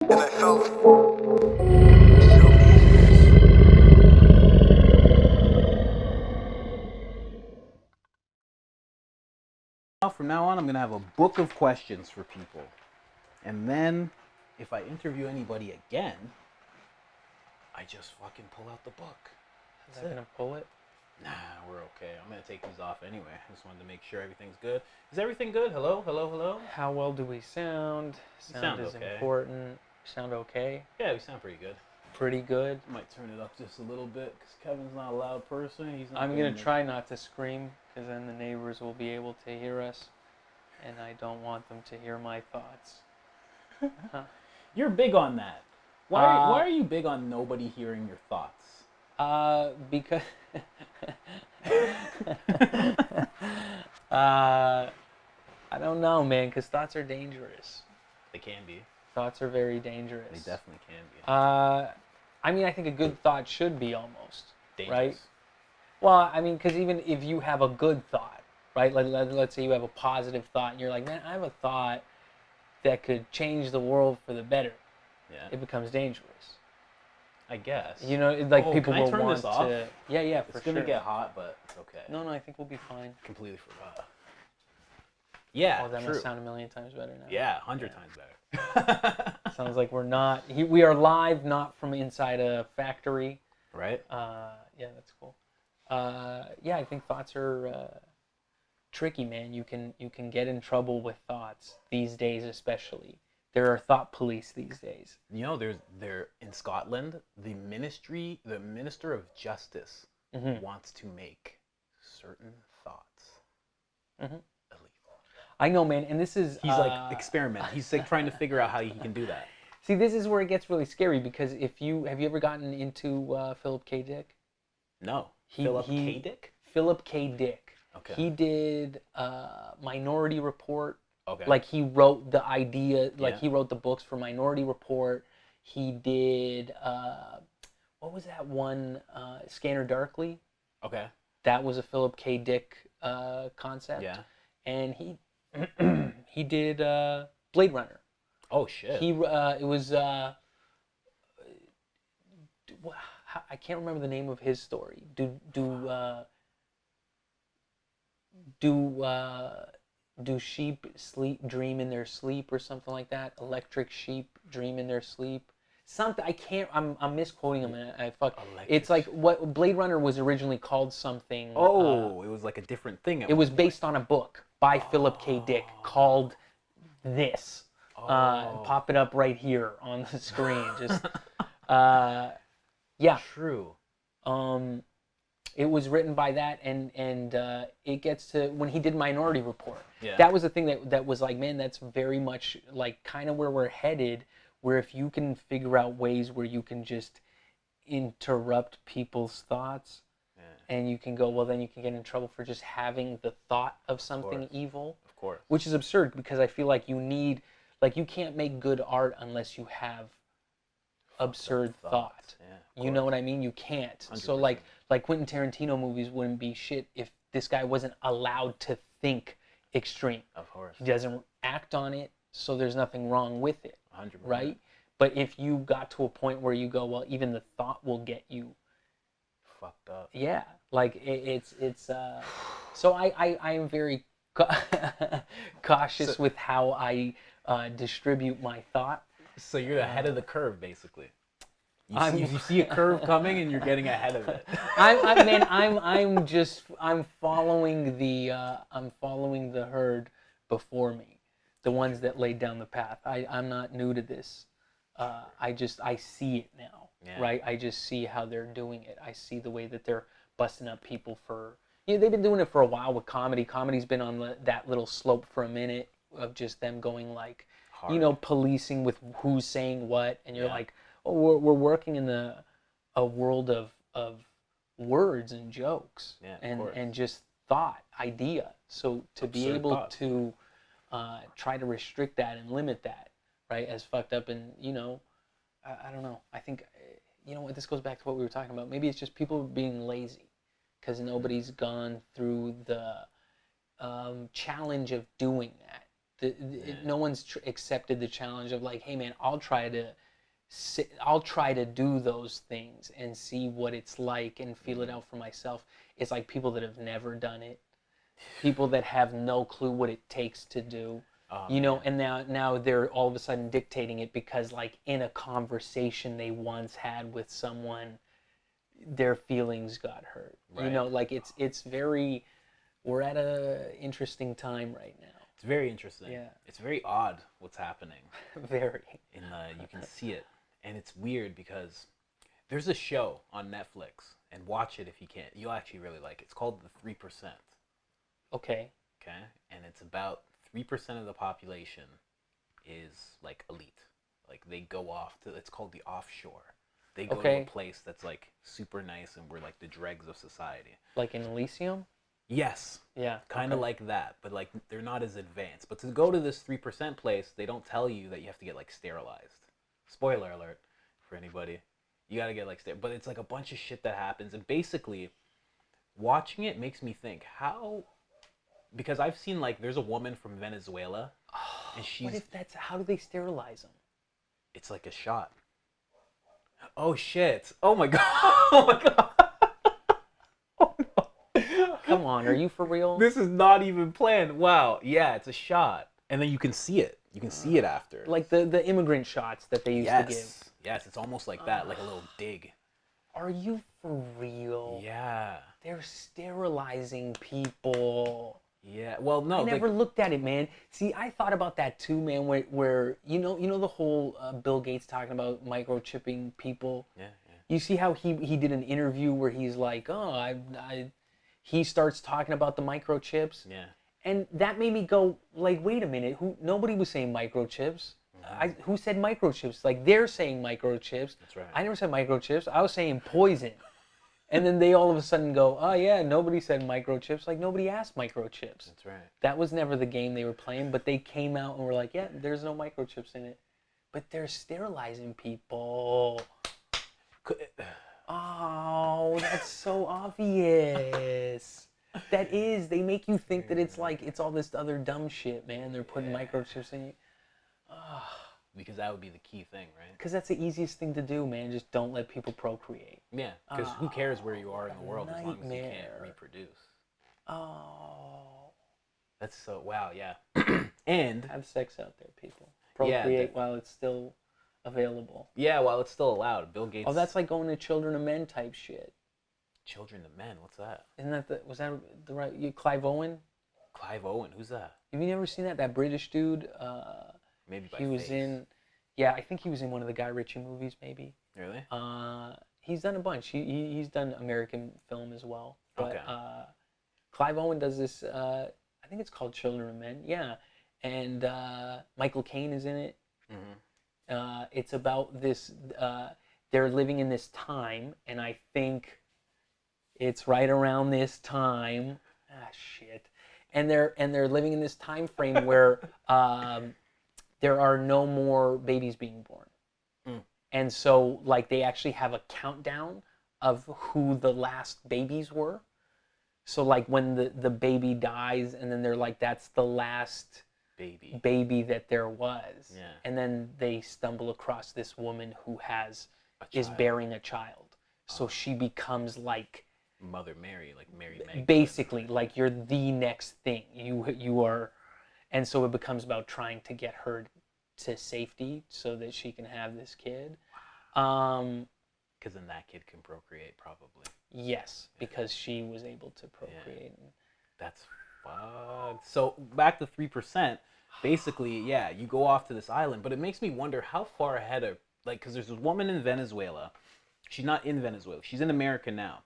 And I felt so From now on, I'm going to have a book of questions for people. And then, if I interview anybody again, I just fucking pull out the book. Is that gonna pull it? Nah, we're okay. I'm going to take these off anyway. I just wanted to make sure everything's good. Is everything good? Hello? Hello? Hello? How well do we sound? Sound is okay. important. Sound okay? Yeah, we sound pretty good. Pretty good. I might turn it up just a little bit because Kevin's not a loud person. He's not I'm gonna try not to scream because then the neighbors will be able to hear us, and I don't want them to hear my thoughts. You're big on that. Why are you big on nobody hearing your thoughts? Because I don't know, man. Because thoughts are dangerous. They can be. Thoughts are very dangerous. They definitely can be. I mean, I think a good thought should be almost Dangerous. right. Well, I mean, because even if you have a good thought, right? Let's say you have a positive thought, and you're like, man, I have a thought that could change the world for the better. Yeah. It becomes dangerous. I guess. You know, like people can I will turn want this off? to. Yeah, for It's gonna sure. get hot, but it's okay. No, I think we'll be fine. Completely forgot. Yeah, Oh, that true. must sound a million times better now. Yeah, 100 times better. Sounds like we're not. We are live, not from inside a factory. Right? Yeah, that's cool. Yeah, I think thoughts are tricky, man. You can get in trouble with thoughts these days, especially. There are thought police these days. You know, there in Scotland, the minister of justice wants to make certain thoughts illegal. I know, man, and this is He's like experiment. He's like trying to figure out how he can do that. See, this is where it gets really scary because have you ever gotten into Philip K. Dick? No. Philip K. Dick? Philip K. Dick. Okay. He did Minority Report. Okay. Like he wrote the idea, like Yeah. he wrote the books for Minority Report. He did what was that one? Scanner Darkly. Okay. That was a Philip K. Dick concept. Yeah. And he did Blade Runner. Oh shit. It was I can't remember the name of his story. Do sheep dream in their sleep or something like that? Electric sheep dream in their sleep. Something I can't. I'm misquoting him. And I fuck. It's like what Blade Runner was originally called something. Oh, it was like a different thing. It was based on a book by Philip K. Dick called this. Pop it up right here on the screen. Just yeah. True. It was written by that, and it gets to when he did Minority Report. Yeah. That was the thing that was like, man, that's very much like kind of where we're headed. Where if you can figure out ways where you can just interrupt people's thoughts, and you can go, well, then you can get in trouble for just having the thought of something evil. Of course. Which is absurd because I feel like you can't make good art unless you have absurd thought. Yeah, you know what I mean? You can't. 100%. So like Quentin Tarantino movies wouldn't be shit if this guy wasn't allowed to think extreme. Of course. He doesn't act on it, so there's nothing wrong with it. 100%. Right? But if you got to a point where you go, well, even the thought will get you fucked up. Yeah, like it's so I am very cautious with how I distribute my thought. So you're ahead of the curve, basically. You see a curve coming, and you're getting ahead of it. I'm following the herd before me, the ones that laid down the path. I'm not new to this. I see it now, right? I just see how they're doing it. I see the way that they're busting up people for. They've been doing it for a while with comedy. Comedy's been on that little slope for a minute of just them going like, hard. Policing with who's saying what, and you're like, oh, we're working in a world of words and jokes and just thought, idea. So to be able to try to restrict that and limit that, right, as fucked up and I don't know. I think what this goes back to what we were talking about. Maybe it's just people being lazy because nobody's gone through the challenge of doing that. No one's accepted the challenge of like, hey man, I'll try to do those things and see what it's like and feel it out for myself. It's like people that have never done it, people that have no clue what it takes to do. You know, and now they're all of a sudden dictating it because, like, in a conversation they once had with someone, their feelings got hurt. Right. You know, like it's very, we're at a interesting time right now. It's very interesting. Yeah. It's very odd what's happening. Very. You can see it, and it's weird because there's a show on Netflix, and watch it if you can. You'll actually really like it. It's called The 3%. Okay. Okay, and it's about 3% of the population is like elite. Like they go off to, it's called the offshore. They go to a place that's like super nice and we're like the dregs of society. Like in Elysium? Yes. Yeah. Kind of like that, but like they're not as advanced. But to go to this 3% place, they don't tell you that you have to get like sterilized. Spoiler alert for anybody. You got to get like but it's like a bunch of shit that happens, and basically watching it makes me think because I've seen like there's a woman from Venezuela, and she's. What if that's, how do they sterilize them? It's like a shot. Oh shit! Oh my god! Oh my god! Oh no! Come on, are you for real? This is not even planned. Wow. Yeah, it's a shot, and then you can see it. You can see it after. Like the immigrant shots that they used to give. Yes, it's almost like that, like a little dig. Are you for real? Yeah. They're sterilizing people. Yeah, well, no. I never looked at it, man. See, I thought about that too, man. Where you know the whole Bill Gates talking about microchipping people. Yeah. You see how he did an interview where he's like, he starts talking about the microchips. Yeah. And that made me go, like, wait a minute. Nobody was saying microchips. Mm-hmm. Who said microchips? Like, they're saying microchips. That's right. I never said microchips. I was saying poison. And then they all of a sudden go, oh yeah, nobody said microchips. Like, nobody asked microchips. That's right. That was never the game they were playing, but they came out and were like, yeah, there's no microchips in it. But they're sterilizing people. Oh, that's so obvious. That is. They make you think that it's like, it's all this other dumb shit, man. They're putting microchips in you. Because that would be the key thing, right? Because that's the easiest thing to do, man. Just don't let people procreate. Yeah, because who cares where you are in the world as long as you can't reproduce. Oh. That's so, wow, yeah. And have sex out there, people. Procreate while it's still available. Yeah, while it's still allowed. Bill Gates. Oh, that's like going to Children of Men type shit. Children of Men? What's that? Isn't that was that the right, Clive Owen? Clive Owen? Who's that? Have you never seen that? That British dude? Maybe by he was face. in, yeah, I think he was in one of the Guy Ritchie movies, maybe. Really? He's done a bunch. He's done American film as well. But, okay. Clive Owen does this, I think it's called Children of Men, yeah. And Michael Caine is in it. Mm-hmm. It's about this, they're living in this time, and I think it's right around this time. Shit. And they're living in this time frame where there are no more babies being born. Mm. And so, like, they actually have a countdown of who the last babies were. So, like, when the baby dies, and then they're like, that's the last baby that there was. Yeah. And then they stumble across this woman who is bearing a child. So she becomes like Mother Mary, like Mary Magdalene. Basically, like, you're the next thing. You are. And so it becomes about trying to get her to safety so that she can have this kid. Because then that kid can procreate, probably. Yes, because she was able to procreate. Yeah. That's fucked. So back to 3%. Basically, yeah, you go off to this island, but it makes me wonder how far ahead of, like, because there's this woman in Venezuela. She's not in Venezuela. She's in America now.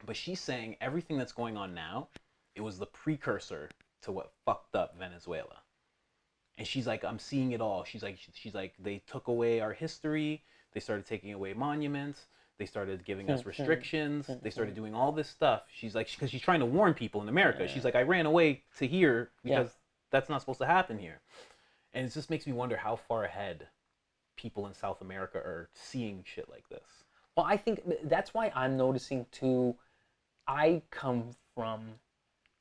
But she's saying everything that's going on now, it was the precursor to what fucked up Venezuela. And she's like, I'm seeing it all. She's like, they took away our history. They started taking away monuments. They started giving us restrictions. They started doing all this stuff. She's like, because she's trying to warn people in America. Yeah. She's like, I ran away to here because that's not supposed to happen here. And it just makes me wonder how far ahead people in South America are seeing shit like this. Well, I think that's why I'm noticing too. I come from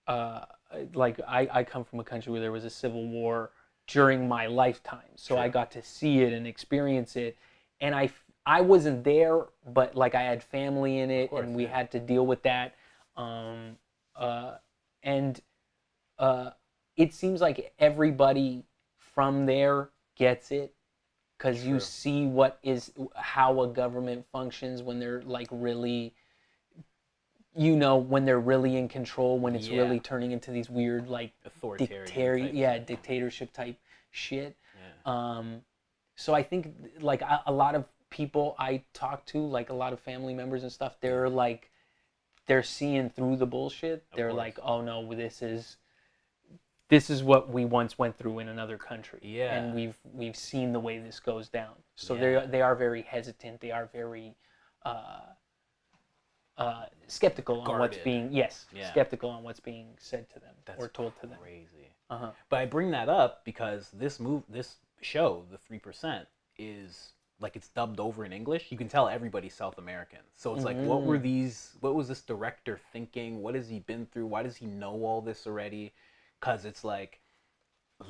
like I come from a country where there was a civil war during my lifetime, so I got to see it and experience it, and I wasn't there, but like I had family in it, and we had to deal with that, and it seems like everybody from there gets it, because you see how a government functions when they're like really, when they're really in control, when it's really turning into these weird like authoritarian dictatorship type shit. Yeah. So I think like a lot of people I talk to, like a lot of family members and stuff, they're like, they're seeing through the bullshit. They're like, oh no, this is what we once went through in another country. Yeah. And we've seen the way this goes down. So they are very hesitant. They are very skeptical on what's being skeptical on what's being said to them or told to them. Crazy. But I bring that up because this show, the 3%, is like, it's dubbed over in English. You can tell everybody's South American. So it's like, what was this director thinking? What has he been through? Why does he know all this already? Because it's like,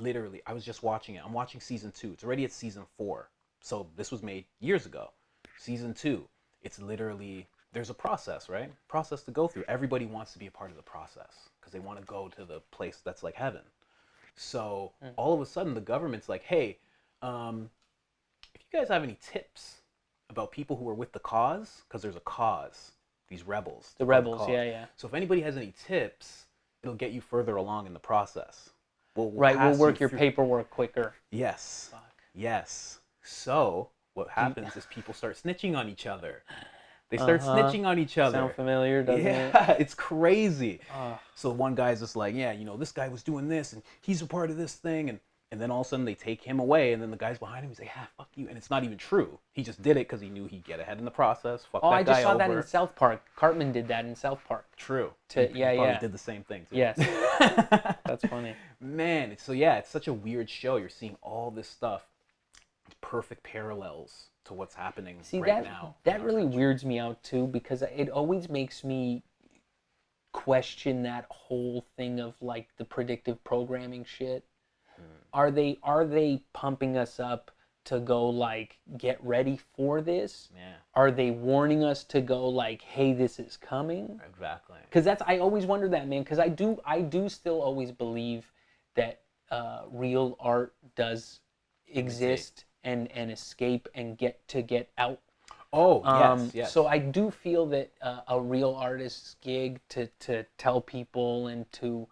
literally, I was just watching it. I'm watching season 2. It's already at season 4. So this was made years ago. Season 2, it's literally, there's a process, right? Process to go through. Everybody wants to be a part of the process because they want to go to the place that's like heaven. So all of a sudden, the government's like, hey, if you guys have any tips about people who are with the cause, because there's a cause, these rebels. The rebels, yeah. So if anybody has any tips, it'll get you further along in the process. We'll work your paperwork quicker. Yes. Fuck. Yes. So what happens is people start snitching on each other. They start snitching on each other. Sound familiar, doesn't it? Yeah, it's crazy. So one guy's just like, yeah, this guy was doing this, and he's a part of this thing, and then all of a sudden they take him away, and then the guys behind him, he's like, fuck you, and it's not even true. He just did it because he knew he'd get ahead in the process. Fuck that guy over. I just saw that in South Park. Cartman did that in South Park. True. He did the same thing too. Yes. That's funny. Man, it's such a weird show. You're seeing all this stuff. It's perfect parallels to what's happening now. That really weirds me out too, because it always makes me question that whole thing of like the predictive programming shit. Are they pumping us up to go like, get ready for this? Yeah. Are they warning us to go like, hey, this is coming? Exactly. Because I always wonder that, man. Because I do still always believe that real art does exist and escape and get out. Oh, yes. So I do feel that a real artist's gig to tell people and to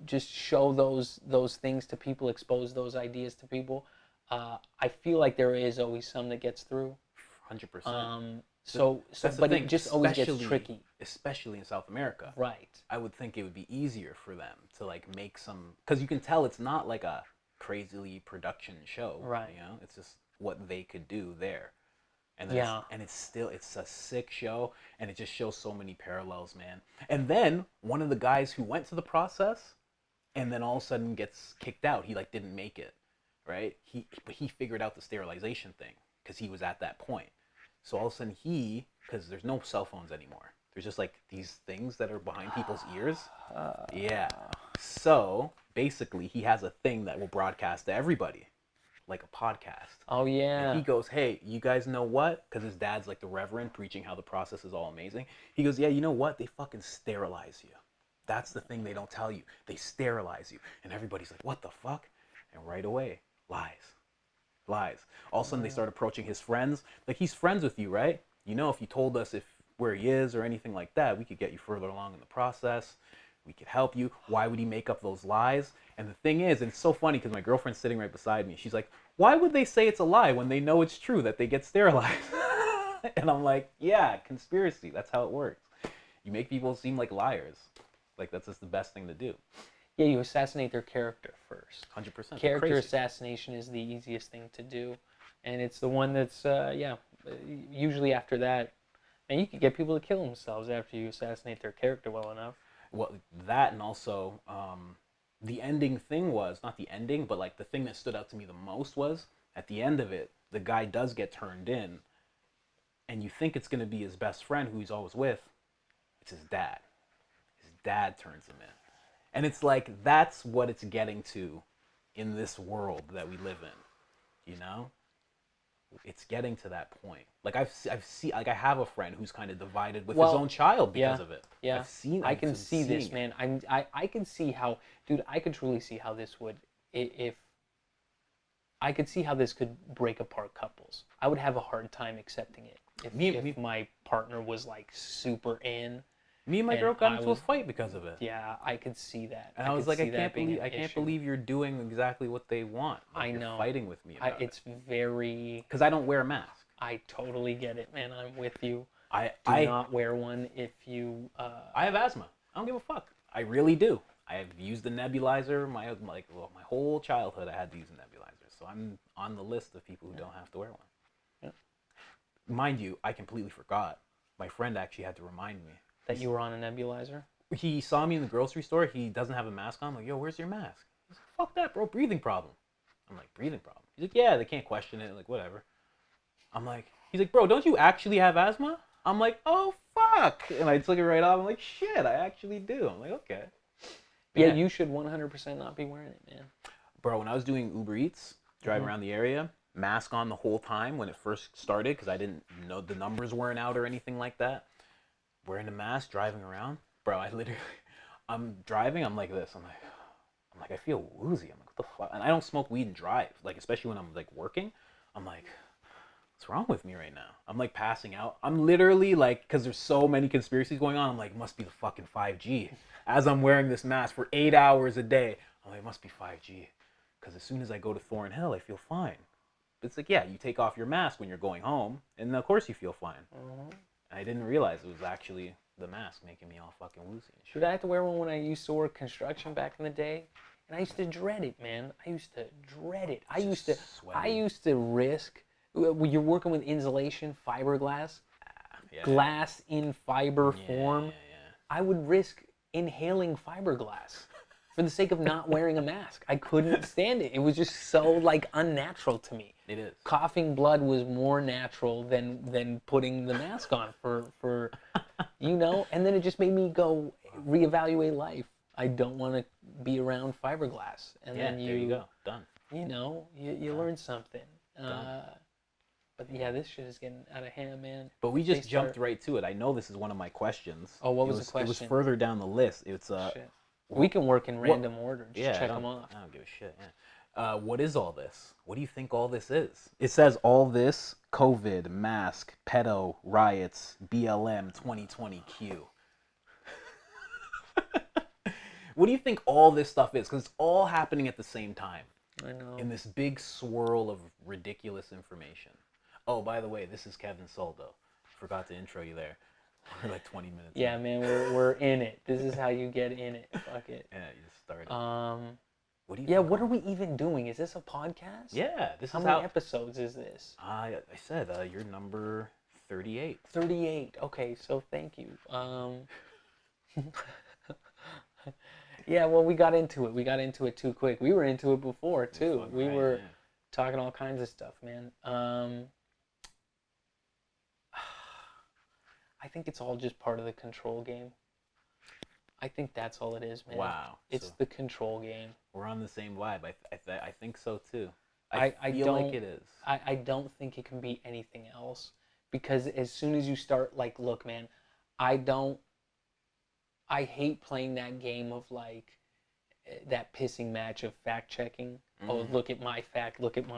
just show those things to people, expose those ideas to people. I feel like there is always some that gets through. 100%. But it just always gets tricky. Especially in South America. Right. I would think it would be easier for them to like make some, because you can tell it's not like a crazily production show. Right. It's just what they could do there. And it's a sick show, and it just shows so many parallels, man. And then one of the guys who went to the process, and then all of a sudden gets kicked out. He like didn't make it, right? But he figured out the sterilization thing because he was at that point. So all of a sudden because there's no cell phones anymore. There's just like these things that are behind people's ears. Yeah. So basically, he has a thing that will broadcast to everybody. Like a podcast. Oh, yeah. And he goes, hey, you guys know what? Because his dad's like the reverend preaching how the process is all amazing. He goes, yeah, you know what? They fucking sterilize you. That's the thing they don't tell you. They sterilize you. And everybody's like, what the fuck? And right away, lies. All of a sudden, they start approaching his friends. Like, he's friends with you, right? If you told us where he is or anything like that, we could get you further along in the process. We could help you. Why would he make up those lies? And the thing is, and it's so funny because my girlfriend's sitting right beside me. She's like, why would they say it's a lie when they know it's true that they get sterilized? And I'm like, yeah, conspiracy. That's how it works. You make people seem like liars. Like, that's just the best thing to do. Yeah, you assassinate their character first. 100%. Character assassination is the easiest thing to do. And it's the one that's, usually after that. And you could get people to kill themselves after you assassinate their character well enough. Well, that, and also the ending thing was, not the ending, but like the thing that stood out to me the most was, at the end of it, the guy does get turned in, and you think it's going to be his best friend who he's always with. It's his dad. His dad turns him in. And it's like, that's what it's getting to in this world that we live in, you know? It's getting to that point. Like I've seen, like I have a friend who's kind of divided with his own child because of it. Yeah, I can see this, it. man. I can see how, dude. I could truly see how this would, if I could see how this could break apart couples. I would have a hard time accepting it if my partner was like super in. Me and my girl got into a fight because of it. Yeah, I could see that. And I was like, I can't believe you're doing exactly what they want. Like, I know. You're fighting with me about it's very... Because I don't wear a mask. I totally get it, man. I'm with you. I not wear one if you... I have asthma. I don't give a fuck. I really do. I have used the nebulizer my whole childhood. I had to use a nebulizer. So I'm on the list of people who don't have to wear one. Yeah. Mind you, I completely forgot. My friend actually had to remind me. That you were on a nebulizer? He saw me in the grocery store. He doesn't have a mask on. I'm like, yo, where's your mask? He's like, fuck that, bro. Breathing problem. I'm like, breathing problem? He's like, yeah, they can't question it. Like, whatever. I'm like, he's like, bro, don't you actually have asthma? I'm like, oh, fuck. And I took it right off. I'm like, shit, I actually do. I'm like, okay. Yeah, you should 100% not be wearing it, man. Bro, when I was doing Uber Eats, driving around the area, mask on the whole time when it first started, because I didn't know the numbers weren't out or anything like that. Wearing a mask, driving around. Bro, I'm driving, I'm like this. I'm like, I feel woozy. I'm like, what the fuck? And I don't smoke weed and drive. Like, especially when I'm like working. I'm like, what's wrong with me right now? I'm like passing out. I'm literally like, because there's so many conspiracies going on, I'm like, must be the fucking 5G. As I'm wearing this mask for 8 hours a day, I'm like, it must be 5G. Because as soon as I go to Thornhill, I feel fine. But it's like, yeah, you take off your mask when you're going home, and of course you feel fine. I didn't realize it was actually the mask making me all fucking woozy and shit. Dude, I had to wear one when I used to work construction back in the day, and I used to dread it, man. I used to dread it. I used to risk, when you're working with insulation, fiberglass, glass in fiber form, I would risk inhaling fiberglass for the sake of not wearing a mask. I couldn't stand it. It was just so like unnatural to me. It is. Coughing blood was more natural than putting the mask on for you know, and then it just made me go reevaluate life. I don't want to be around fiberglass. And then there you go. Done. You know, you learn something. But yeah, this shit is getting out of hand, man. But we just jumped right to it. I know this is one of my questions. Oh, what was the question? It was further down the list. It's shit. We can work in random order. Just check them off. I don't give a shit. Yeah. What is all this? What do you think all this is? It says all this: COVID, mask, pedo, riots, BLM, 2020Q. What do you think all this stuff is? Because it's all happening at the same time. I know. In this big swirl of ridiculous information. Oh, by the way, this is Keven Soldo. Forgot to intro you there. We're like 20 minutes. Yeah, man, we're in it. This is how you get in it. Fuck it. Yeah, you just started. What do you? Yeah, what are we even doing? Is this a podcast? Yeah, this how is many episodes is this? I said you're number 38. 38. Okay, so thank you. Yeah, well, we got into it. We got into it too quick. We were into it before too. We were talking all kinds of stuff, man. I think it's all just part of the control game. I think that's all it is, man. Wow. It's the control game. We're on the same vibe. I think so too. I feel like it is. I don't think it can be anything else, because as soon as you start, like, look, man, I hate playing that game of like that pissing match of fact checking. Mm-hmm. Oh, look at my fact, but look at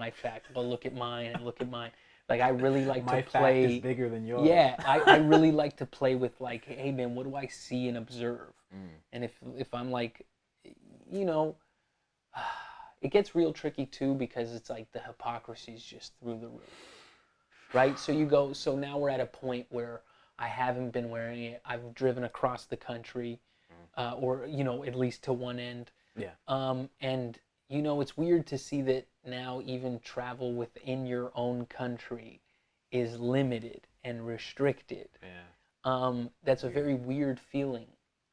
mine and look at mine. Like, I really like my to play. Fact is bigger than yours. Yeah, I really like to play with like, hey man, what do I see and observe? And if I'm like, you know, it gets real tricky too, because it's like the hypocrisy is just through the roof, right? So now we're at a point where I haven't been wearing it. I've driven across the country, or, you know, at least to one end. Yeah. And, you know, it's weird to see that now even travel within your own country is limited and restricted. Yeah. That's a very weird feeling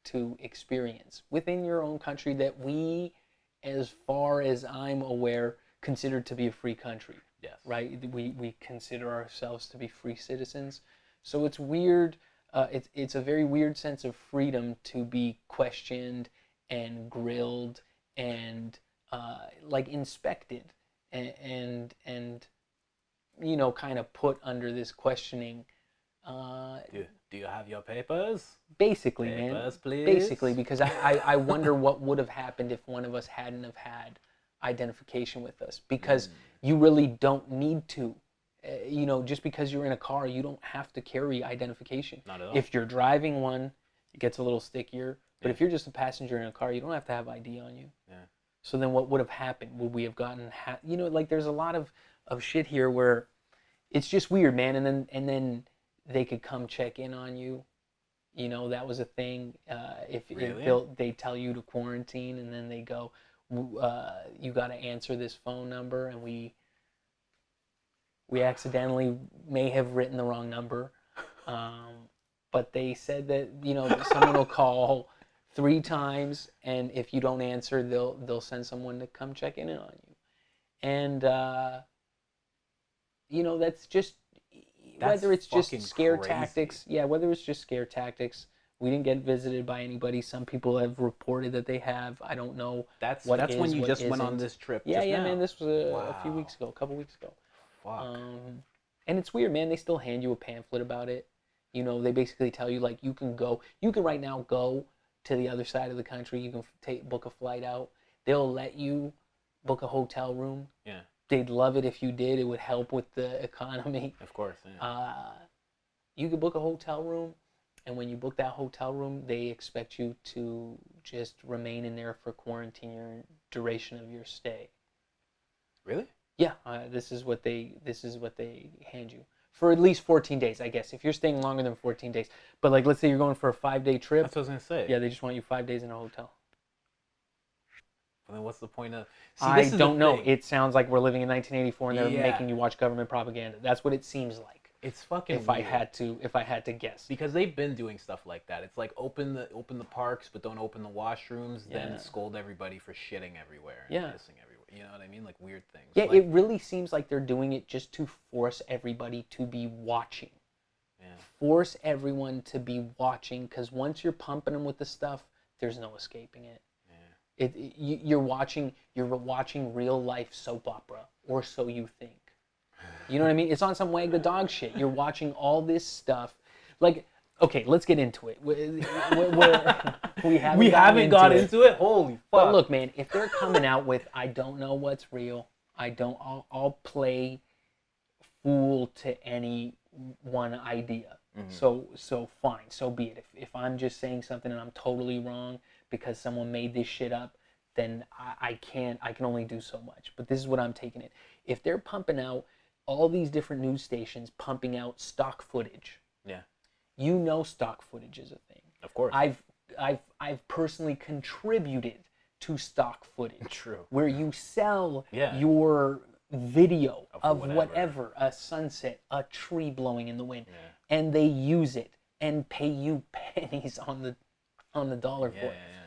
to experience within your own country that we, as far as I'm aware, consider to be a free country. Yes. Right? We consider ourselves to be free citizens. So it's weird. It's a very weird sense of freedom to be questioned and grilled and like inspected and you know, kind of put under this questioning. Do you have your papers? Basically, Papers, man. please. Basically, because I wonder what would have happened if one of us hadn't have had identification with us. Because you really don't need to. You know, just because you're in a car, you don't have to carry identification. Not at all. If you're driving one, it gets a little stickier. But if you're just a passenger in a car, you don't have to have ID on you. Yeah. So then what would have happened? Would we have gotten, you know, like there's a lot of shit here where it's just weird, man. And then they could come check in on you. You know, that was a thing. If they tell you to quarantine, and then they go, you got to answer this phone number, and we accidentally may have written the wrong number. But they said that, you know, someone will call 3 times, and if you don't answer, they'll send someone to come check in on you. And you know, that's whether it's just scare tactics. Yeah, whether it's just scare tactics. We didn't get visited by anybody. Some people have reported that they have. I don't know. That's when you just went on this trip. Yeah, just now. man. This was a few weeks ago, a couple weeks ago. Fuck. And it's weird, man. They still hand you a pamphlet about it. You know, they basically tell you, like, you can right now go to the other side of the country. You can book a flight out. They'll let you book a hotel room. Yeah. They'd love it if you did. It would help with the economy. Of course. Yeah. You could book a hotel room, and when you book that hotel room, they expect you to just remain in there for quarantine your duration of your stay. Really? Yeah, this is what they hand you for at least 14 days, I guess. If you're staying longer than 14 days, but like let's say you're going for a 5-day trip. That's what I was gonna say. Yeah, they just want you 5 days in a hotel. Well, then what's the point of? I don't know. It sounds like we're living in 1984 and they're making you watch government propaganda. That's what it seems like. It's fucking. If I had to guess, because they've been doing stuff like that. It's like open the parks, but don't open the washrooms. Yeah. Then scold everybody for shitting everywhere. And Yeah. pissing everywhere. You know what I mean? Like weird things. Yeah, like, it really seems like they're doing it just to force everybody to be watching. Yeah. Force everyone to be watching, because once you're pumping them with the stuff, there's no escaping it. Yeah. You're watching real life soap opera, or so you think. You know what I mean? It's on some wag the dog shit. You're watching all this stuff. Like, okay, let's get into it. We haven't got into it. Holy fuck. But look, man, if they're coming out with, I don't know what's real, I'll play fool to any one idea. Mm-hmm. So fine, so be it. If I'm just saying something and I'm totally wrong because someone made this shit up, then I can only do so much. But this is what I'm taking it. If they're pumping out all these different news stations pumping out stock footage. Yeah. You know stock footage is a thing. Of course. I've personally contributed to stock footage. True. Where you sell your video of whatever, a sunset, a tree blowing in the wind, and they use it and pay you pennies on the dollar for it. Yeah.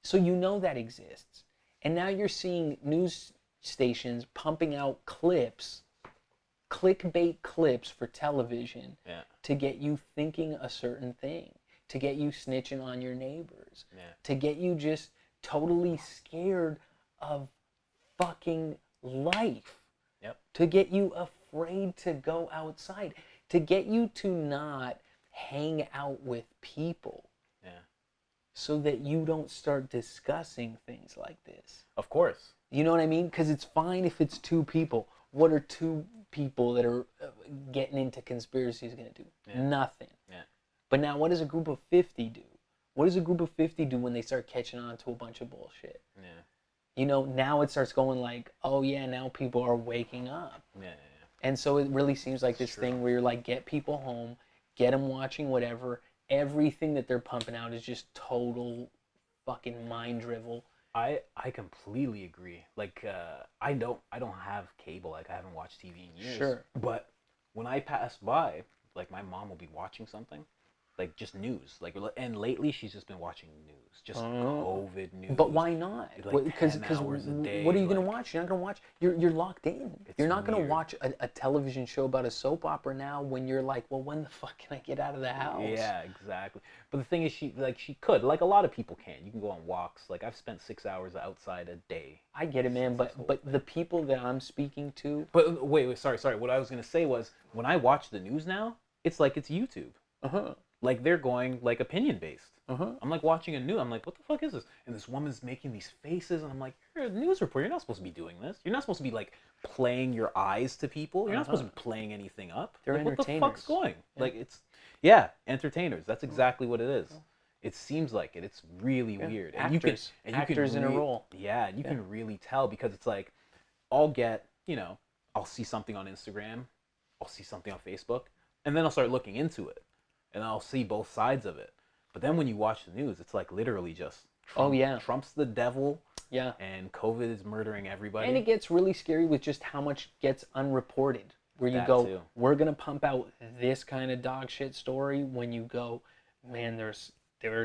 So you know that exists. And now you're seeing news stations pumping out clickbait clips for television to get you thinking a certain thing, to get you snitching on your neighbors, to get you just totally scared of fucking life, to get you afraid to go outside, to get you to not hang out with people, so that you don't start discussing things like this. Of course. You know what I mean? Because it's fine if it's 2 people. What are 2 people that are getting into conspiracies going to do? Nothing. Yeah. But now what does a group of 50 do? What does a group of 50 do when they start catching on to a bunch of bullshit? Yeah. You know, now it starts going like, oh yeah, now people are waking up. Yeah. And so it really seems like this thing where you're like, get people home, get them watching whatever. Everything that they're pumping out is just total fucking mind drivel. I completely agree. Like I don't have cable. Like I haven't watched TV in years. Sure. But when I pass by, like my mom will be watching something, like just news. Like, and lately she's just been watching news, just COVID news. But why not? Like Because 10 hours a day, what are you gonna like- watch? You're not gonna watch. You're locked in. You're not gonna weird. watch a television show about a soap opera now when you're like, well, when the fuck can I get out of the house? Yeah, exactly. But the thing is, she could, like a lot of people can. You can go on walks. Like I've spent 6 hours outside a day. I get it, man. But the people that I'm speaking to. But wait, sorry. What I was gonna say was, when I watch the news now, it's like it's YouTube. Like they're going like opinion based. I'm like watching a news. I'm like, what the fuck is this? And this woman's making these faces, and I'm like, you're a news reporter. You're not supposed to be doing this. You're not supposed to be like playing your eyes to people. You're not supposed to be playing anything up. They're like, what entertainers. the fuck's going? Yeah. Like it's entertainers. That's exactly what it is. It seems like it. It's really weird. And Actors. you Actors in a role. Yeah, and you can really tell because it's like, I'll get, I'll see something on Instagram, I'll see something on Facebook, and then I'll start looking into it, and I'll see both sides of it. But then when you watch the news, it's like literally just Trump, Trump's the devil. Yeah. And COVID is murdering everybody. And it gets really scary with just how much gets unreported. Where you That go, too. we're gonna pump out this kind of dog shit story. When you go, man, there's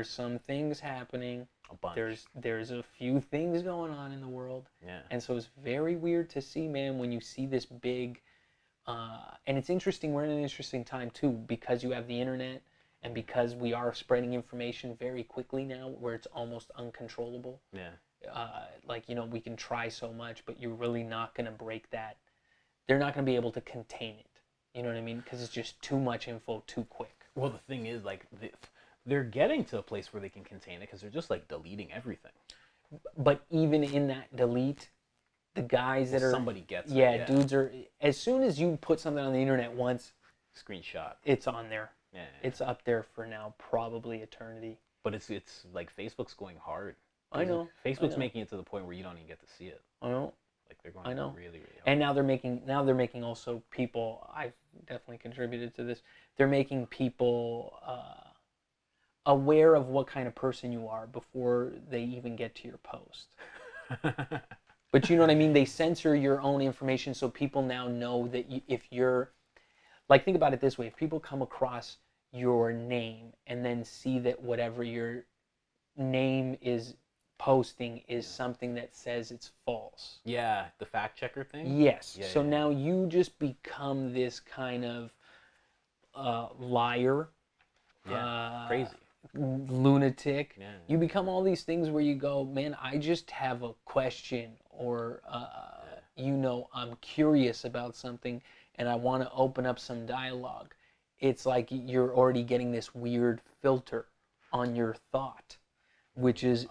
some things happening. A bunch. There's a few things going on in the world. Yeah. And so it's very weird to see, man, when you see this big. And it's interesting. We're in an interesting time too, because you have the internet. And because we are spreading information very quickly now, where it's almost uncontrollable. Yeah. We can try so much, but you're really not going to break that. They're not going to be able to contain it. You know what I mean? Because it's just too much info too quick. Well, the thing is, like, they're getting to a place where they can contain it because they're just, like, deleting everything. But even in that delete, the guys that are... Somebody gets it. Yeah, dudes are... As soon as you put something on the internet once... Screenshot. It's on there. Yeah. It's up there for now, probably eternity. But it's like Facebook's going hard. I know. Facebook's making it to the point where you don't even get to see it. I know. Like they're going really, really hard. And now they're making also people, I've definitely contributed to this, they're making people aware of what kind of person you are before they even get to your post. But you know what I mean? They censor your own information so people now know that if you're, like, think about it this way. If people come across your name and then see that whatever your name is posting is something that says it's false. Yeah, the fact checker thing? Yes. Yeah, so now you just become this kind of liar. Yeah, crazy. Lunatic. Yeah. You become all these things where you go, man, I just have a question, or I'm curious about something and I want to open up some dialogue. It's like you're already getting this weird filter on your thought, which is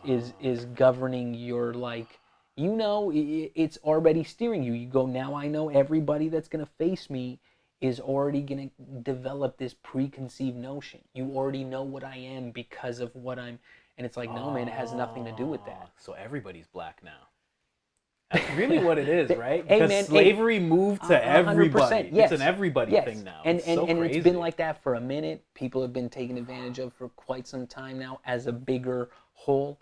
governing your, like, it's already steering you. You go, now I know everybody that's going to face me is already going to develop this preconceived notion. You already know what I am because of what I'm, and it's like, no, man, it has nothing to do with that. So everybody's black now. That's really what it is, right? Hey, Because man, slavery moved to everybody. Yes. It's an everybody thing now. And it's so crazy. it's been like that for a minute. People have been taken advantage of for quite some time now as a bigger whole.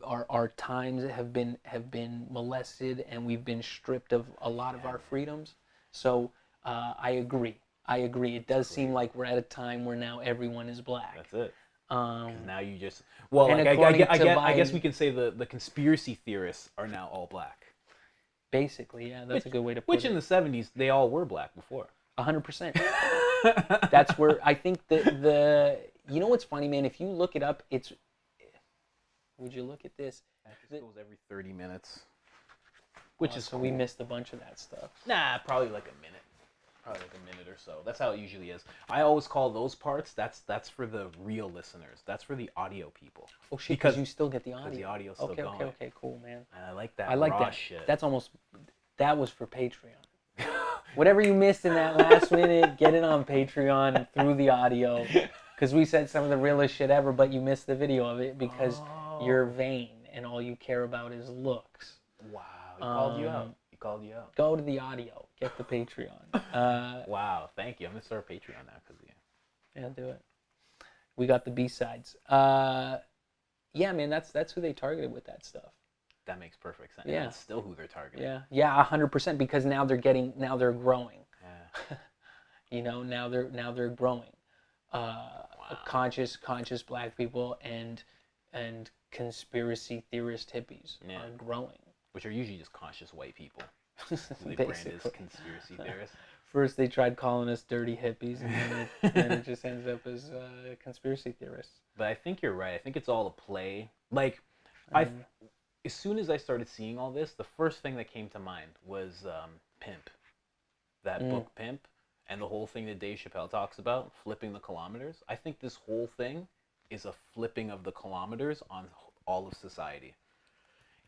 Our times have been molested, and we've been stripped of a lot of our freedoms. So I agree. It does seem like we're at a time where now everyone is black. That's it. 'Cause now you just and I guess we can say the conspiracy theorists are now all black. Basically, yeah, that's a good way to put it. Which in the 70s they all were black before. 100%. That's where I think the you know what's funny, man? If you look it up, it's. Would you look at this? It goes every 30 minutes. Which is so we missed a bunch of that stuff. Nah, probably like a minute. Probably like a minute or so. That's how it usually is. I always call those parts, that's for the real listeners. That's for the audio people. Oh shit, because you still get the audio. The audio's still going. Okay, cool, man. And I like that I like raw that. shit. That was for Patreon. Whatever you missed in that last minute, get it on Patreon through the audio. Because we said some of the realest shit ever, but you missed the video of it because you're vain and all you care about is looks. Wow, he called you out. He called you out. Go to the audio. Get the Patreon. Wow, thank you. I'm gonna start a Patreon now because yeah, do it. We got the B-sides. Yeah, man, that's who they targeted with that stuff. that makes perfect sense. Yeah, and that's still who they're targeting. Yeah, 100%. Because now they're growing. Yeah. Now they're growing. conscious black people and conspiracy theorist hippies are growing. Which are usually just conscious white people. They Basically. brand as conspiracy theorists. First they tried calling us dirty hippies, and then it just ends up as conspiracy theorists. But I think you're right. I think it's all a play. Like, as soon as I started seeing all this, the first thing that came to mind was Pimp. That book, Pimp, and the whole thing that Dave Chappelle talks about, flipping the kilometers. I think this whole thing is a flipping of the kilometers on all of society.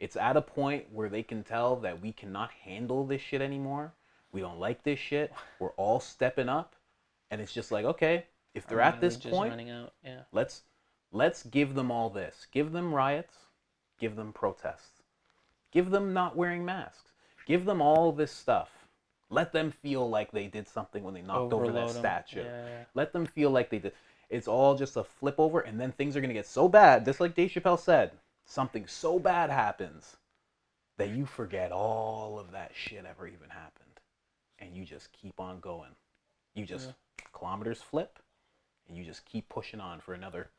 It's at a point where they can tell that we cannot handle this shit anymore. We don't like this shit. We're all stepping up. And it's just like, okay, if they're at this point, running out. Yeah. let's give them all this. Give them riots. Give them protests. Give them not wearing masks. Give them all this stuff. Let them feel like they did something when they knocked over that statue. Yeah. Let them feel like they did. It's all just a flip over, and then things are going to get so bad, just like Dave Chappelle said, something so bad happens that you forget all of that shit ever even happened. And you just keep on going. You just, kilometers flip, and you just keep pushing on for another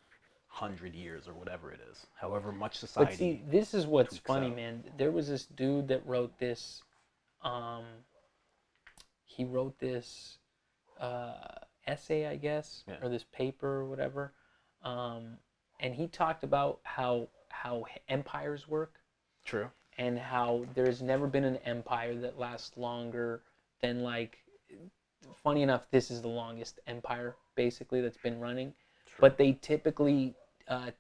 100 years or whatever it is. However much society. But see, this is what's funny, man. There was this dude that wrote this, he wrote this essay, I guess, or this paper or whatever. And he talked about how empires work. True. And how there's never been an empire that lasts longer than, like, funny enough, this is the longest empire basically that's been running. True. But they typically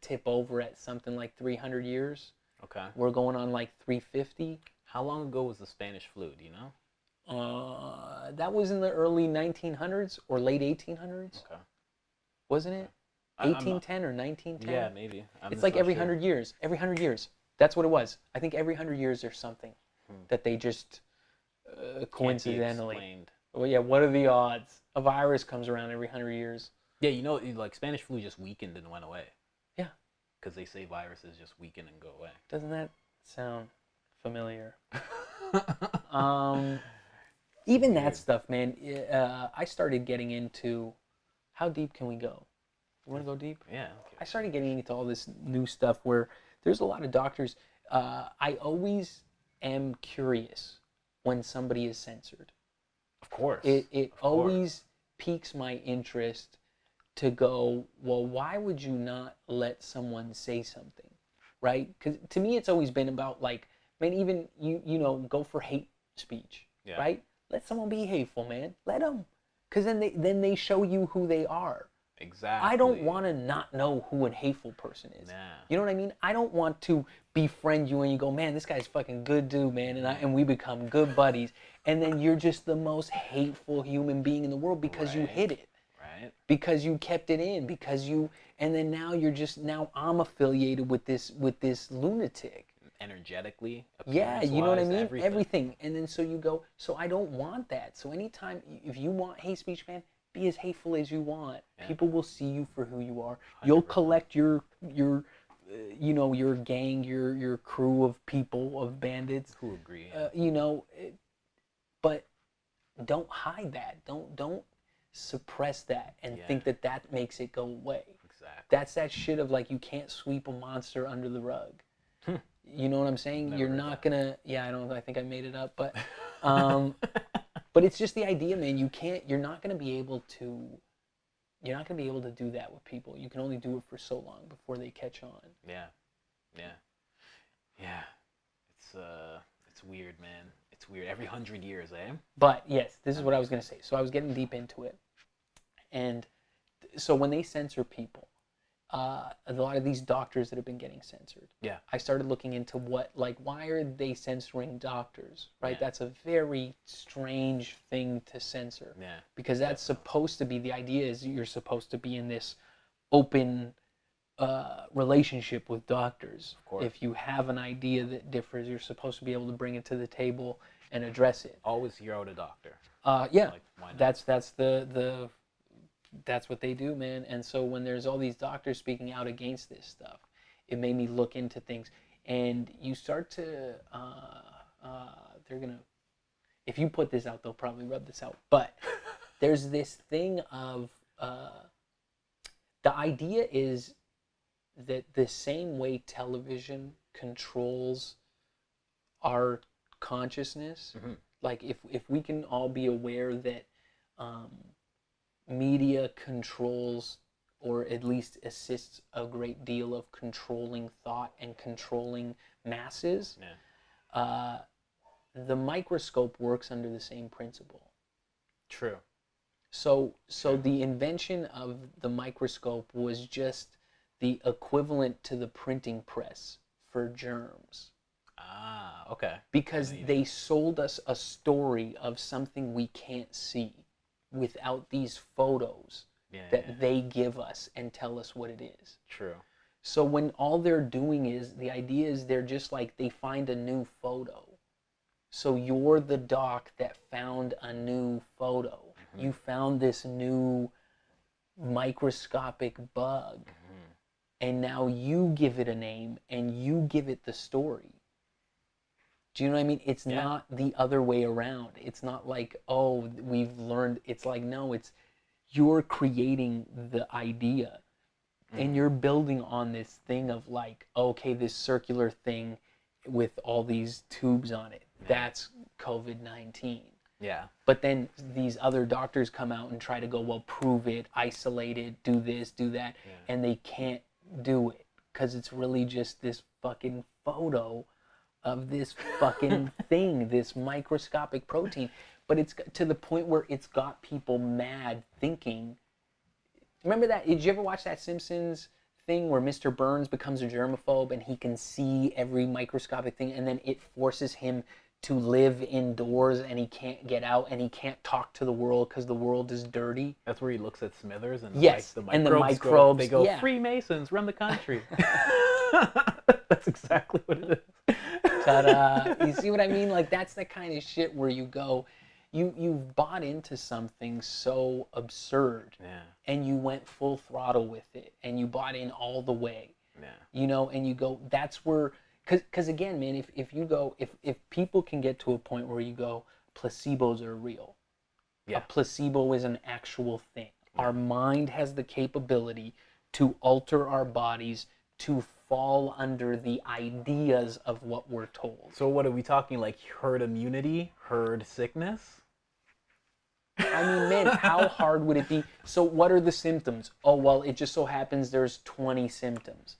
tip over at something like 300 years. Okay. We're going on like 350. How long ago was the Spanish flu? Do you know? That was in the early 1900s or late 1800s. Okay. Wasn't it? 1810 or 1910? Yeah, maybe. It's like every 100 years. Every 100 years. That's what it was. I think every 100 years there's something that they just coincidentally. Well, yeah, what are the odds? A virus comes around every 100 years. Yeah, you know, like Spanish flu just weakened and went away. Yeah. Because they say viruses just weaken and go away. Doesn't that sound familiar? Even that stuff, man. I started getting into, how deep can we go? You want to go deep? Yeah. Okay. I started getting into all this new stuff where there's a lot of doctors. I always am curious when somebody is censored. Of course. It always piques my interest to go, well, why would you not let someone say something, right? Because to me, it's always been about, like, man, even you know, go for hate speech, right? Let someone be hateful, man. Let them, because then they show you who they are. Exactly. I don't want to not know who a hateful person is. Nah. You know what I mean? I don't want to befriend you and you go, man, this guy's fucking good dude, man, and we become good buddies, and then you're just the most hateful human being in the world because you hid it. Right. Because you kept it in, and then now I'm affiliated with this lunatic. Energetically. Yeah, you know what I mean? Everything. And then so you go, so I don't want that. So anytime, if you want hate speech, man, be as hateful as you want. Yeah. People will see you for who you are. 100%. You'll collect your you know, your gang, your crew of people, of bandits. Who agree? You know, but don't hide that. Don't suppress that and think that makes it go away. Exactly. That's that shit of, like, you can't sweep a monster under the rug. You know what I'm saying? Never You're not gonna. Yeah, I think I made it up, but but it's just the idea, man. You're not gonna be able to do that with people. You can only do it for so long before they catch on. Yeah. It's weird, man. It's weird. Every 100 years, eh? But yes, this is what I was gonna say. So I was getting deep into it, and so when they censor people, a lot of these doctors that have been getting censored. Yeah. I started looking into why are they censoring doctors, right? Yeah. That's a very strange thing to censor. Yeah. Because that's supposed to be, the idea is you're supposed to be in this open relationship with doctors. Of course. If you have an idea that differs, you're supposed to be able to bring it to the table and address it. Always hear out a doctor. Yeah. Like, why not? That's what they do, man. And so when there's all these doctors speaking out against this stuff, it made me look into things. And you start to, if you put this out, they'll probably rub this out. But there's this thing of The idea is that the same way television controls our consciousness, like if we can all be aware that media controls or at least assists a great deal of controlling thought and controlling masses, the microscope works under the same principle. True. So the invention of the microscope was just the equivalent to the printing press for germs. Ah, okay. Because they sold us a story of something we can't see without these photos that they give us and tell us what it is. True. So when all they're doing is, the idea is they're just like, they find a new photo. So you're the doc that found a new photo. You found this new microscopic bug. And now you give it a name and you give it the story. Do you know what I mean? It's not the other way around. It's not like, oh, we've learned. It's like, no, it's you're creating the idea. And you're building on this thing of like, okay, this circular thing with all these tubes on it. That's COVID-19. Yeah. But then these other doctors come out and try to go, well, prove it, isolate it, do this, do that. And they can't do it because it's really just this fucking photo of this fucking thing, this microscopic protein. But it's to the point where it's got people mad thinking. Remember that? Did you ever watch that Simpsons thing where Mr. Burns becomes a germaphobe and he can see every microscopic thing and then it forces him to live indoors and he can't get out and he can't talk to the world because the world is dirty? That's where he looks at Smithers and yes, like, and the microbes they go, Freemasons run the country. That's exactly what it is. Ta-da. You see what I mean? Like, that's the kind of shit where you go, you've bought into something so absurd and you went full throttle with it and you bought in all the way. You know, and you go, that's where, because again, man, if you go, if people can get to a point where you go, placebos are real. A placebo is an actual thing. Our mind has the capability to alter our bodies to fall under the ideas of what we're told. So what are we talking, like herd immunity, herd sickness? I mean, man, how hard would it be? So what are the symptoms? Oh, well, it just so happens there's 20 symptoms.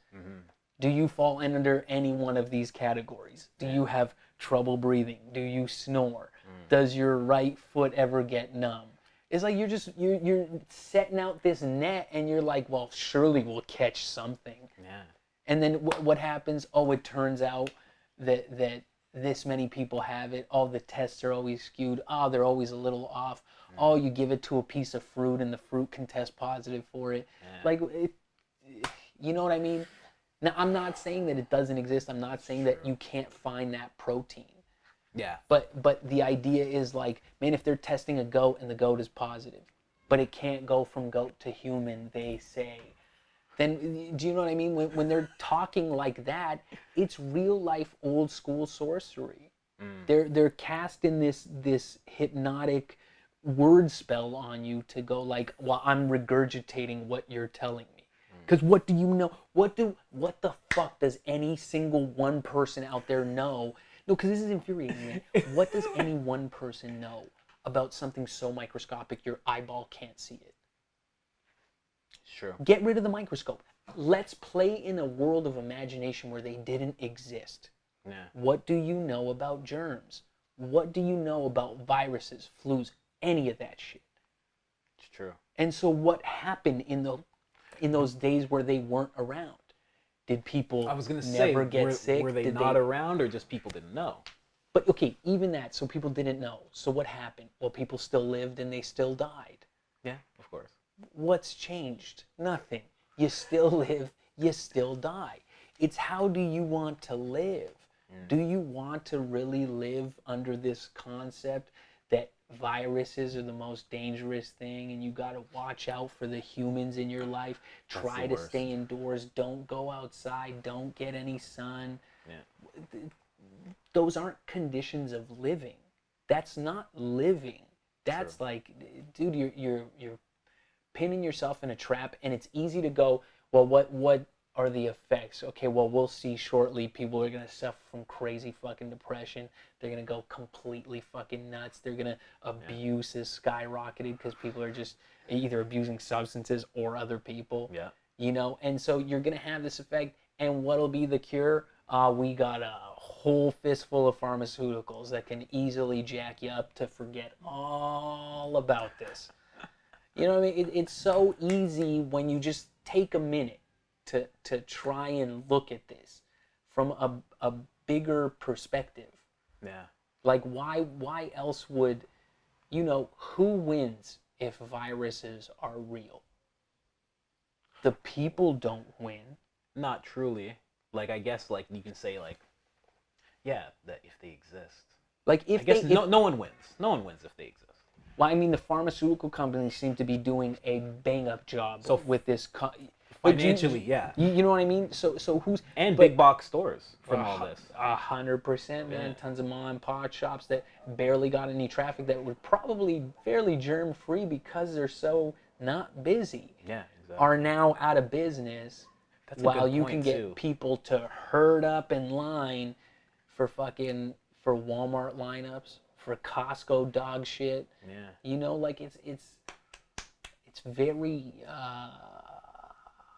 Do you fall under any one of these categories? Do you have trouble breathing? Do you snore? Does your right foot ever get numb? It's like you're setting out this net and you're like, well, surely we'll catch something. And then what happens? Oh, it turns out that this many people have it. Oh, the tests are always skewed. Oh, they're always a little off. Oh, you give it to a piece of fruit and the fruit can test positive for it. Like, you know what I mean? Now, I'm not saying that it doesn't exist. I'm not saying that you can't find that protein. But the idea is like, man, if they're testing a goat and the goat is positive, but it can't go from goat to human, they say, then do you know what I mean? When they're talking like that, it's real life old school sorcery. They're casting this hypnotic word spell on you to go like, well, I'm regurgitating what you're telling me. Because what do you know? What the fuck does any single one person out there know? No, because this is infuriating, man. What does any one person know about something so microscopic your eyeball can't see it? True. Get rid of the microscope. Let's play in a world of imagination where they didn't exist. What do you know about germs? What do you know about viruses, flus, any of that shit? It's true. And so what happened in those days where they weren't around? Did people never get sick? Were they not around or just people didn't know? But okay, even that, so people didn't know. So what happened? Well, people still lived and they still died. Yeah, of course. What's changed? Nothing. You still live, you still die. It's how do you want to live? Do you want to really live under this concept that viruses are the most dangerous thing and you got to watch out for the humans in your life? Try to stay indoors. Don't go outside. Don't get any sun. Those aren't conditions of living. That's not living. That's like, dude, you're pinning yourself in a trap, and it's easy to go, well, what are the effects? Okay, well, we'll see shortly. People are going to suffer from crazy fucking depression. They're going to go completely fucking nuts. They're going to abuse is skyrocketed because people are just either abusing substances or other people. Yeah. You know, and so you're going to have this effect, and what'll be the cure? We got a whole fistful of pharmaceuticals that can easily jack you up to forget all about this. You know what I mean? It's so easy when you just take a minute to try and look at this from a bigger perspective. Yeah. Like, why else would, you know, who wins if viruses are real? The people don't win. Not truly. Like, I guess, like, you can say, like, yeah, that if they exist. Like, I guess no one wins. No one wins if they exist. Well, I mean, the pharmaceutical companies seem to be doing a bang-up job with this. Financially, yeah. You know what I mean? So who's... And big box stores from all this. 100%, man. Yeah. Tons of mom and pop shops that barely got any traffic that were probably fairly germ-free because they're so not busy. Yeah, exactly. Are now out of business. That's a while good you point, can get too. people to herd up in line for Walmart lineups, for Costco dog shit. Yeah. You know, like it's very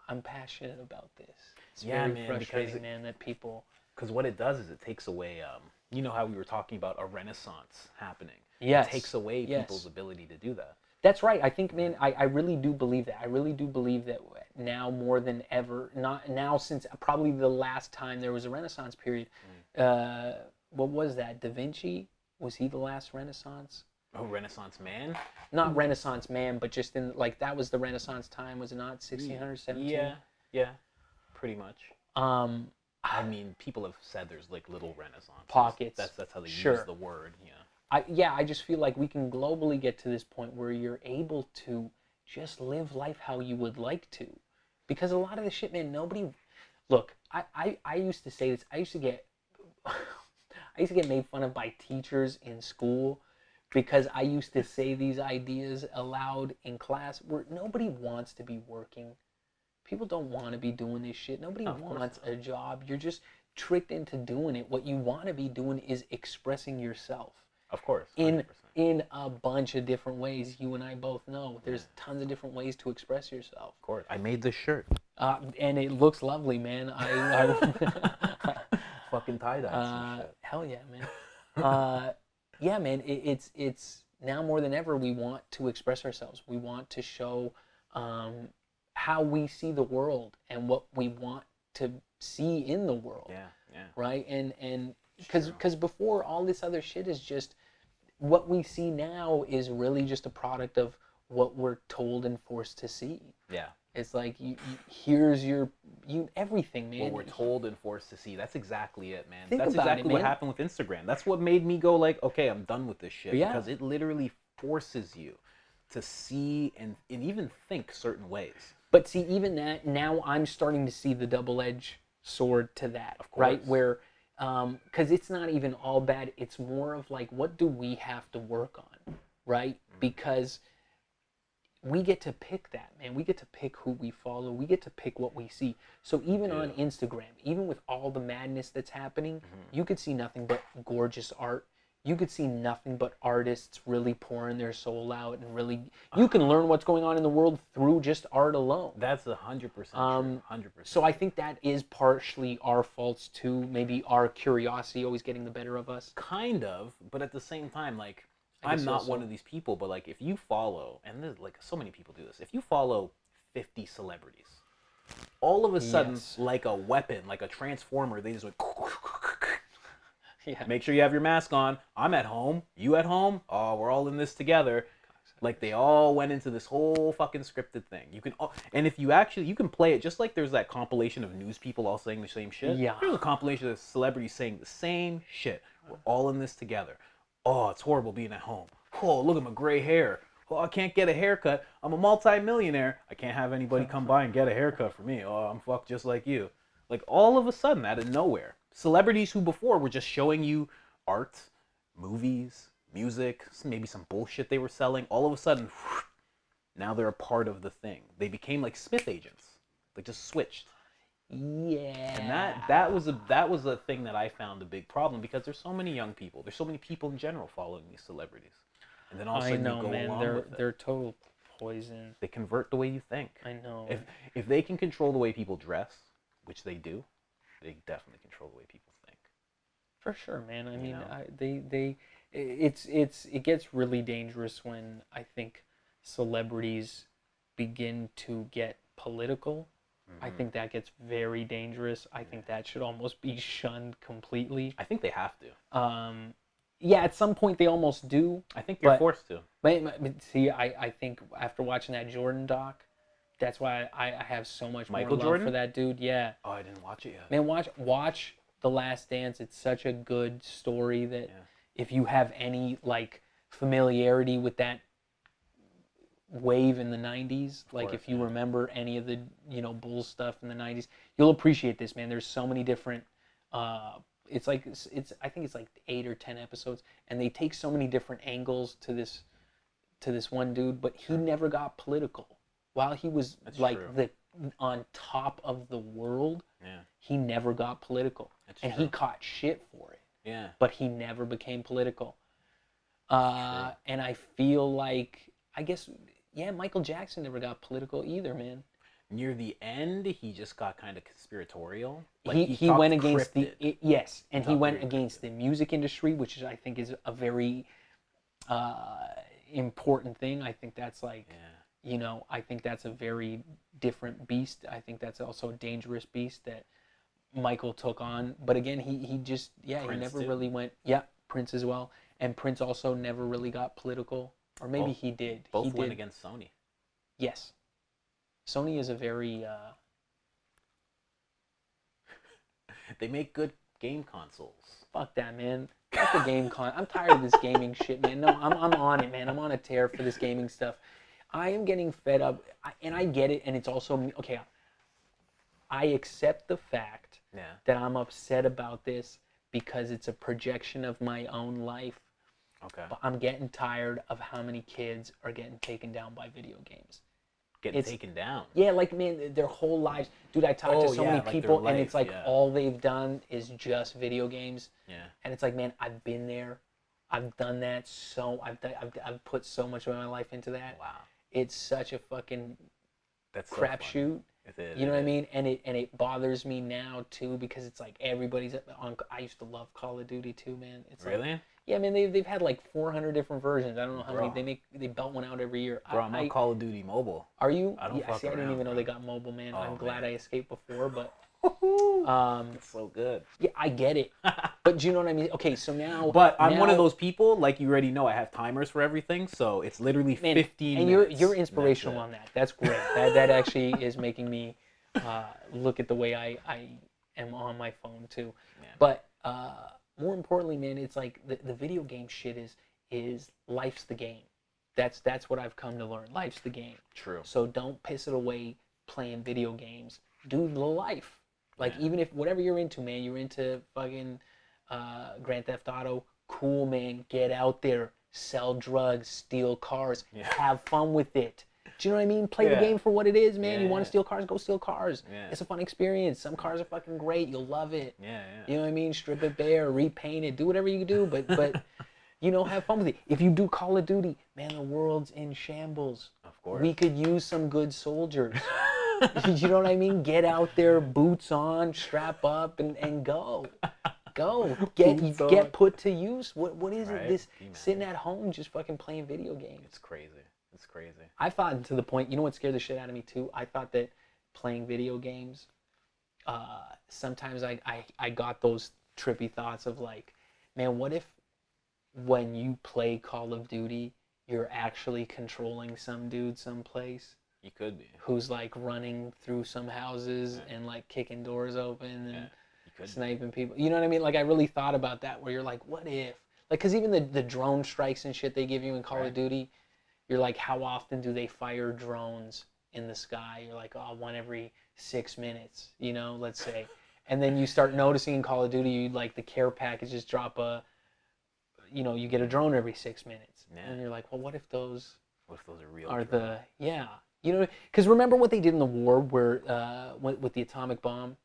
I'm passionate about this. It's Yeah, very man, frustrating, because man, that people... Because what it does is it takes away, you know how we were talking about a renaissance happening. Yes. It takes away Yes. people's ability to do that. That's right. I think, man, I really do believe that. I really do believe that now more than ever, not now since probably the last time there was a Renaissance period. What was that? Da Vinci? Was he the last Renaissance? Oh, Renaissance man? Not Renaissance man, but just in, like, that was the Renaissance time, was it not? 1600s, 1700s? Yeah, pretty much. I mean, people have said there's, like, little Renaissance. Pockets. That's how they Sure. use the word, yeah. I just feel like we can globally get to this point where you're able to just live life how you would like to. Because a lot of the shit, man, nobody... Look, I used to say this. I used to get made fun of by teachers in school because I used to say these ideas aloud in class where nobody wants to be working. People don't want to be doing this shit. Nobody wants a job. You're just tricked into doing it. What you want to be doing is expressing yourself. Of course. 100%. In a bunch of different ways. You and I both know there's tons of different ways to express yourself. Of course. I made this shirt. And it looks lovely, man. I Fucking tie-dye. hell yeah, man. Yeah, man. It's now more than ever we want to express ourselves. We want to show how we see the world and what we want to see in the world. Yeah. Right? And because before, all this other shit is just what we see now is really just a product of what we're told and forced to see. Yeah. It's like here's everything, man. What we're told and forced to see. That's exactly it, man. Think That's about exactly it, what man. happened with Instagram. That's what made me go like, okay, I'm done with this shit. Yeah. Because it literally forces you to see and even think certain ways. But see, even that, now I'm starting to see the double-edged sword to that, Of course. right? Where, because it's not even all bad. It's more of like, what do we have to work on, right? Mm-hmm. Because we get to pick that, man. We get to pick who we follow. We get to pick what we see. So even on Instagram, even with all the madness that's happening, you could see nothing but gorgeous art. You could see nothing but artists really pouring their soul out and really... You can learn what's going on in the world through just art alone. That's 100% true. 100%. So I think that is partially our faults too. Maybe our curiosity always getting the better of us. Kind of, but at the same time, like, I I'm guess not also. one of these people, but like, if you follow, and there's like so many people do this, if you follow 50 celebrities, all of a sudden, Yes. like a weapon, like a transformer, they just went... Yeah. Make sure you have your mask on. I'm at home. You at home? Oh, we're all in this together. Like, they all went into this whole fucking scripted thing. You can, and if you actually, you can play it just like there's that compilation of news people all saying the same shit. Yeah. There's a compilation of celebrities saying the same shit. We're all in this together. Oh, it's horrible being at home. Oh, look at my gray hair. Oh, I can't get a haircut. I'm a multi-millionaire. I can't have anybody come by and get a haircut for me. Oh, I'm fucked just like you. Like, all of a sudden, out of nowhere, celebrities who before were just showing you art, movies, music, maybe some bullshit they were selling, all of a sudden, Now they're a part of the thing. They became like Smith agents. Like just switched. Yeah. And that was a thing that I found a big problem, because there's so many young people. There's so many people in general following these celebrities. And then all of a sudden you go along with it. They're total poison. They convert the way you think. I know. If they can control the way people dress, which they do, they definitely control the way people think. For sure, man. I mean, know? it gets really dangerous when I think celebrities begin to get political. I think that gets very dangerous. I think that should almost be shunned completely. I think they have to. Yeah, at some point they almost do. I think you're forced to. But see, I think after watching that Jordan doc, that's why I have so much more love for that dude. Yeah. Oh, I didn't watch it yet. Man, watch The Last Dance. It's such a good story that if you have any like familiarity with that wave in the 90s, like if you remember any of the Bulls stuff in the 90s, you'll appreciate this, man. There's so many different I think it's like 8 or 10 episodes, and they take so many different angles to this one dude, but he never got political. While he was on top of the world, he never got political. He caught shit for it. Yeah. But he never became political. And I feel like, I guess, Michael Jackson never got political either, man. Near the end, he just got kind of conspiratorial. Like he went against he went against the music industry, which I think is a very important thing. I think that's like, I think that's a very different beast. I think that's also a dangerous beast that Michael took on. But again, he just, Prince he never really went, Prince as well. And Prince also never really got political. Or maybe he did. Both went against Sony. Yes. Sony is a very... They make good game consoles. Fuck that, man. Fuck the game I'm tired of this gaming shit, man. No, I'm on it, man. I'm on a tear for this gaming stuff. I am getting fed up, and I get it, and it's also... Okay, I accept the fact that I'm upset about this because it's a projection of my own life. Okay. But I'm getting tired of how many kids are getting taken down by video games. Taken down? Yeah, like, man, their whole lives. Dude, I talk to so many people, and it's like all they've done is just video games. Yeah. And it's like, man, I've been there. I've done that. I've put so much of my life into that. Wow. It's such a fucking crapshoot. You know what I mean? And it bothers me now too, because it's like everybody's on. I used to love Call of Duty too, man. It's really? Like, yeah, man. They've had like 400 different versions. I don't know how many they belt one out every year. Bro, I'm on Call of Duty Mobile. Are you? I don't fuck I didn't around, even know they got mobile, man. I'm glad I escaped before, but it's so good. Yeah, I get it. But do you know what I mean? Okay, so now. But I'm one of those people, like you already know, I have timers for everything, so it's literally 15 and minutes. You're inspirational on that. That's great. that actually is making me look at the way I am on my phone too. Yeah. But more importantly, man, it's like the video game shit is life's the game. That's what I've come to learn. Life's the game. True. So don't piss it away playing video games. Do the life. Like, even if whatever you're into, man, you're into fucking Grand Theft Auto, cool, man. Get out there, sell drugs, steal cars, have fun with it. Do you know what I mean? Play the game for what it is, man. You want to steal cars, go steal cars. Yeah. It's a fun experience. Some cars are fucking great. You'll love it. Yeah. You know what I mean? Strip it bare, repaint it, do whatever you do, but you know, have fun with it. If you do Call of Duty, man, the world's in shambles. Of course. We could use some good soldiers. You know what I mean? Get out there, boots on, strap up, and go. Go. Get put to use. What is it? This sitting at home just fucking playing video games. It's crazy. It's crazy. I thought to the point, you know what scared the shit out of me too? I thought that playing video games, sometimes I got those trippy thoughts of like, man, what if when you play Call of Duty, you're actually controlling some dude someplace? You could be. Who's like running through some houses and like kicking doors open and sniping people. You know what I mean? Like, I really thought about that, where you're like, what if? Like, because even the drone strikes and shit they give you in Call of Duty, you're like, how often do they fire drones in the sky? You're like, oh, one every 6 minutes, you know, let's say. And then you start noticing in Call of Duty, you like the care packages drop you get a drone every 6 minutes. Yeah. And you're like, well, what if those What if those are real? are drones? you know, because remember what they did in the war where with the atomic bomb,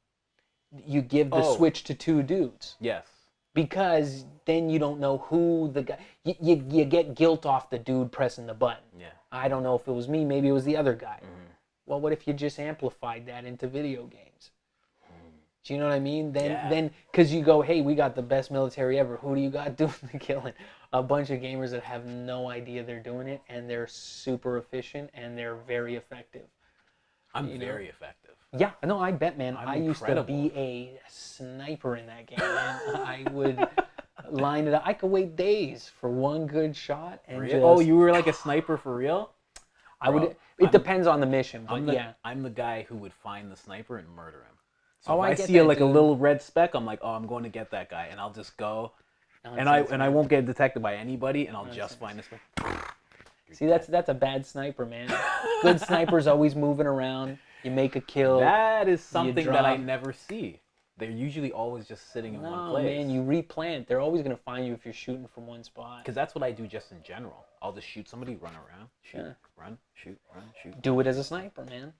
you give the switch to two dudes. Yes. Because then you don't know who the guy. You get guilt off the dude pressing the button. Yeah. I don't know if it was me. Maybe it was the other guy. Well, what if you just amplified that into video games? Do you know what I mean? Then because you go, hey, we got the best military ever. Who do you got doing the killing? A bunch of gamers that have no idea they're doing it, and they're super efficient and they're very effective. I'm very effective. Yeah, no, I bet, man. I used to incredible. be a sniper in that game, man. I would line it up. I could wait days for one good shot and just. Oh, you were like a sniper for real? I would. It depends on the mission, but yeah. I'm the guy who would find the sniper and murder him. So Oh, if I I get see that, like a dude. little red speck, I'm like, oh, I'm going to get that guy, and I'll just go, and I won't get detected by anybody, and I'll just find this guy. See, that's a bad sniper, man. Good sniper's always moving around. You make a kill. That is something that I drop. never see. They're usually always just sitting in one No, place. man, you replant. They're always gonna find you if you're shooting from one spot. Because that's what I do just in general. I'll just shoot somebody, run around, shoot, Yeah. run, shoot, run, shoot. Do it as a sniper, man.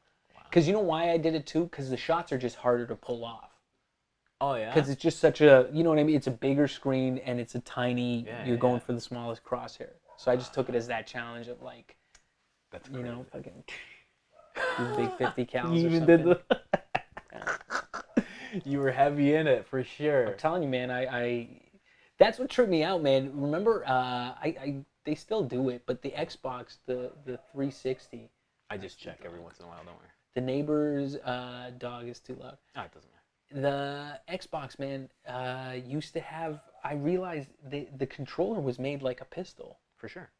Because you know why I did it too? Because the shots are just harder to pull off. Oh yeah. Because it's just such a, you know what I mean? It's a bigger screen and it's a tiny, you're going for the smallest crosshair. So I just took it as that challenge of like, That's you crazy. know, fucking do big 50 cals You or even something. did the. You were heavy in it for sure. I'm telling you, man, I that's what tripped me out, man. Remember, they still do it, but the Xbox, the 360, I just check every once in a while. Don't worry. the neighbor's dog is too loud. Oh, it doesn't matter. The Xbox, man, used to have. I realized the controller was made like a pistol. For sure.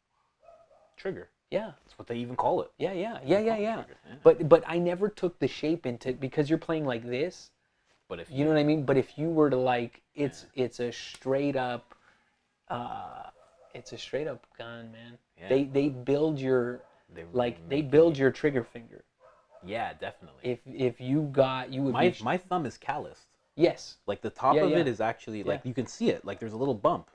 Trigger. Yeah, That's what they even call it. yeah. Trigger, yeah. But I never took the shape into because you're playing like this. But if You know what I mean? But if you were to like, it's a straight up, gun, man. Yeah. They build your They they build your trigger finger. Yeah, definitely. If you got you would be My thumb is calloused. yes. Like the top Yeah, of yeah. it is actually like you can see it. Like there's a little bump.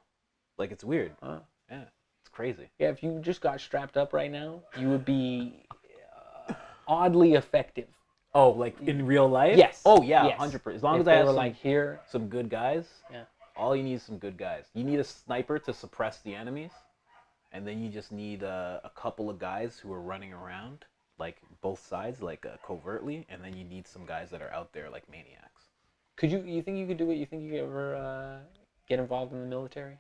Like it's weird. Uh, Yeah, it's crazy. yeah, if you just got strapped up right now, you would be oddly effective. Oh, like in real life? Yes. Oh yeah, Yes. 100%. As long If as they I have were some, like here, some good guys. Yeah. All you need is some good guys. You need a sniper to suppress the enemies, and then you just need a couple of guys who are running around, like both sides, like covertly, and then you need some guys that are out there like maniacs. could you think you could do it? You think you could ever get involved in the military?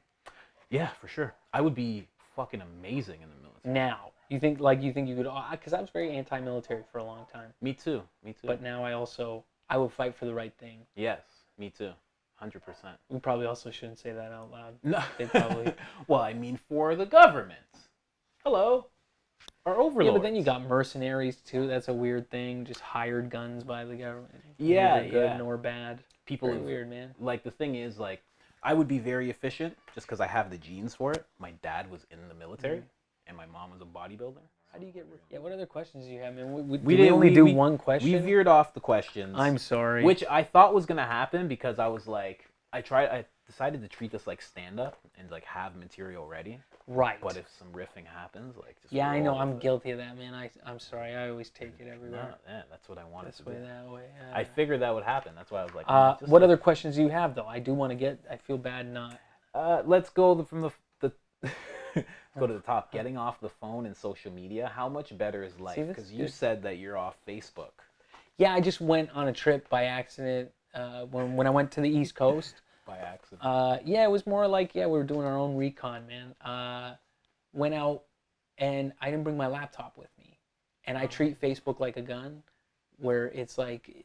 Yeah, for sure. I would be fucking amazing in the military. Now, you think you could? Because I was very anti-military for a long time, Me too. Me too. but now I will fight for the right thing. yes, me too. 100%. We probably also shouldn't say that out loud. No. They probably. Well, I mean, for the government. Hello. Our overlords. Yeah, but then you got mercenaries too. That's a weird thing. Just hired guns by the government. Yeah, Neither good yeah. nor bad. people. Very weird, man. Like the thing is, like, I would be very efficient just because I have the genes for it. My dad was in the military, and my mom was a bodybuilder. How do you get? Yeah. What other questions do you have, man? We didn't- only do one question. We veered off the questions. I'm sorry. Which I thought was gonna happen because I was like, I decided to treat this like stand up and like have material ready. Right. But if some riffing happens, like just Yeah, I know. roll I'm with it. guilty of that, man. I'm sorry. I always take it everywhere. No, yeah, that's what I wanted This to way, do. that way. I figured that would happen. That's why I was like, just What like- other questions do you have, though? I do want to get. I feel bad not. Let's go from the go to the top. Getting off the phone and social media. How much better is life? See, this Because is you good. said that you're off Facebook. Yeah, I just went on a trip by accident when I went to the East Coast. By accident. Yeah, it was more like we were doing our own recon, man. Went out and I didn't bring my laptop with me, and I treat Facebook like a gun, where it's like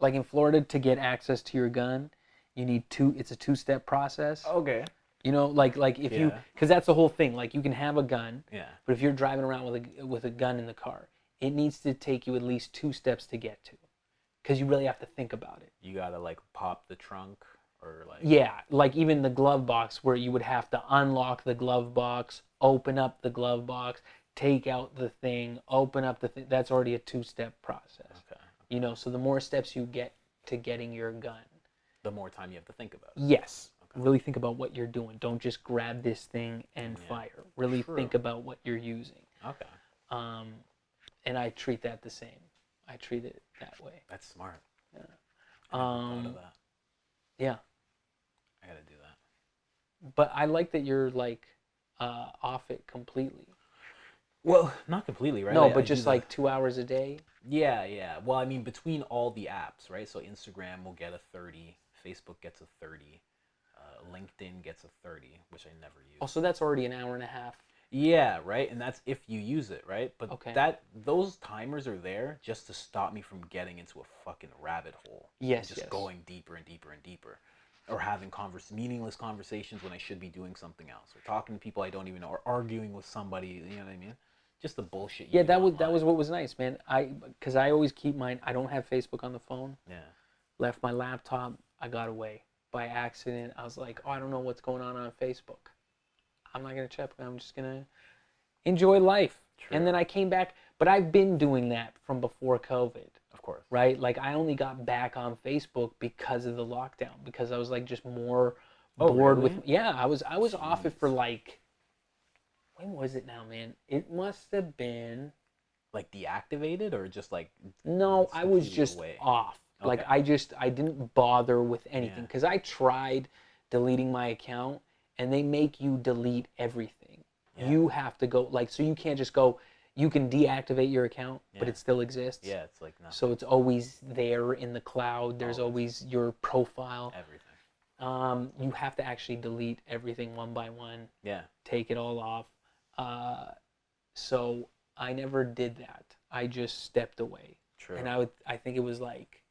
in Florida to get access to your gun, you need it's a two-step process. Okay. You know, like if you, Yeah. because that's the whole thing. Like you can have a gun, Yeah. but if you're driving around with a gun in the car, it needs to take you at least 2 steps to get to, because you really have to think about it. You gotta like pop the trunk or like. Yeah, like even the glove box, where you would have to unlock the glove box, open up the glove box, take out the thing, open up the thing. That's already a 2-step process. Okay. You know, so the more steps you get to getting your gun, The more time you have to think about it. yes, really think about what you're doing. Don't just grab this thing and Yeah. fire. Really True. think about what you're using. Okay. And I treat that the same. I treat it that way. That's smart. Yeah. I never thought of that. Yeah. I gotta do that. But I like that you're like off it completely. Well, not completely, right? No, I but do just like 2 hours a day. Yeah, yeah. Well, I mean, between all the apps, right? So Instagram will get a 30, Facebook gets a 30, LinkedIn gets a 30, which I never use. Oh, so that's already an hour and a half. Yeah, right. And that's if you use it, right? But Okay. those timers are there just to stop me from getting into a fucking rabbit hole. Yes, and just yes. going deeper and deeper and deeper, or having meaningless conversations when I should be doing something else, or talking to people I don't even know, or arguing with somebody. You know what I mean? Just the bullshit. Yeah, that was what was nice, man. Because I always keep mine. I don't have Facebook on the phone. Yeah. Left my laptop. I got away by accident. I was like, oh, I don't know what's going on Facebook. I'm not gonna check. I'm just gonna enjoy life. True. And then I came back, but I've been doing that from before COVID. Of course. Right? Like I only got back on Facebook because of the lockdown, because I was like just more bored really? with. Yeah, I was off it for like. When was it now, man? It must have been. Like deactivated or just like. No, I was completely just away? off. Okay. Like I didn't bother with anything, Yeah. because I tried deleting my account and they make you delete everything. Yeah. You have to go, like, so you can't just go. You can deactivate your account, but Yeah. it still exists. Yeah, it's like nothing. So it's always there in the cloud. There's always your profile. Everything. You have to actually delete everything one by one. Yeah. Take it all off. So I never did that. I just stepped away. True. And I think it was like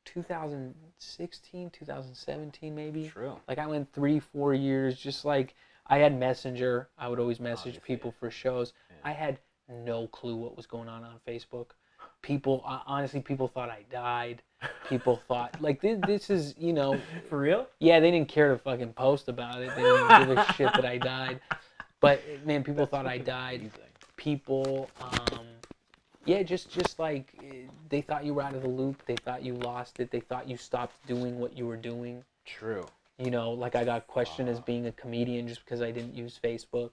2016, 2017 maybe. True. Like I went 3-4 years just like I had Messenger. I would always message Obviously. people for shows. Yeah. I had no clue what was going on Facebook. People, honestly, people thought I died. People thought, like, this is, you know. For real? Yeah, they didn't care to fucking post about it. They didn't give a shit that I died. But, man, people thought I died. Amazing. People, yeah, just like, they thought you were out of the loop. They thought you lost it. They thought you stopped doing what you were doing. True. You know, like I got questioned as being a comedian just because I didn't use Facebook.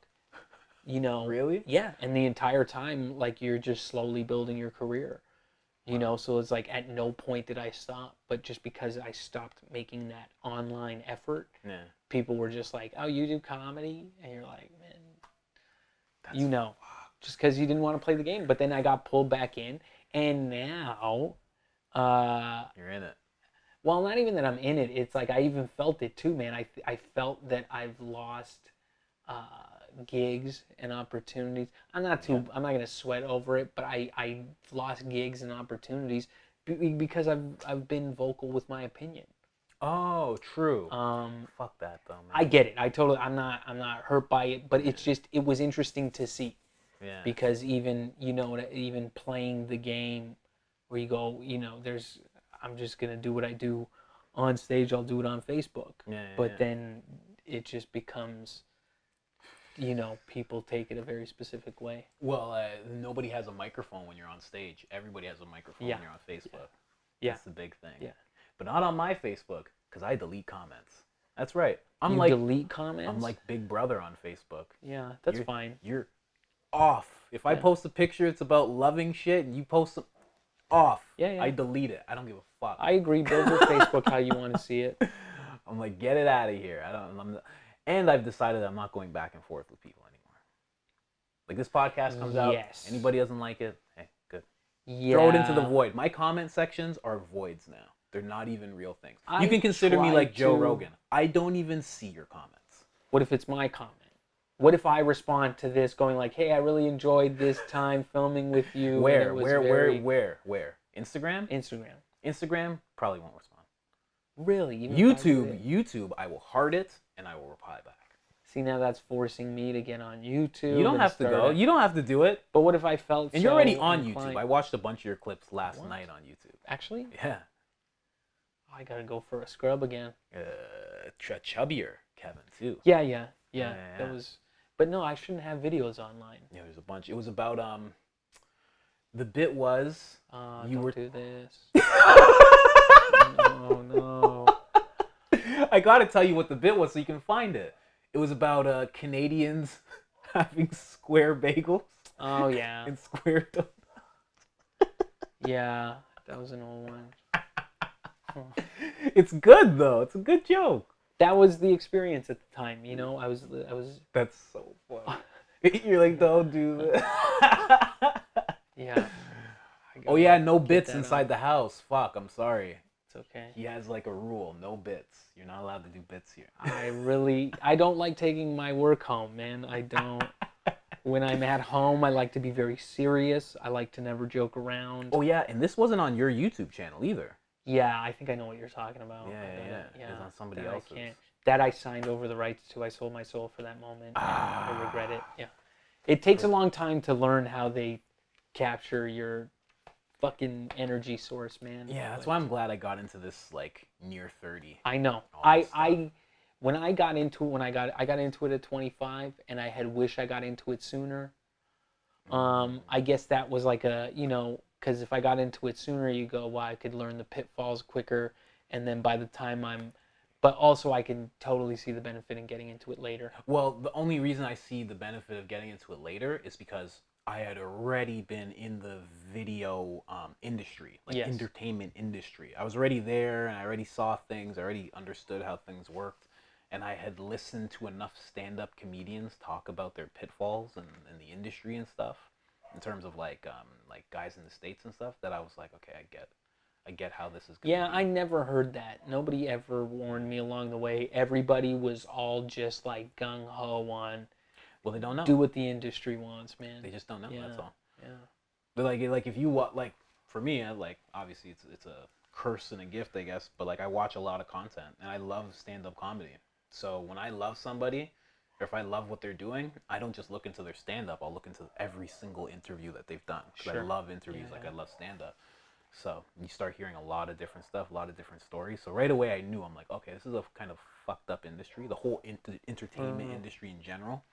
You know. Really? Yeah, and the entire time, like, you're just slowly building your career. You know, so it's like at no point did I stop, but just because I stopped making that online effort, Yeah. people were just like, "Oh, you do comedy?" And you're like, "Man, you know, just because you didn't want to play the game." But then I got pulled back in, and now, You're in it. well, not even that I'm in it. It's like I even felt it too, man. I felt that I've lost gigs and opportunities. I'm not gonna sweat over it, but I lost gigs and opportunities because I've been vocal with my opinion. Oh, true. Fuck that though, man. I get it. I'm not hurt by it, but it's just it was interesting to see. Yeah. Because even even playing the game where you go, I'm just gonna do what I do on stage. I'll do it on Facebook. But then it just becomes, people take it a very specific way. Well, nobody has a microphone when you're on stage. Everybody has a microphone when you're on Facebook. Yeah. That's the big thing. Yeah. But not on my Facebook, because I delete comments. That's right. You delete comments? I'm like Big Brother on Facebook. Yeah, that's fine. You're off. If I post a picture, it's about loving shit, and you post some off. Yeah. I delete it. I don't give a fuck. I agree. Build your Facebook how you want to see it. I'm like, get it out of here. And I've decided I'm not going back and forth with people anymore. Like this podcast comes out. Anybody doesn't like it, hey, good. Yeah. Throw it into the void. My comment sections are voids now. They're not even real things. You can consider me like Joe Rogan. I don't even see your comments. What if it's my comment? What if I respond to this going like, "Hey, I really enjoyed this time filming with you." Where? Instagram? Instagram probably won't respond. Really? YouTube, I will heart it and I will reply back. See, now that's forcing me to get on YouTube. You don't have to go. You don't have to do it. But what if I felt And you're already on YouTube. I watched a bunch of your clips last night on YouTube. Actually? Yeah. Oh, I gotta go for a scrub again. Chubbier Kevin too. Yeah. That was. But no, I shouldn't have videos online. Yeah, there's a bunch. It was about the bit was you were do this. No. I gotta tell you what the bit was so you can find it. It was about Canadians having square bagels Oh yeah, and square donuts. yeah, that was an old one. It's good though. It's a good joke. That was the experience at the time. I was. That's so funny. You're like, don't do that. Yeah. Oh yeah, no Get bits that inside out. the house. Fuck, I'm sorry. It's okay. He has like a rule, no bits. You're not allowed to do bits here. I don't like taking my work home, man. I don't. When I'm at home, I like to be very serious. I like to never joke around. Oh yeah, and this wasn't on your YouTube channel either. Yeah, I think I know what you're talking about. Yeah. It's on somebody that else's. That I signed over the rights to. I sold my soul for that moment. And I regret it. Yeah. It takes a long time to learn how they capture your fucking energy source, man. Yeah, that's why I'm glad I got into this like near 30. I know. All this When I got into it, I got into it at 25, and I had wished I got into it sooner. I guess that was like because if I got into it sooner, you go, well, I could learn the pitfalls quicker, and then by the time but also I can totally see the benefit in getting into it later. Well, the only reason I see the benefit of getting into it later is because I had already been in the video industry, like Yes. entertainment industry. I was already there, and I already saw things. I already understood how things worked, and I had listened to enough stand-up comedians talk about their pitfalls and the industry and stuff, in terms of like guys in the States and stuff, that I was like, okay, I get how this is going. Yeah, I never heard that. Nobody ever warned me along the way. Everybody was all just like gung ho on. Well, they don't know. Do what the industry wants, man. They just don't know. Yeah. That's all. Yeah. But like if you like, for me, obviously it's a curse and a gift, I guess. But like I watch a lot of content, and I love stand-up comedy. So when I love somebody, or if I love what they're doing, I don't just look into their stand-up. I'll look into every single interview that they've done, because Sure. I love interviews. Yeah, Like I love stand-up. So you start hearing a lot of different stuff, a lot of different stories. So right away I knew, I'm like, okay, this is a kind of fucked up industry, the whole entertainment industry in general.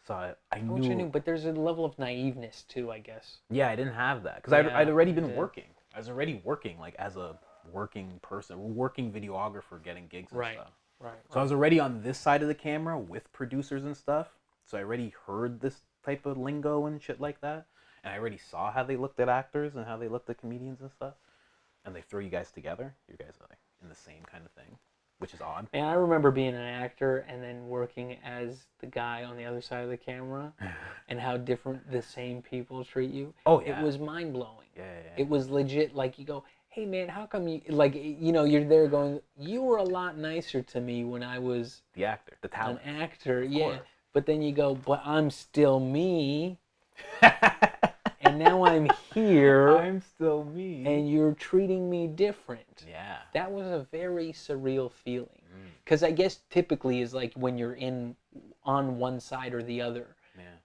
So I knew. But there's a level of naiveness too, I guess. Yeah, I didn't have that because Yeah, I'd already you been did. working. I was already working like as a working person, working videographer, getting gigs and stuff. Right. So I was already on this side of the camera with producers and stuff. So I already heard this type of lingo and shit like that. And I already saw how they looked at actors and how they looked at comedians and stuff. And they throw you guys together. You guys are like in the same kind of thing, which is odd. Man, I remember being an actor and then working as the guy on the other side of the camera, and how different the same people treat you. Oh, yeah. It was mind blowing. Yeah. It was legit. Like you go, hey man, how come you you're there going, you were a lot nicer to me when I was The actor, the talent. an actor, yeah. course. But then you go, but I'm still me, and now I'm here, I'm still me. and you're treating me different. Yeah. That was a very surreal feeling. Because I guess typically is like when you're on one side or the other,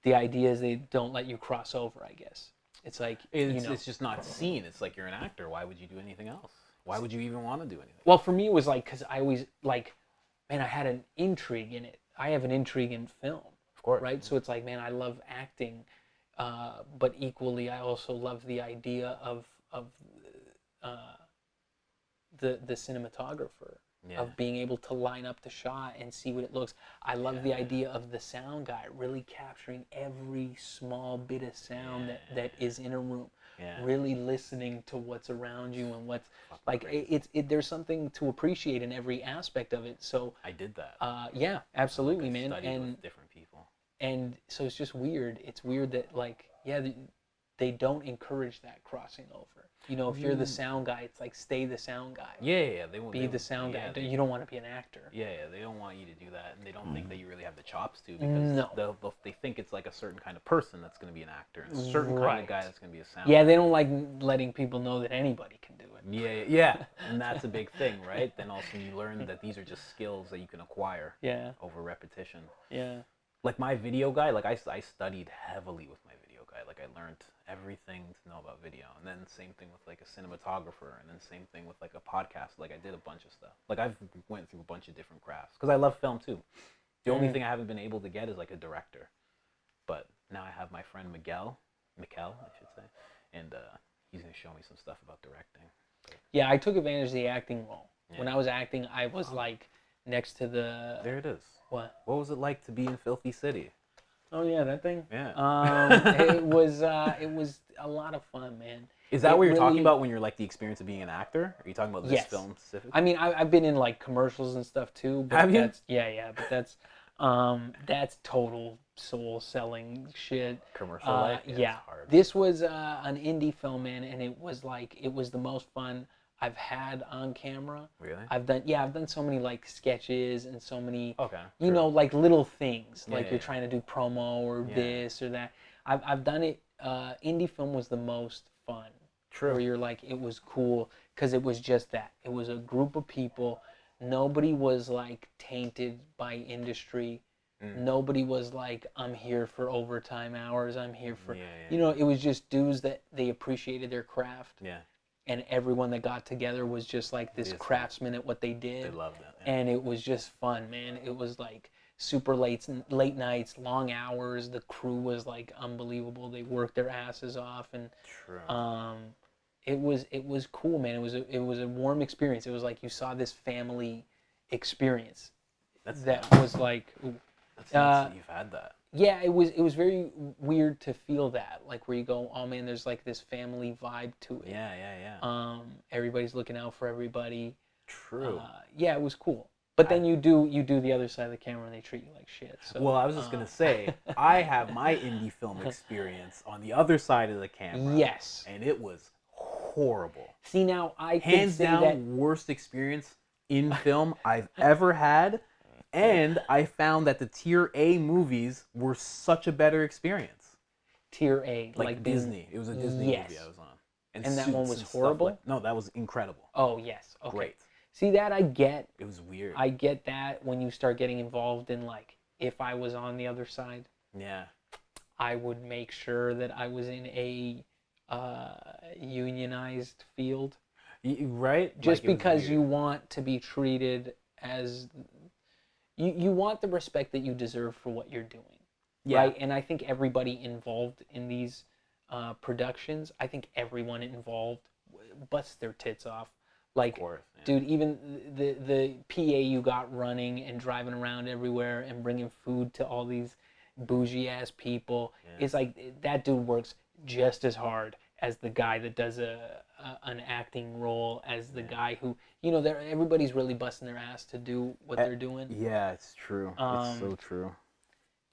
the idea is they don't let you cross over, I guess. It's like, It's just not seen. It's like you're an actor. Why would you do anything else? Why would you even want to do anything? Well, for me, it was like, because I always, like, man, I had an intrigue in it. I have an intrigue in film. Of course. Right? So it's like, man, I love acting, but equally, I also love the idea of the cinematographer. Yeah. Of being able to line up the shot and see what it looks. I love the idea of the sound guy really capturing every small bit of sound that is in a room. Yeah. Really listening to what's around you and what's like. There's something to appreciate in every aspect of it. So I did that. yeah, absolutely, I man. studied And with different people. and so it's just weird. It's weird that like they don't encourage that crossing over. If you're the sound guy, it's like stay the sound guy. Yeah. They won't Be the sound guy. You don't want to be an actor. Yeah, they don't want you to do that, and they don't think that you really have the chops to, because they think it's like a certain kind of person that's going to be an actor, and a certain kind of guy that's going to be a sound. Yeah, they don't like letting people know that anybody can do it. Yeah, and that's a big thing, right? Then also you learn that these are just skills that you can acquire over repetition. Yeah. Like my video guy, like I studied heavily with my video guy. Like I learned everything to know about video, and then same thing with like a cinematographer, and then same thing with like a podcast. Like I did a bunch of stuff. Like I've went through a bunch of different crafts because I love film too. The only thing I haven't been able to get is like a director, but now I have my friend Miguel, I should say, and he's gonna show me some stuff about directing. Yeah, I took advantage of the acting role. Yeah. When I was acting, I was like next to the. There it is. What? What was it like to be in Filthy City? Oh yeah, that thing. Yeah. It was a lot of fun, man. Is that It what you're talking really- about when you're like the experience of being an actor? Are you talking about this Yes. film specifically? I mean, I've been in like commercials and stuff too. But Have you? That's, yeah, but that's total soul selling shit. Commercial life? Yeah. It's hard. This was an indie film, man, and it was the most fun I've had on camera. Really? I've done so many like sketches and so many, Okay. you know, like little things, Yeah, like yeah, you're yeah. trying to do promo or Yeah. this or that. I've done it. Indie film was the most fun. True. Where you're like, it was cool because it was just that. It was a group of people. Nobody was like tainted by industry. Nobody was like, I'm here for overtime hours. I'm here for, you know, it was just dudes that they appreciated their craft. Yeah. And everyone that got together was just like this craftsman at what they did. They loved it. Yeah. And it was just fun, man. It was like super late nights, long hours. The crew was like unbelievable. They worked their asses off, and True. it was cool, man. It was a warm experience. It was like you saw this family experience. That was like, ooh. That's nice that you've had that. Yeah, it was very weird to feel that, like where you go, oh man, there's like this family vibe to it. Yeah. Everybody's looking out for everybody. True. Yeah, it was cool. But then you do the other side of the camera and they treat you like shit. So, well, I was just gonna say, I have my indie film experience on the other side of the camera. Yes. And it was horrible. See, now I can Hands say down, that worst experience in film I've ever had. And I found that the tier A movies were such a better experience. tier A, Like being- Disney. It was a Disney movie I was on. And that Suits one was and stuff horrible? like- no, that was incredible. Oh yes, okay. Great. See, that I get. It was weird. I get that when you start getting involved in, like, if I was on the other side, Yeah. I would make sure that I was in a unionized field. Right? Just Like, it was because weird. you want to be treated as you want the respect that you deserve for what you're doing. Yeah. Right? And I think everybody involved in these productions, I think everyone involved busts their tits off. Like, Of course, yeah. dude, even the PA you got running and driving around everywhere and bringing food to all these bougie ass people, it's like that dude works just as hard as the guy that does an acting role, as the guy who, you know, everybody's really busting their ass to do what they're doing. Yeah, it's true. It's so true.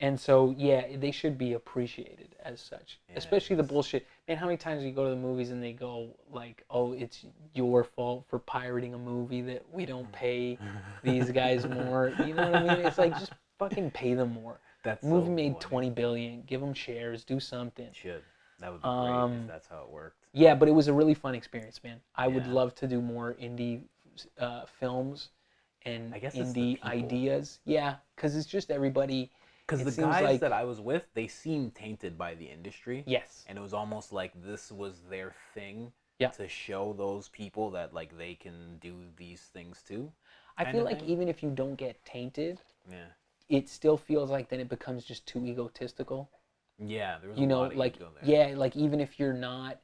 And so, yeah, they should be appreciated as such. Especially the bullshit. Man, how many times you go to the movies and they go, like, oh, it's your fault for pirating a movie that we don't pay these guys more. You know what I mean? It's like, just fucking pay them more. That's movie so made funny. $20 billion. Give them shares. Do something. Should. That would be great if that's how it worked. Yeah, but it was a really fun experience, man. I would Yeah. love to do more indie films and I guess it's the indie people. ideas. Yeah, because it's just everybody. Because It the seems guys like- that I was with, they seemed tainted by the industry. Yes. And it was almost like this was their thing Yeah. to show those people that, like, they can do these things too. I kind feel of like thing. even if you don't get tainted, Yeah. it still feels like then it becomes just too egotistical. Yeah, there was You a know, lot of like, ego there. yeah, like even if you're not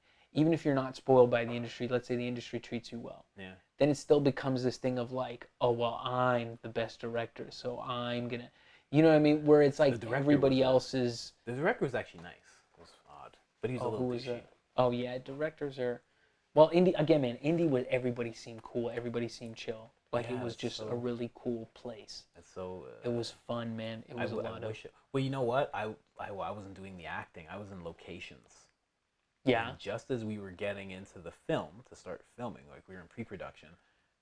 spoiled by the industry, let's say the industry treats you well, Yeah. then it still becomes this thing of like, oh well, I'm the best director, so I'm gonna, you know what I mean? Where it's like director everybody was else is. The director was actually nice. It was odd. But he was a Oh, little who was douchey. that? Oh yeah, directors are. Well, indie again, man. Indie was everybody seemed cool. Everybody seemed chill. Like Yeah, it was it's just so- a really cool place. It's so... It was fun, man. It was a lot of. Well, you know what? I wasn't doing the acting. I was in locations. Yeah. And just as we were getting into the film to start filming, like we were in pre-production,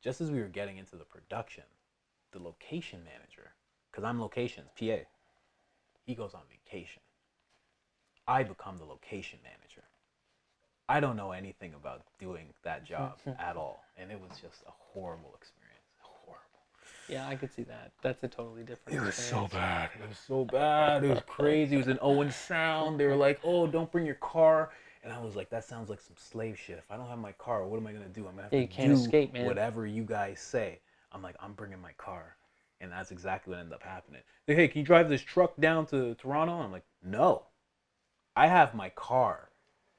just as we were getting into the production, the location manager, because I'm locations, PA, he goes on vacation. I become the location manager. I don't know anything about doing that job at all. And it was just a horrible experience. Horrible. Yeah, I could see that. That's a totally different. It was so experience. bad. It was so bad. It was crazy. It was in Owen Sound. They were like, "Oh, don't bring your car." And I was like, "That sounds like some slave shit. If I don't have my car, what am I gonna do? I'm gonna have Yeah, to you can't do escape, man. whatever you guys say." I'm like, "I'm bringing my car," and that's exactly what ended up happening. They're, "Hey, can you drive this truck down to Toronto?" And I'm like, "No, I have my car,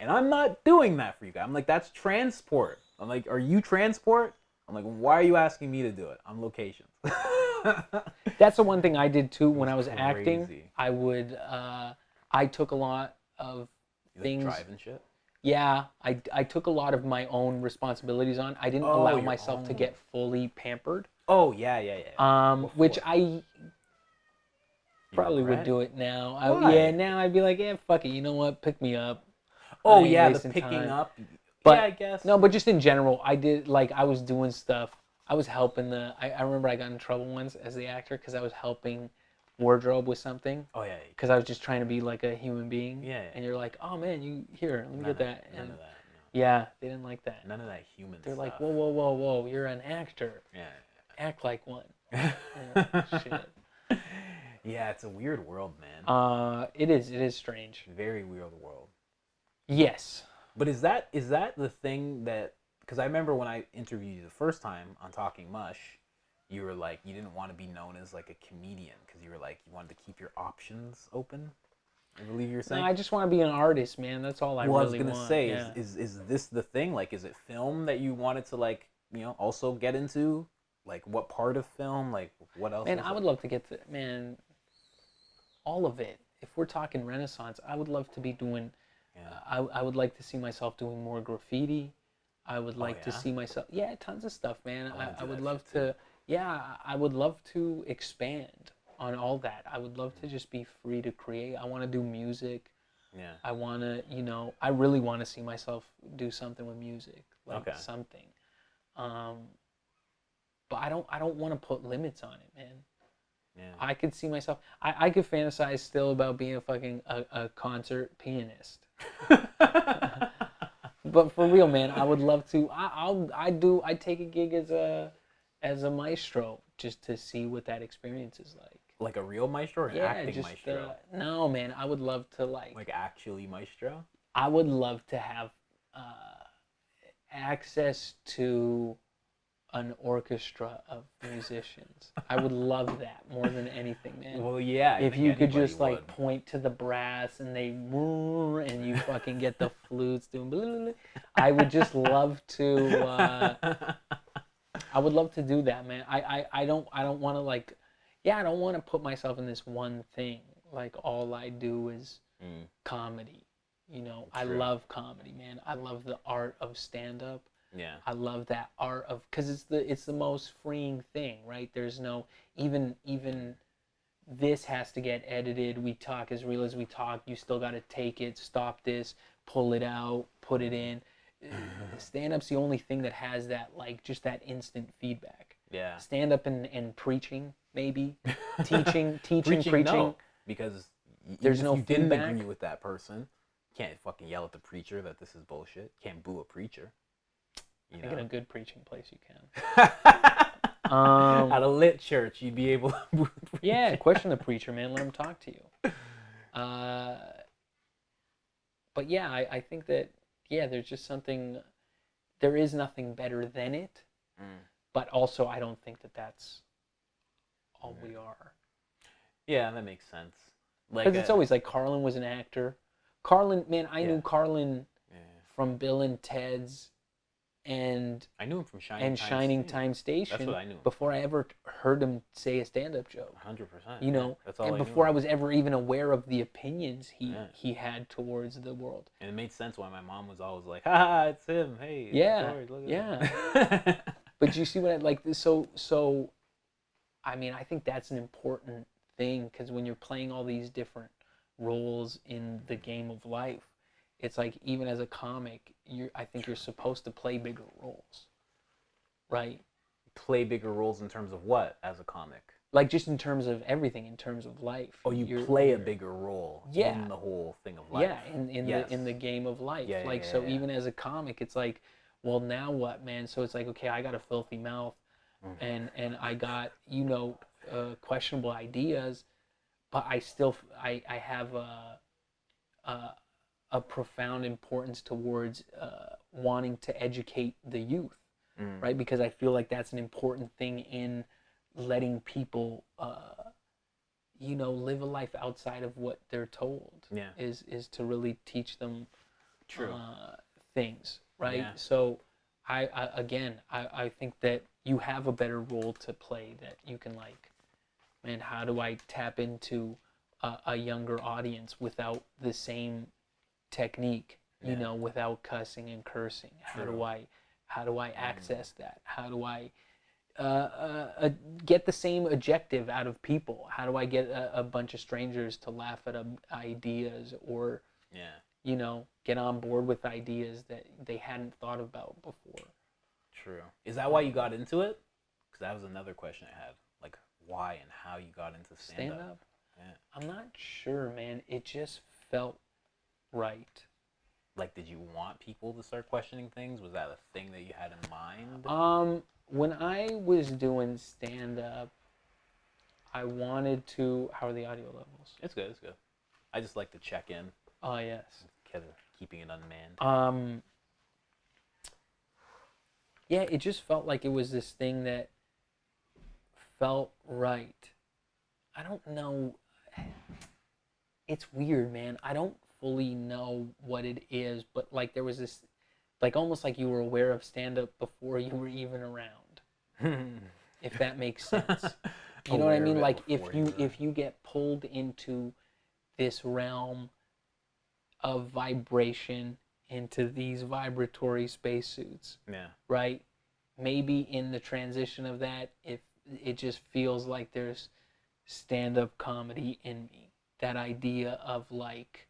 and I'm not doing that for you guys." I'm like, "That's transport." I'm like, "Are you transport?" I'm like, "Why are you asking me to do it? I'm locations." That's the one thing I did too when I was acting. crazy. I would, I took a lot of You like things. driving shit? Yeah, I took a lot of my own responsibilities on. I didn't allow myself to get fully pampered. Oh, yeah. Which Before. I probably would regret? do it now. Why? Now I'd be like, yeah, fuck it. You know what? Pick me up. Oh, I ain't yeah, the wasting picking time. up. But yeah, I guess. no, but just in general, I did like I was doing stuff. I was helping I remember I got in trouble once as the actor because I was helping wardrobe with something. Oh, yeah. Because I was just trying to be like a human being. Yeah. And you're like, oh man, let me get that. None And of that. No. yeah, they didn't like that. None of that human They're stuff. like, whoa, you're an actor. Yeah. Act like one. Shit. Yeah, it's a weird world, man. It is strange. Very weird world. Yes. But is that the thing that, because I remember when I interviewed you the first time on Talking Mush, you were like, you didn't want to be known as like a comedian because you were like, you wanted to keep your options open. I believe you were saying. No, I just want to be an artist, man. That's all I really want. I was gonna say, yeah. is this the thing? Like, is it film that you wanted to like, also get into? Like, what part of film? Like, what else? Man, I would love to get to all of it. If we're talking Renaissance, I would love to be doing. I would like to see myself doing more graffiti. I would like to see myself. Yeah, tons of stuff, man. I would love to. Yeah, I would love to expand on all that. I would love to just be free to create. I want to do music. Yeah. I want to, I really want to see myself do something with music, like something. But I don't want to put limits on it, man. Yeah. I could see myself. I could fantasize still about being a concert pianist. But for real, man, I would love to. I take a gig as a maestro just to see what that experience is like. Like a real maestro or an acting maestro? No, man, I would love to like actually maestro? I would love to have access to an orchestra of musicians. I would love that more than anything, man. Well, yeah. If you could just like point to the brass and and you fucking get the flutes doing blah, blah, blah. I would just love to. I would love to do that, man. I don't want to like. Yeah, I don't want to put myself in this one thing. Like all I do is comedy. I love comedy, man. I love the art of stand-up. Yeah. I love that art of, because it's the most freeing thing, right? There's no even this has to get edited. We talk as real as we talk. You still got to take it, stop this, pull it out, put it in. Stand-up's the only thing that has that, like, just that instant feedback. Yeah. Stand-up and preaching, maybe. Teaching, preaching. No, because there's no you feedback. Didn't agree with that person. You can't fucking yell at the preacher that this is bullshit. You can't boo a preacher. I think in a good preaching place you can. At a lit church, you'd be able to. Yeah, question the preacher, man. Let him talk to you. But yeah, I think that there's just something. There is nothing better than it, but also I don't think that that's all we are. Yeah, that makes sense. Because it's always like Carlin was an actor. Carlin, man, I knew Carlin from Bill and Ted's. And I knew him from Shining Time Station. That's what I knew. Before I ever heard him say a stand-up joke. 100%. That's all. And before I was ever even aware of the opinions he had towards the world. And it made sense why my mom was always like, "Ha, it's him. Hey, George, look at him." But you see what I like? So, I mean, I think that's an important thing because when you're playing all these different roles in the game of life. It's like even as a comic, I think you're supposed to play bigger roles, right? Play bigger roles in terms of what as a comic? Like just in terms of everything, in terms of life. Oh, you play a bigger role in the whole thing of life. Yeah, in the game of life. Even as a comic, it's like, well, now what, man? So it's like, okay, I got a filthy mouth, and I got questionable ideas, but I still I have a profound importance towards wanting to educate the youth, right? Because I feel like that's an important thing in letting people, live a life outside of what they're told. Yeah. Is to really teach them things, right? Yeah. So I think that you have a better role to play that you can like man, how do I tap into a younger audience without the same technique, you know, without cussing and cursing? How do I access that? How do I get the same objective out of people? How do I get a bunch of strangers to laugh at ideas, or you know, get on board with ideas that they hadn't thought about before? True. Is that why you got into it? Because that was another question I had. Like, why and how you got into stand-up? Yeah. I'm not sure, man. It just felt right. Like, did you want people to start questioning things? Was that a thing that you had in mind? When I was doing stand-up, I wanted to... How are the audio levels? It's good, it's good. I just like to check in. Oh, yes. Keeping it unmanned. Yeah, it just felt like it was this thing that felt right. I don't know. It's weird, man. I don't fully know what it is, but like there was this, like almost like you were aware of stand-up before you were even around. If that makes sense. You know what I mean? Like if you get pulled into this realm of vibration, into these vibratory spacesuits, right? Maybe in the transition of that, if it just feels like there's stand-up comedy in me. That idea of like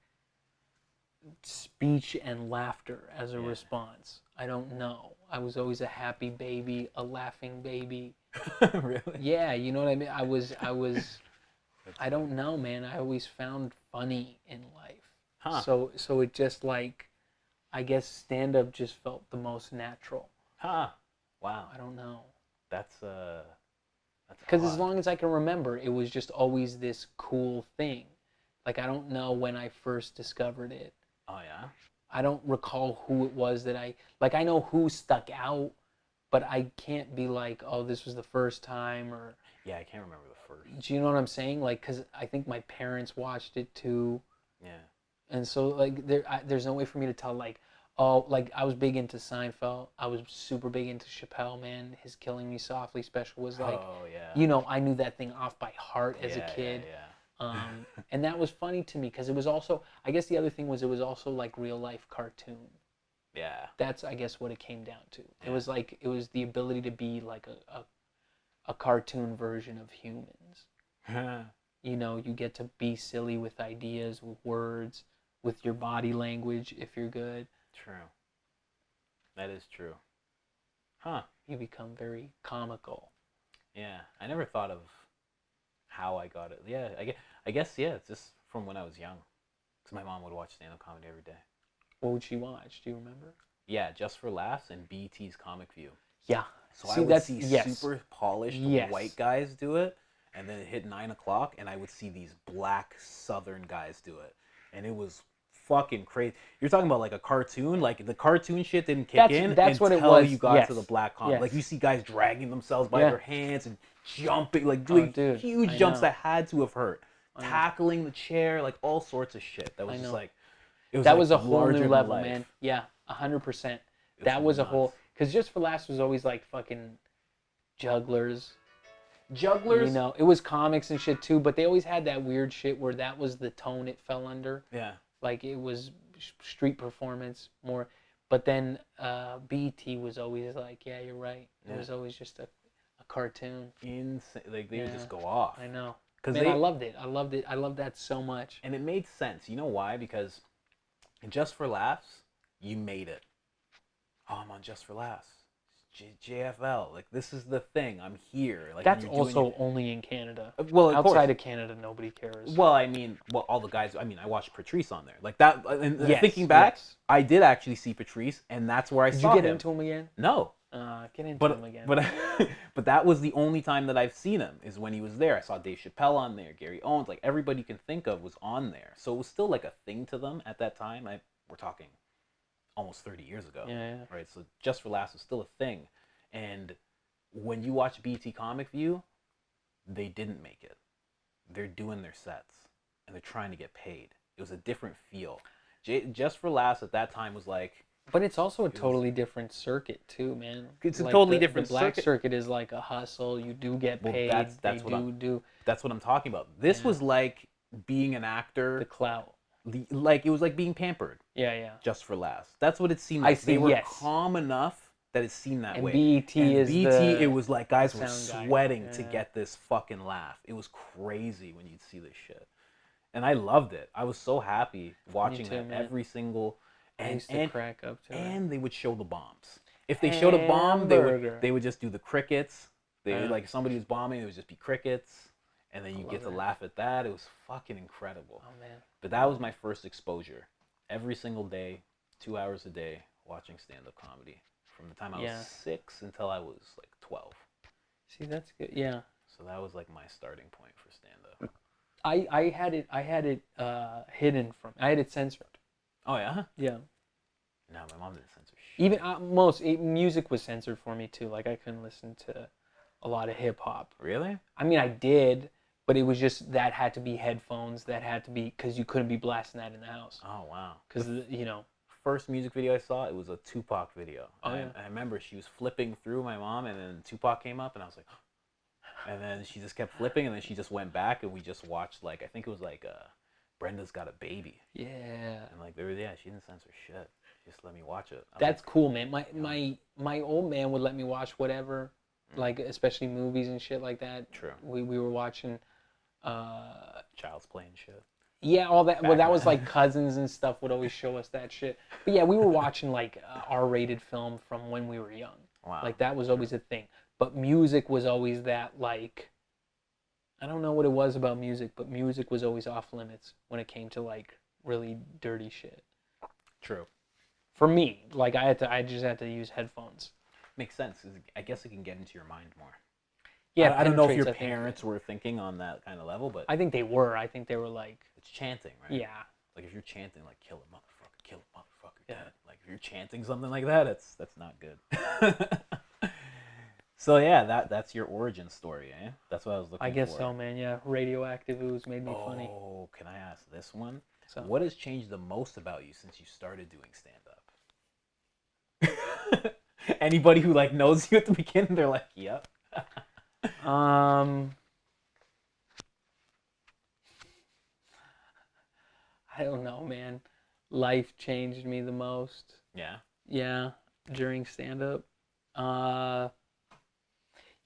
speech and laughter as a response. I don't know. I was always a happy baby, a laughing baby. Really? Yeah, you know what I mean? I was I don't know, man. I always found funny in life. Huh. So it just like, I guess stand-up just felt the most natural. Huh. Wow. I don't know. That's because as long as I can remember, it was just always this cool thing. Like, I don't know when I first discovered it. Oh, yeah? I don't recall who it was that I know who stuck out, but I can't be like, oh, this was the first time, or... Yeah, I can't remember the first. Do you know what I'm saying? Like, because I think my parents watched it too. Yeah. And so, like, there's no way for me to tell, like, oh, like, I was big into Seinfeld. I was super big into Chappelle, man. His Killing Me Softly special was like, you know, I knew that thing off by heart as a kid. And that was funny to me because it was also, I guess the other thing was it was also like real life cartoon. Yeah. That's, I guess, what it came down to. It was like, it was the ability to be like a cartoon version of humans. You know, you get to be silly with ideas, with words, with your body language if you're good. True. That is true. Huh. You become very comical. Yeah. I never thought of how I got it. Yeah, I guess, yeah, it's just from when I was young. Because my mom would watch stand-up comedy every day. What would she watch? Do you remember? Yeah, Just for Laughs and BET's Comic View. Yeah. So I would see super polished white guys do it, and then it hit 9 o'clock, and I would see these black Southern guys do it. And it was fucking crazy. You're talking about like a cartoon, like the cartoon shit didn't kick in until you got to the black comic. Like you see guys dragging themselves by their hands and jumping, like doing huge jumps that had to have hurt, tackling the chair, like all sorts of shit. That was just like, it was that like was a whole new level, man. Yeah, 100%. That was a whole, because Just for Laughs was always like fucking jugglers. You know, it was comics and shit too, but they always had that weird shit where that was the tone it fell under. Yeah. Like it was street performance more, but then BT was always like, yeah, you're right. It was always just a cartoon. Insane. Like they would just go off. I know. Man, I loved it. I loved that so much. And it made sense. You know why? Because in Just for Laughs, you made it. Oh, I'm on Just for Laughs. JFL, like this is the thing. I'm here. Like that's also only in Canada. Well, outside of Canada, nobody cares. Well, I mean, all the guys. I mean, I watched Patrice on there. Like that. And thinking back, I did actually see Patrice, and that's where I saw him. Did you get into him again? No. Get into him again. But that was the only time that I've seen him is when he was there. I saw Dave Chappelle on there, Gary Owens, like everybody you can think of was on there. So it was still like a thing to them at that time. We're talking almost 30 years ago. Yeah. Right. So Just for Laughs was still a thing. And when you watch BT Comic View, they didn't make it. They're doing their sets, and they're trying to get paid. It was a different feel. Just for Laughs at that time was like, But it's also a totally different circuit too, man. It's a totally different The black circuit. circuit is like a hustle. You do get paid. That's what I'm talking about. This was like being an actor. The clout. Like it was like being pampered. Yeah. Just for laughs. That's what it seemed like. I see. They were Yes. calm enough that it seemed that And way. BET is the it was like guys were sound guy. sweating to get this fucking laugh. It was crazy when you'd see this shit. And I loved it. I was so happy watching that every single. I used to crack up to it. And they would show the bombs. If they showed a bomb, they would just do the crickets. Like if somebody was bombing, it would just be crickets, and then you get to laugh at that. It was fucking incredible. Oh man! But that was my first exposure. Every single day, 2 hours a day, watching stand-up comedy from the time I was 6 until I was like 12. See, that's good. Yeah. So that was like my starting point for stand-up. I had it hidden from. I had it censored. Oh yeah. Yeah. No, my mom didn't censor shit. Even music was censored for me too. Like I couldn't listen to a lot of hip hop. Really? I mean, I did, but it was just that had to be headphones. That had to be because you couldn't be blasting that in the house. Oh wow. Because first music video I saw, it was a Tupac video. Oh, yeah. And I remember she was flipping through my mom, and then Tupac came up, and I was like, and then she just kept flipping, and then she just went back, and we just watched like I think it was like Brenda's Got a Baby. Yeah. And like she didn't censor shit. She just let me watch it. That's cool, man. My old man would let me watch whatever, like especially movies and shit like that. True. We were watching. Child's Play and shit. Yeah, all that. Well, that was like cousins and stuff would always show us that shit. But yeah, we were watching like R-rated film from when we were young. Wow. Like that was always a thing. But music was always that like. I don't know what it was about music, but music was always off limits when it came to like really dirty shit. True. For me, like I just had to use headphones. Makes sense. 'Cause I guess it can get into your mind more. Yeah, I don't know if your parents were thinking on that kind of level, but I think they were. I think they were like it's chanting, right? Yeah. Like if you're chanting like kill a motherfucker, dead. Like if you're chanting something like that, that's not good. So yeah, that's your origin story, eh? That's what I was looking for. I guess so, man. Yeah, radioactive ooze made me funny. Oh, can I ask this one? So, what has changed the most about you since you started doing stand-up? Anybody who like knows you at the beginning, they're like, "Yep." I don't know, man. Life changed me the most. Yeah. Yeah, during stand-up.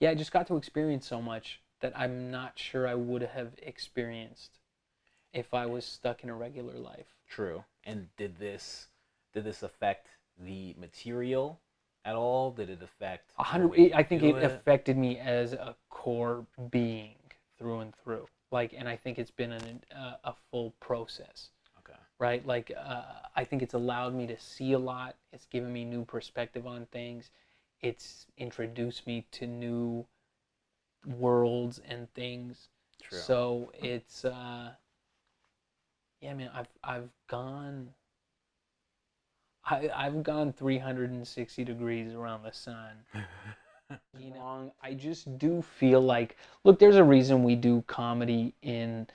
Yeah, I just got to experience so much that I'm not sure I would have experienced if I was stuck in a regular life. True. And did this affect the material at all? Did it affect? I think it affected me as a core being through and through. Like, and I think it's been a full process. Okay. Right. Like, I think it's allowed me to see a lot. It's given me new perspective on things. It's introduced me to new worlds and things. True. So it's yeah, man, I've gone 360 degrees around the sun. You know, I just do feel like, look, there's a reason we do comedy in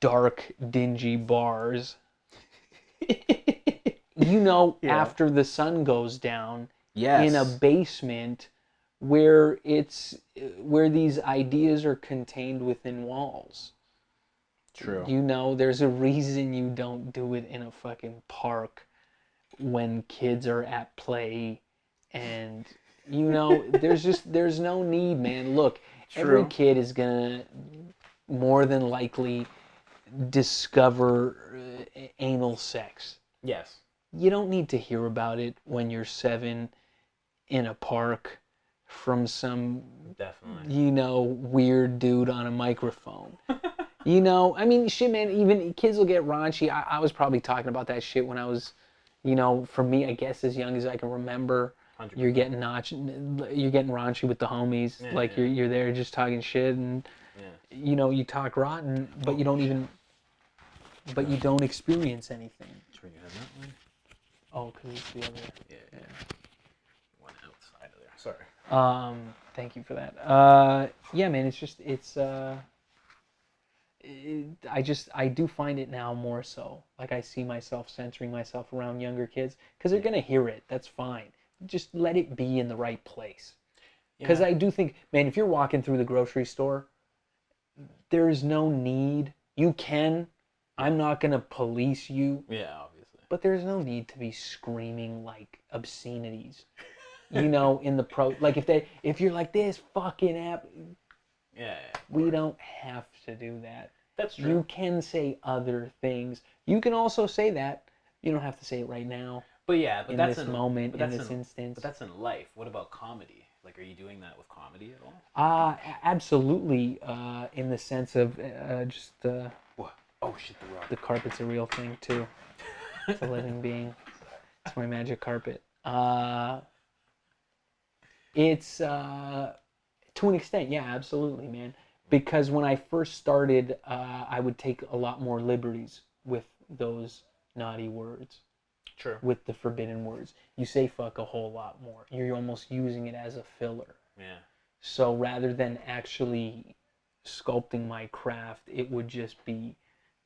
dark, dingy bars. You know, after the sun goes down, in a basement where these ideas are contained within walls. True. You know, there's a reason you don't do it in a fucking park when kids are at play, and you know, there's no need, man. Look, every kid is gonna more than likely discover anal sex. Yes. You don't need to hear about it when you're 7 in a park from some you know, weird dude on a microphone. You know, I mean, shit, man, even kids will get raunchy. I was probably talking about that shit when I was, you know, for me, I guess as young as I can remember. 100%. You're getting raunchy with the homies. Yeah, like you're there just talking shit, and you know, you talk rotten, but you don't experience anything. Turn your head that way. Oh, because it's the other. Yeah. One outside of there. Sorry. Thank you for that. Yeah, man, it's I do find it now more so. Like I see myself censoring myself around younger kids because they're gonna hear it. That's fine. Just let it be in the right place. Because I do think, man, if you're walking through the grocery store, there's no need. You can. I'm not gonna police you. Yeah, obviously. But there's no need to be screaming like obscenities. You know, in the like if you're like this fucking app. Yeah. We don't have to do that. That's true. You can say other things. You can also say that. You don't have to say it right now. But yeah, in this moment, in this instance. But that's in life. What about comedy? Like, are you doing that with comedy at all? Absolutely. In the sense of just What? Oh shit, the rug. the carpet's a real thing too. It's a living being. It's my magic carpet. It's to an extent, yeah, absolutely, man. Because when I first started, I would take a lot more liberties with those naughty words. True. With the forbidden words. You say fuck a whole lot more. You're almost using it as a filler. Yeah. So rather than actually sculpting my craft, it would just be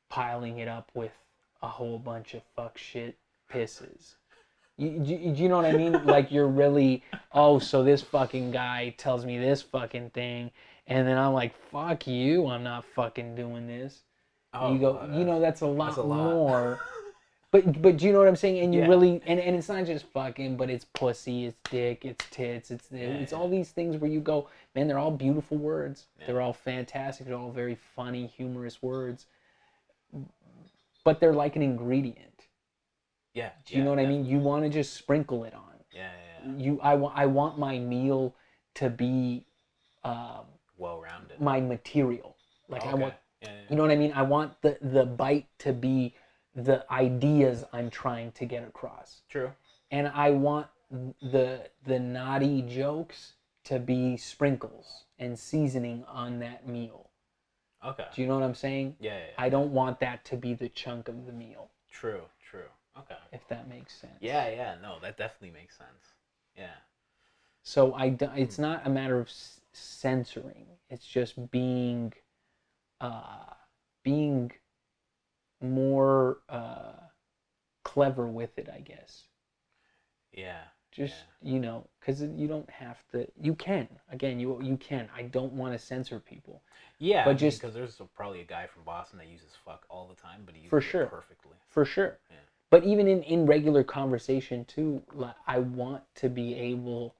piling it up with a whole bunch of fuck shit pisses. You know what I mean? Like you're really, oh, so this fucking guy tells me this fucking thing, and then I'm like, fuck you, I'm not fucking doing this. Oh, you go, that's a lot lot. more. But do you know what I'm saying? And you Yeah. really, and it's not just fucking, but it's pussy, it's dick, it's tits, it's all these things where you go, man, they're all beautiful words. Yeah. They're all fantastic. They're all very funny, humorous words. But they're like an ingredient. Yeah. Do you know what I mean? You want to just sprinkle it on. Yeah. I want my meal to be well-rounded. My material. Like okay. I want, you know what I mean? I want the bite to be the ideas I'm trying to get across. True. And I want the naughty jokes to be sprinkles and seasoning on that meal. Okay. Do you know what I'm saying? Yeah. I don't want that to be the chunk of the meal. True. Okay. If that makes sense. Yeah. No, that definitely makes sense. Yeah. So it's not a matter of censoring. It's just being more clever with it, I guess. Yeah. Just because you don't have to. You can you can. I don't want to censor people. Yeah, but just because there's probably a guy from Boston that uses fuck all the time, but he uses it perfectly. For sure. Yeah. But even in regular conversation too, I want to be able,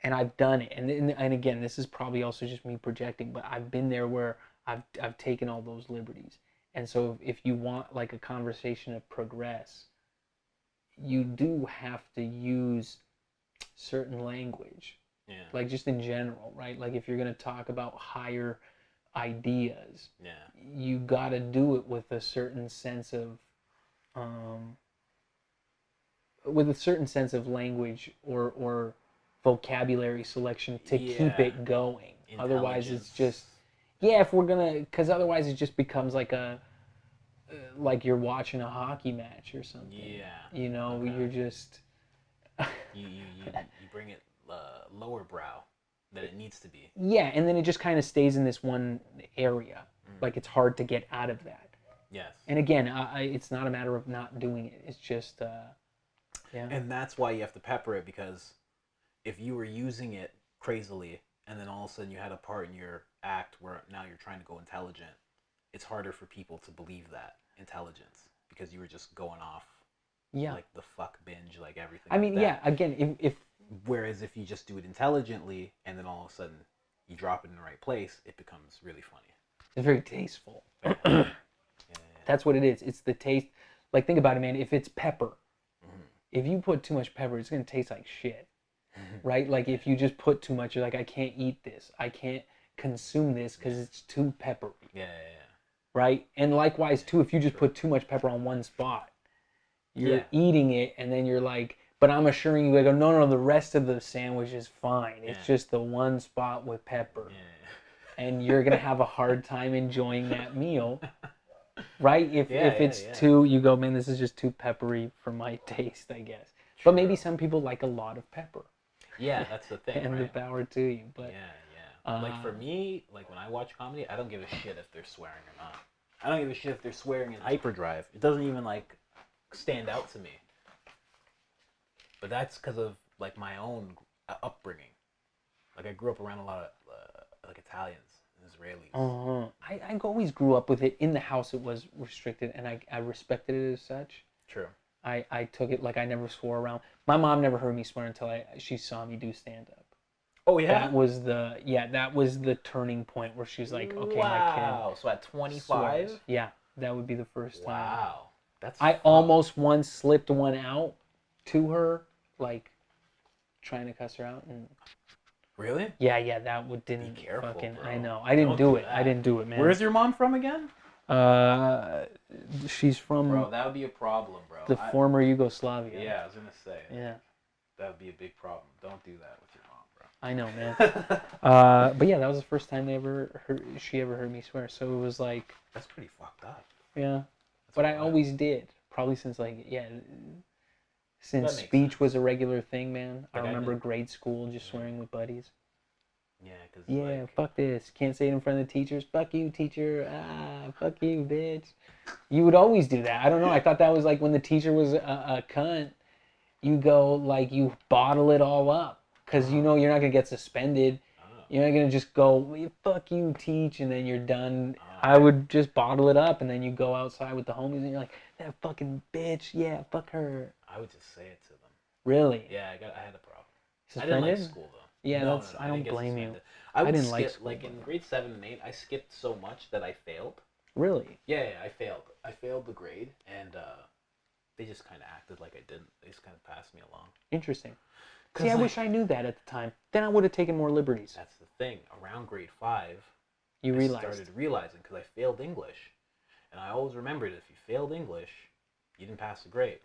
and I've done it, and again, this is probably also just me projecting, but I've been there where I've taken all those liberties, and so if you want like a conversation to progress, you do have to use certain language, like just in general, right? Like if you're gonna talk about higher ideas, you got to do it with a certain sense of language or vocabulary selection to keep it going. Otherwise it's just if we're gonna, because otherwise it just becomes like like you're watching a hockey match or something. You're just you bring it lower brow that it needs to be. And then it just kind of stays in this one area. Like it's hard to get out of that. Yes. And again, it's not a matter of not doing it. It's just, And that's why you have to pepper it, because if you were using it crazily and then all of a sudden you had a part in your act where now you're trying to go intelligent, it's harder for people to believe that intelligence because you were just going off like the fuck binge, like everything. I mean, again, if whereas if you just do it intelligently and then all of a sudden you drop it in the right place, it becomes really funny. It's very tasteful. That's what it is. It's the taste. Like, think about it, man. If it's pepper, if you put too much pepper, it's going to taste like shit, right? Like, if you just put too much, you're like, I can't eat this. I can't consume this because it's too peppery. Right? And likewise, too, if you just put too much pepper on one spot, you're eating it, and then you're like, but I'm assuring you, I go, no, the rest of the sandwich is fine. It's just the one spot with pepper. And you're going to have a hard time enjoying that meal. Right? If it's too, you go, man, this is just too peppery for my taste, I guess. True. But maybe some people like a lot of pepper. Yeah, that's the thing. And the power to you. But Like for me, like when I watch comedy, I don't give a shit if they're swearing or not. I don't give a shit if they're swearing in hyperdrive. It doesn't even like stand out to me. But that's because of like my own upbringing. Like I grew up around a lot of like Italians and Israelis. I always grew up with it in the house. It was restricted, and I respected it as such. True. I took it like I never swore around. My mom never heard me swear until she saw me do stand up. Oh yeah. That was the turning point where she's like, okay, my kid. Wow. So at 25. Yeah, that would be the first time. Wow. That's. I almost once slipped one out to her, like trying to cuss her out, and Really? yeah, that would didn't Be careful, fucking. bro. I know. I didn't do it. that. I didn't do it, man. Where's your mom from again? She's from Bro, that would be a problem, bro. the former Yugoslavia. Yeah, I was gonna say. Yeah. That would be a big problem. Don't do that with your mom, bro. I know, man. But yeah, that was the first time she ever heard me swear. So it was like, That's pretty fucked up. yeah. That's But I wild. always did. Probably since since That makes speech sense. was a regular thing, man. Like, I I remember did- grade school just swearing with buddies. Yeah, because Yeah, like, fuck this. Can't say it in front of the teachers. Fuck you, teacher. Ah, fuck you, bitch. You would always do that. I don't know. I thought that was like when the teacher was a cunt, you go like you bottle it all up because you know you're not gonna get suspended. You're not gonna just go fuck you, teach, and then you're done. I would just bottle it up, and then you go outside with the homies, and you're like, that fucking bitch. Yeah, fuck her. I would just say it to them. Really? Yeah, I had a problem. Suspended? I didn't like school though. Yeah, No, that's. no, I didn't don't get blame you. suspended. I would didn't skip, like school, like in but- grade 7 and 8, I skipped so much that I failed. Really? Yeah, I failed. I failed the grade, and they just kind of acted like I didn't. They just kind of passed me along. Interesting. 'Cause, See, I like, wish I knew that at the time. Then I would have taken more liberties. That's the thing. Around grade 5, You I realized. started realizing because I failed English, and I always remembered if you failed English, you didn't pass the grade.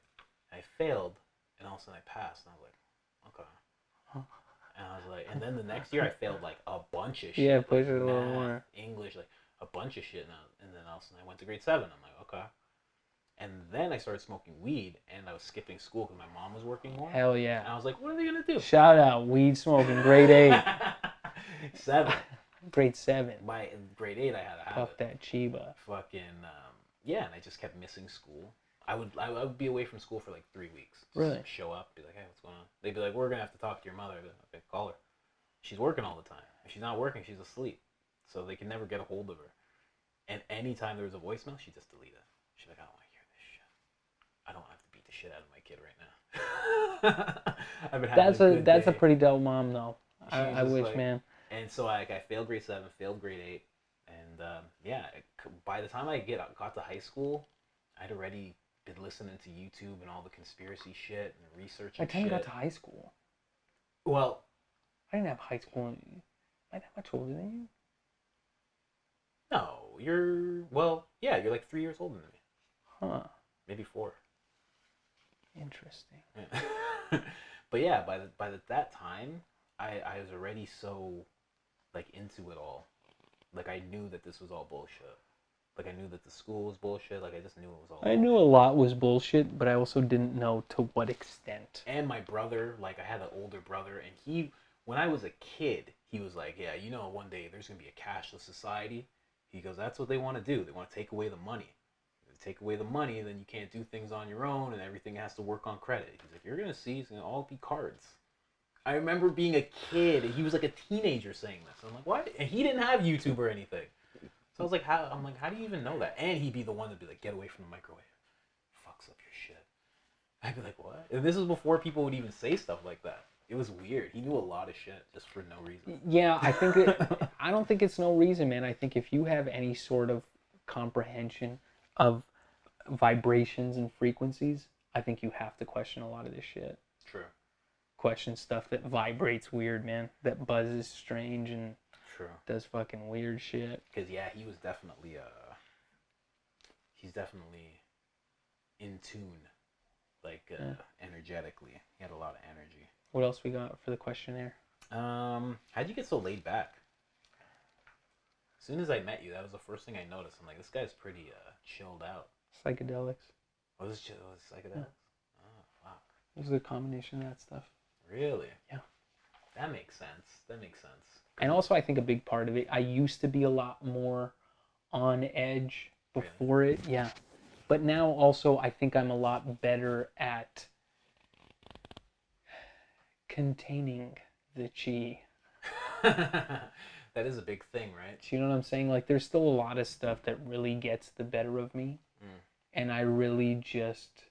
I failed, and all of a sudden I passed, and I was like, okay. And I was like, and then the next year I failed like a bunch of shit. Yeah, like push it a little math, more. English, like a bunch of shit, and then all of a sudden I went to grade 7. I'm like, okay. And then I started smoking weed, and I was skipping school because my mom was working more. Hell And yeah. I was like, what are they gonna do? Shout out, weed smoking, grade 8. 7. Grade 7. In grade 8, I had a habit. Puff that Chiba. Fucking yeah, and I just kept missing school. I would be away from school for like 3 weeks. Just Really? show up, be like, hey, what's going on? They'd be like, we're gonna have to talk to your mother. I'd be like, okay, call her. She's working all the time. If she's not working, she's asleep. So they can never get a hold of her. And anytime there was a voicemail, she'd just delete it. She's like, I don't want to hear this shit. I don't have to beat the shit out of my kid right now. I've been having That's a day. pretty dope mom though. I She's wish, like- man. And so I failed grade 7, failed grade 8, and yeah, by the time I got to high school, I'd already been listening to YouTube and all the conspiracy shit and researching By the time shit. you got to high school, Well, I didn't have high school. Am I that much older than you? no, you're like 3 years older than me, Huh. maybe 4. Interesting. Yeah. But yeah, by that time, I was already so like into it all. Like I knew that this was all bullshit. Like I knew that the school was bullshit. Like I just knew it was all. I knew a lot was bullshit, but I also didn't know to what extent. And my brother, like I had an older brother, and when I was a kid, he was like, yeah, you know, one day there's gonna be a cashless society. He goes, that's what they want to do. They want to take away the money. If they take away the money, then you can't do things on your own, and everything has to work on credit. He's like, you're gonna see, it's gonna all be cards. I remember being a kid, and he was like a teenager saying this. I'm like, what? And he didn't have YouTube or anything. So I was like, how do you even know that? And he'd be the one that'd be like, get away from the microwave. Fucks up your shit. I'd be like, what? And this is before people would even say stuff like that. It was weird. He knew a lot of shit just for no reason. Yeah, I don't think it's no reason, man. I think if you have any sort of comprehension of vibrations and frequencies, I think you have to question a lot of this shit. True. Question stuff that vibrates weird, man. That buzzes strange and True. does fucking weird shit. Because yeah, he was definitely he's definitely in tune, like energetically. He had a lot of energy. What else we got for the questionnaire? How'd you get so laid back? As soon as I met you, that was the first thing I noticed. I'm like, this guy's pretty chilled out. Psychedelics. Oh, this shit was psychedelics. Yeah. Oh, fuck. It was a combination of that stuff. Really? Yeah. That makes sense. And also, I think a big part of it, I used to be a lot more on edge before it, yeah. But now also, I think I'm a lot better at containing the chi. That is a big thing, right? Do you know what I'm saying? Like, there's still a lot of stuff that really gets the better of me. And I really just,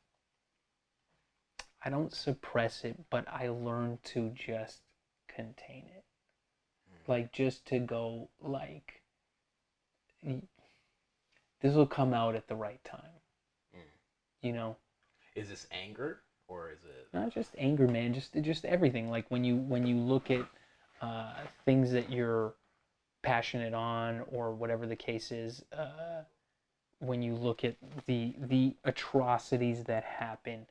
I don't suppress it, but I learn to just contain it. Like, just to go, like, this will come out at the right time. You know? Is this anger or is it Not just anger, man. Just everything. Like when you look at things that you're passionate on, or whatever the case is. When you look at the atrocities that happen,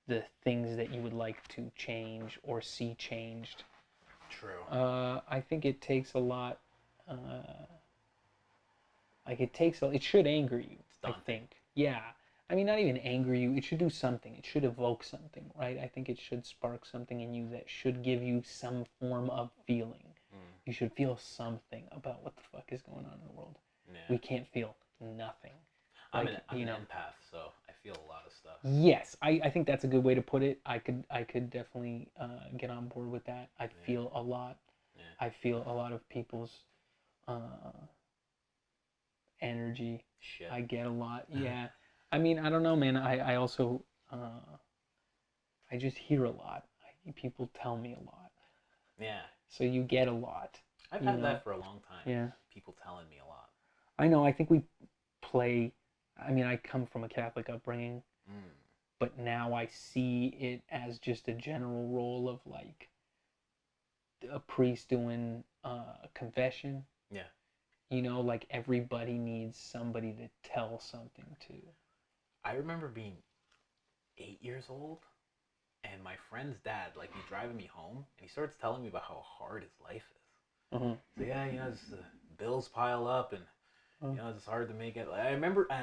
the things that you would like to change or see changed. true? I think it takes a lot. It should anger you. I think. Yeah. I mean, not even anger you. It should do something. It should evoke something, right? I think it should spark something in you that should give you some form of feeling. You should feel something about what the fuck is going on in the world. Yeah. We can't feel nothing. I'm an empath, so I feel a lot of stuff. Yes, I think that's a good way to put it. I could definitely get on board with that. I feel a lot. Yeah. I feel a lot of people's energy. Shit. I get a lot. Yeah. I mean, I don't know, man. I also I just hear a lot. People tell me a lot. Yeah. So you get a lot. I've had that for a long time. Yeah. People telling me a lot. I know. I think we play. I mean, I come from a Catholic upbringing, but now I see it as just a general role of like a priest doing confession. Yeah. You know, like everybody needs somebody to tell something to. I remember being 8 years old, and my friend's dad, like, he's driving me home, and he starts telling me about how hard his life is. So yeah, you know, the bills pile up, and you know, it's hard to make it. I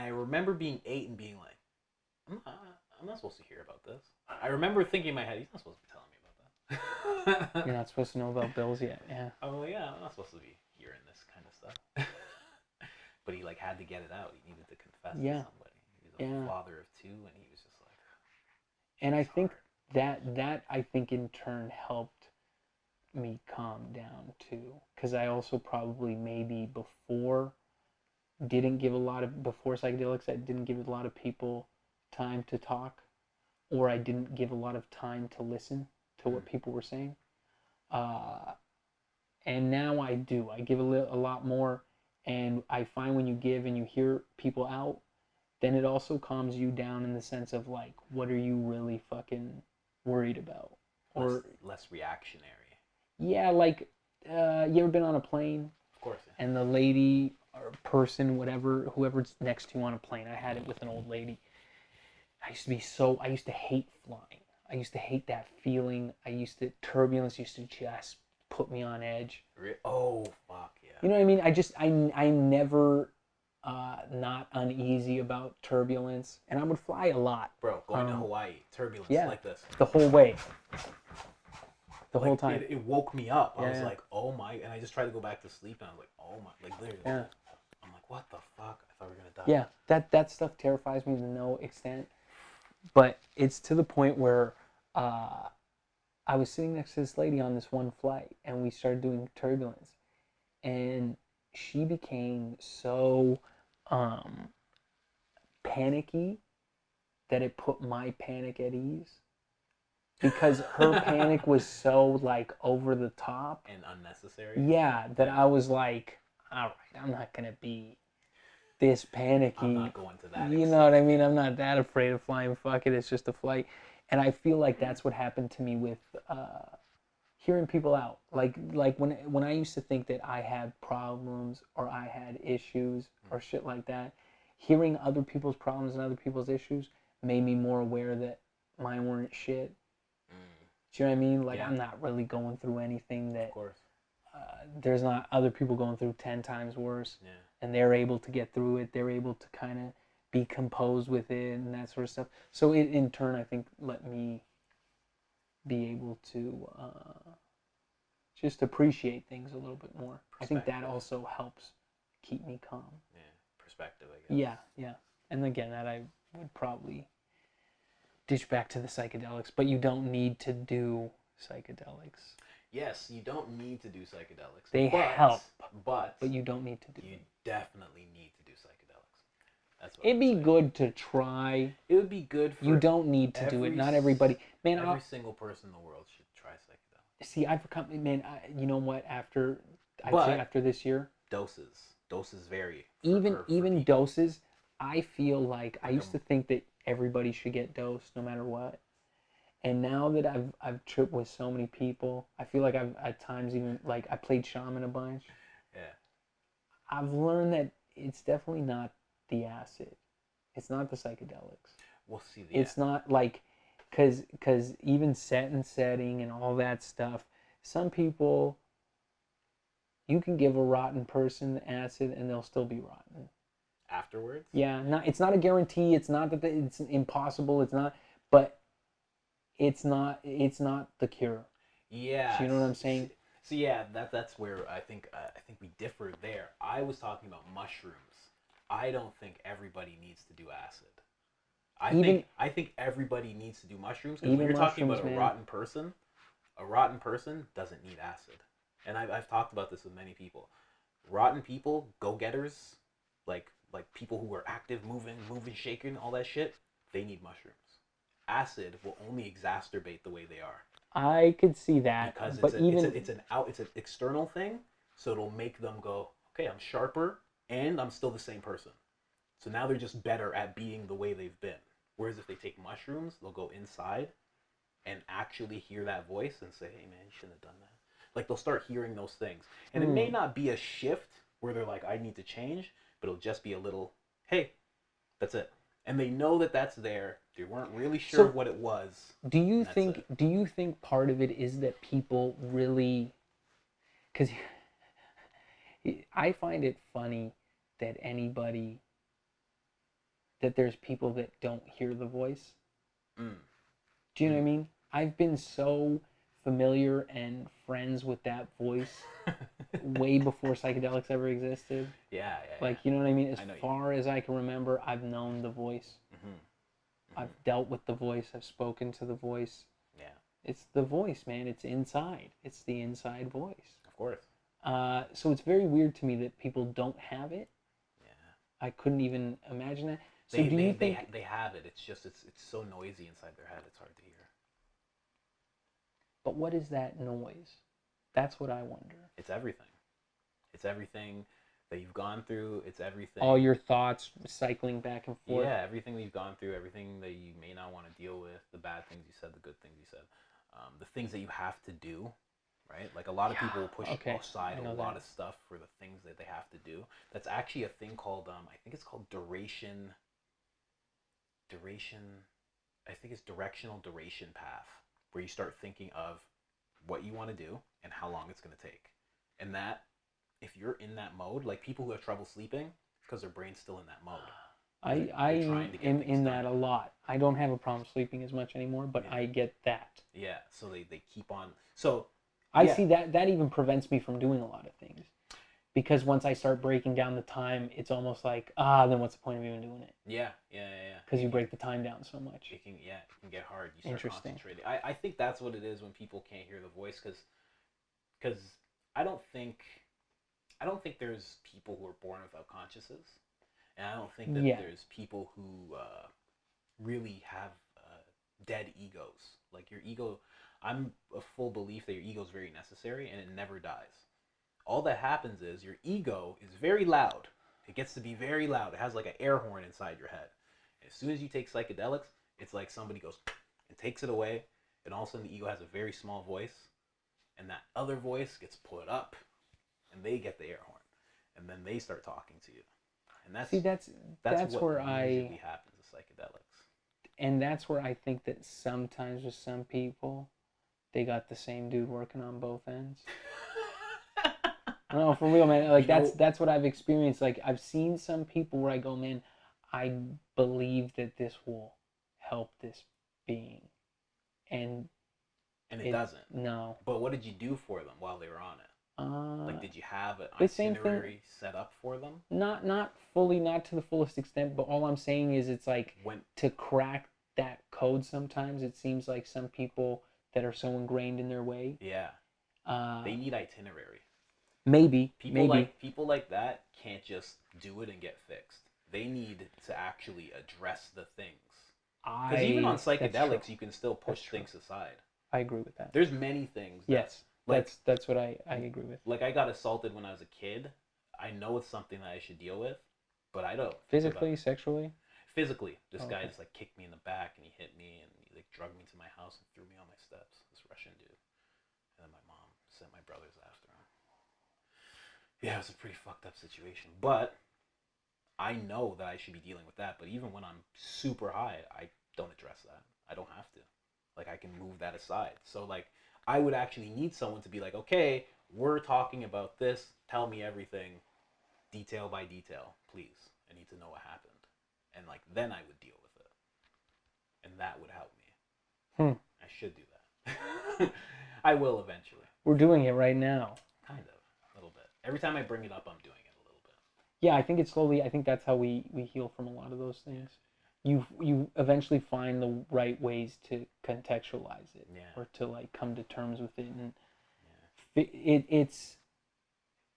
remember being 8 and being like, I'm not supposed to hear about this. I remember thinking in my head, he's not supposed to be telling me about that. You're not supposed to know about bills yet, yeah. Oh yeah, I'm not supposed to be hearing this kind of stuff. But he like had to get it out. He needed to confess to somebody. He was a father of 2, and he was just like. And I think that I think in turn helped me calm down too, because I also probably maybe before psychedelics, I didn't give a lot of people time to talk, or I didn't give a lot of time to listen to what people were saying. And now I do. I give a lot more, and I find when you give and you hear people out, then it also calms you down in the sense of like, what are you really fucking worried about? Or less reactionary. Yeah, like, you ever been on a plane? Of course. Yeah. And the lady or person, whoever's next to you on a plane. I had it with an old lady. I used to hate flying. I used to hate that feeling. Turbulence used to just put me on edge. Oh, fuck yeah. You know what I mean? I never not uneasy about turbulence, and I would fly a lot. Bro, going to Hawaii, turbulence like this. The whole way. The whole time. It woke me up. I was like, oh my, and I just tried to go back to sleep, and I was like, oh my, like literally. Yeah. I'm like, what the fuck? I thought we were gonna die. Yeah, that stuff terrifies me to no extent. But it's to the point where I was sitting next to this lady on this one flight, and we started doing turbulence, and she became so panicky that it put my panic at ease. Because her panic was so like over the top and unnecessary. Yeah, that I was like, all right, I'm not gonna be this panicky. I'm not going to that. You know what I mean? I'm not that afraid of flying. Fuck it, it's just a flight. And I feel like that's what happened to me with hearing people out. Like when I used to think that I had problems or I had issues or shit like that, hearing other people's problems and other people's issues made me more aware that mine weren't shit. Do you know what I mean? Like, I'm not really going through anything that... Of course. There's not other people going through 10 times worse. Yeah. And they're able to get through it. They're able to kind of be composed with it and that sort of stuff. So it, in turn, I think, let me be able to just appreciate things a little bit more. I think that Perspective. also helps keep me calm. Yeah, perspective, I guess. Yeah, yeah. And again, that I would probably ditch back to the psychedelics, but you don't need to do psychedelics. Yes, you don't need to do psychedelics. They help, but you don't need to do you them. definitely need to do psychedelics. That's what It'd I'm be saying. good to try. It would be good for You don't need to do it. Not everybody. Man, every single person in the world should try psychedelics. see, I've come. Man, you know what? After I'd But- say after this year, Doses vary. even people. doses, I feel like I used to think that everybody should get dosed no matter what. And now that I've tripped with so many people, I feel like I've at times even like I played shaman a bunch. Yeah. I've learned that it's definitely not the acid. It's not the psychedelics. We'll see. It's not like, cause even set and setting and all that stuff. Some people, you can give a rotten person acid and they'll still be rotten. afterwards. Yeah, it's not a guarantee. It's not that it's impossible. It's not, but it's not the cure. Yeah. So you know what I'm saying? So yeah, that's where I think we differ there. I was talking about mushrooms. I don't think everybody needs to do acid. I think everybody needs to do mushrooms, because when you're talking about a rotten person doesn't need acid. And I've talked about this with many people. Rotten people, go-getters, like people who are active, moving, shaking, all that shit, they need mushrooms. Acid will only exacerbate the way they are. I could see that, Because but it's an external thing, so it'll make them go, okay, I'm sharper and I'm still the same person. So now they're just better at being the way they've been. Whereas if they take mushrooms, they'll go inside and actually hear that voice and say, hey man, you shouldn't have done that. Like they'll start hearing those things. And it may not be a shift where they're like, I need to change, but it'll just be a little, hey, that's it. And they know that that's there. They weren't really sure what it was. Do you think part of it is that people really, because I find it funny that there's people that don't hear the voice. Do you know what I mean? I've been so familiar and friends with that voice way before psychedelics ever existed. Yeah. Like, you know what I mean? As far as I can remember, I've known the voice. I've dealt with the voice. I've spoken to the voice. Yeah. It's the voice, man. It's inside. It's the inside voice. Of course. So it's very weird to me that people don't have it. Yeah. I couldn't even imagine that. So do you think they have it? It's just it's so noisy inside their head. It's hard to hear. But what is that noise? That's what I wonder. It's everything. It's everything that you've gone through. It's everything. All your thoughts cycling back and forth. Yeah, everything that you've gone through, everything that you may not want to deal with, the bad things you said, the good things you said, the things that you have to do, right? Like a lot of people will push aside a lot of stuff for the things that they have to do. That's actually a thing called, I think it's called duration, I think it's directional duration path, where you start thinking of what you want to do and how long it's going to take. And that, if you're in that mode, like people who have trouble sleeping, it's because their brain's still in that mode. I am in that a lot. I don't have a problem sleeping as much anymore, but I get that. Yeah, so they keep on. So I see that even prevents me from doing a lot of things. Because once I start breaking down the time, it's almost like, then what's the point of even doing it? Yeah. Because you break the time down so much. It can get hard. You start concentrating. I think that's what it is when people can't hear the voice, because I don't think there's people who are born without consciences, and I don't think that there's people who really have dead egos. Like your ego, I'm a full belief that your ego is very necessary and it never dies. All that happens is your ego is very loud. It gets to be very loud. It has like an air horn inside your head. As soon as you take psychedelics, it's like somebody goes and takes it away, and all of a sudden the ego has a very small voice, and that other voice gets put up, and they get the air horn, and then they start talking to you. And that's what where usually happens with psychedelics. And that's where I think that sometimes with some people, they got the same dude working on both ends. No, for real, man. Like that's what I've experienced. Like I've seen some people where I go, man, I believe that this will help this being, and And it doesn't. No. But what did you do for them while they were on it? Like, did you have an the same thing, itinerary set up for them? not fully, not to the fullest extent, but all I'm saying is it's like to crack that code sometimes it seems like some people that are so ingrained in their way. Yeah. They need itinerary. Maybe. People like that can't just do it and get fixed. They need to actually address the things. Because even on psychedelics, you can still push things aside. I agree with that. There's many things. Yes, that's what I agree with. Like, I got assaulted when I was a kid. I know it's something that I should deal with, but I don't. Physically, sexually? Physically. This guy just, like, kicked me in the back, and he hit me, and he, like, drugged me to my house and threw me on my steps. This Russian dude. And then my mom sent my brothers after him. Yeah, it was a pretty fucked up situation. But I know that I should be dealing with that. But even when I'm super high, I don't address that. I don't have to. Like, I can move that aside. So, like, I would actually need someone to be like, okay, we're talking about this. Tell me everything, detail by detail, please. I need to know what happened. And, like, then I would deal with it. And that would help me. I should do that. I will eventually. We're doing it right now. Kind of. A little bit. Every time I bring it up, I'm doing it a little bit. Yeah, I think it's slowly. I think that's how we heal from a lot of those things. You eventually find the right ways to contextualize it, or to, like, come to terms with it, and it's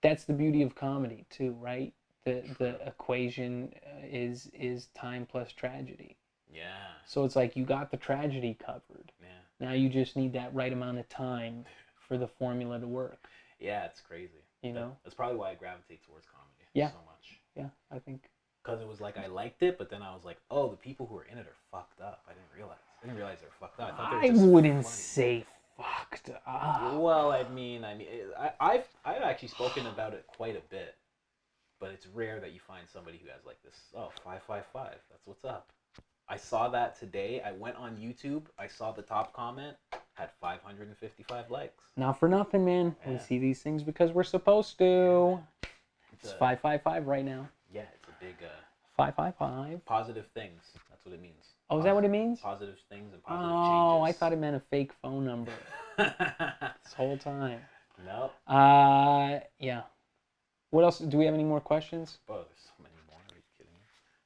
that's the beauty of comedy too, right? The equation is time plus tragedy. Yeah. So it's like you got the tragedy covered. Yeah. Now you just need that right amount of time for the formula to work. Yeah, it's crazy. You know? That's probably why I gravitate towards comedy so much. Yeah, I think. Because it was like I liked it, but then I was like, oh, the people who are in it are fucked up. I didn't realize they were fucked up. I thought they were just wouldn't funny. say fucked up. Well, I've actually spoken about it quite a bit, but it's rare that you find somebody who has, like, this, 555, that's what's up. I saw that today. I went on YouTube. I saw the top comment had 555 likes. Not for nothing, man. We see these things because we're supposed to. It's 555 right now. Yeah, it's a big 555. Positive things. That's what it means. Oh, is that what it means? Positive things and positive changes. Oh, I thought it meant a fake phone number this whole time. No. Yeah. What else? Do we have any more questions? Oh, there's so many more. Are you kidding me?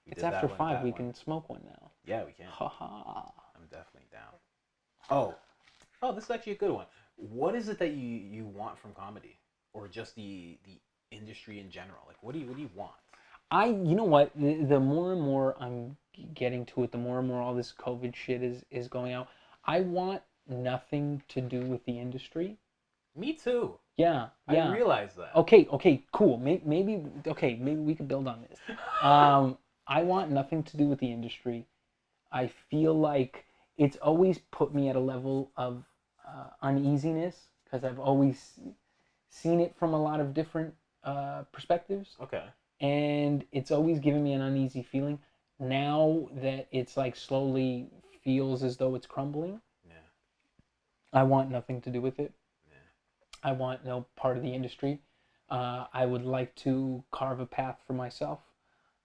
It's after 5. We can smoke one now. Yeah, we can. Ha. I'm definitely down. Oh, this is actually a good one. What is it that you want from comedy, or just the industry in general? Like, what do you want? You know what? The more and more I'm getting to it, the more and more all this COVID shit is going out. I want nothing to do with the industry. Me too. Yeah. I realize that. Okay, cool. Maybe we could build on this. I want nothing to do with the industry. I feel like it's always put me at a level of uneasiness because I've always seen it from a lot of different perspectives. Okay. And it's always given me an uneasy feeling. Now that it's, like, slowly feels as though it's crumbling, I want nothing to do with it. I want no part of the industry. I would like to carve a path for myself.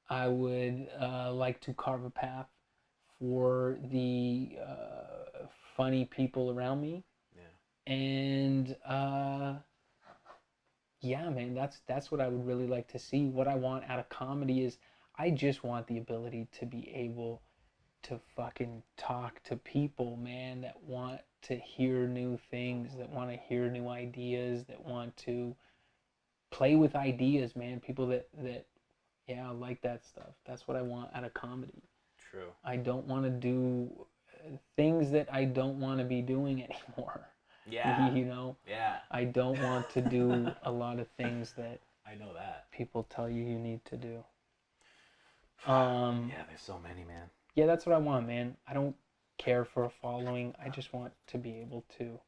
I would like to carve a path for the funny people around me. Yeah. And yeah, man, that's what I would really like to see. What I want out of comedy is I just want the ability to be able to fucking talk to people, man, that want to hear new things, that want to hear new ideas, that want to play with ideas, man. People that like that stuff. That's what I want out of comedy. True. I don't want to do things that I don't want to be doing anymore. Yeah. You know? Yeah. I don't want to do a lot of things that I know that people tell you need to do. Yeah, there's so many, man. Yeah, that's what I want, man. I don't care for a following. I just want to be able to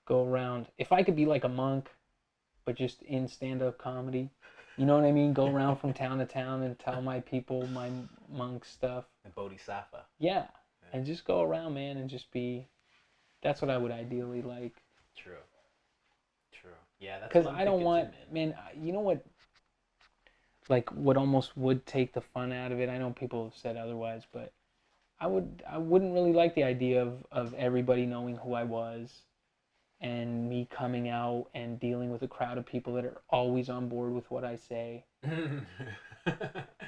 go around. If I could be like a monk, but just in stand-up comedy, you know what I mean? Go around from town to town and tell my people my monk stuff. The Bodhisattva. Yeah. And just go around, man, and just be... That's what I would ideally like. True. Yeah, that's because I don't want, man, you know what? Like, what almost would take the fun out of it. I know people have said otherwise, but I wouldn't really like the idea of everybody knowing who I was and me coming out and dealing with a crowd of people that are always on board with what I say.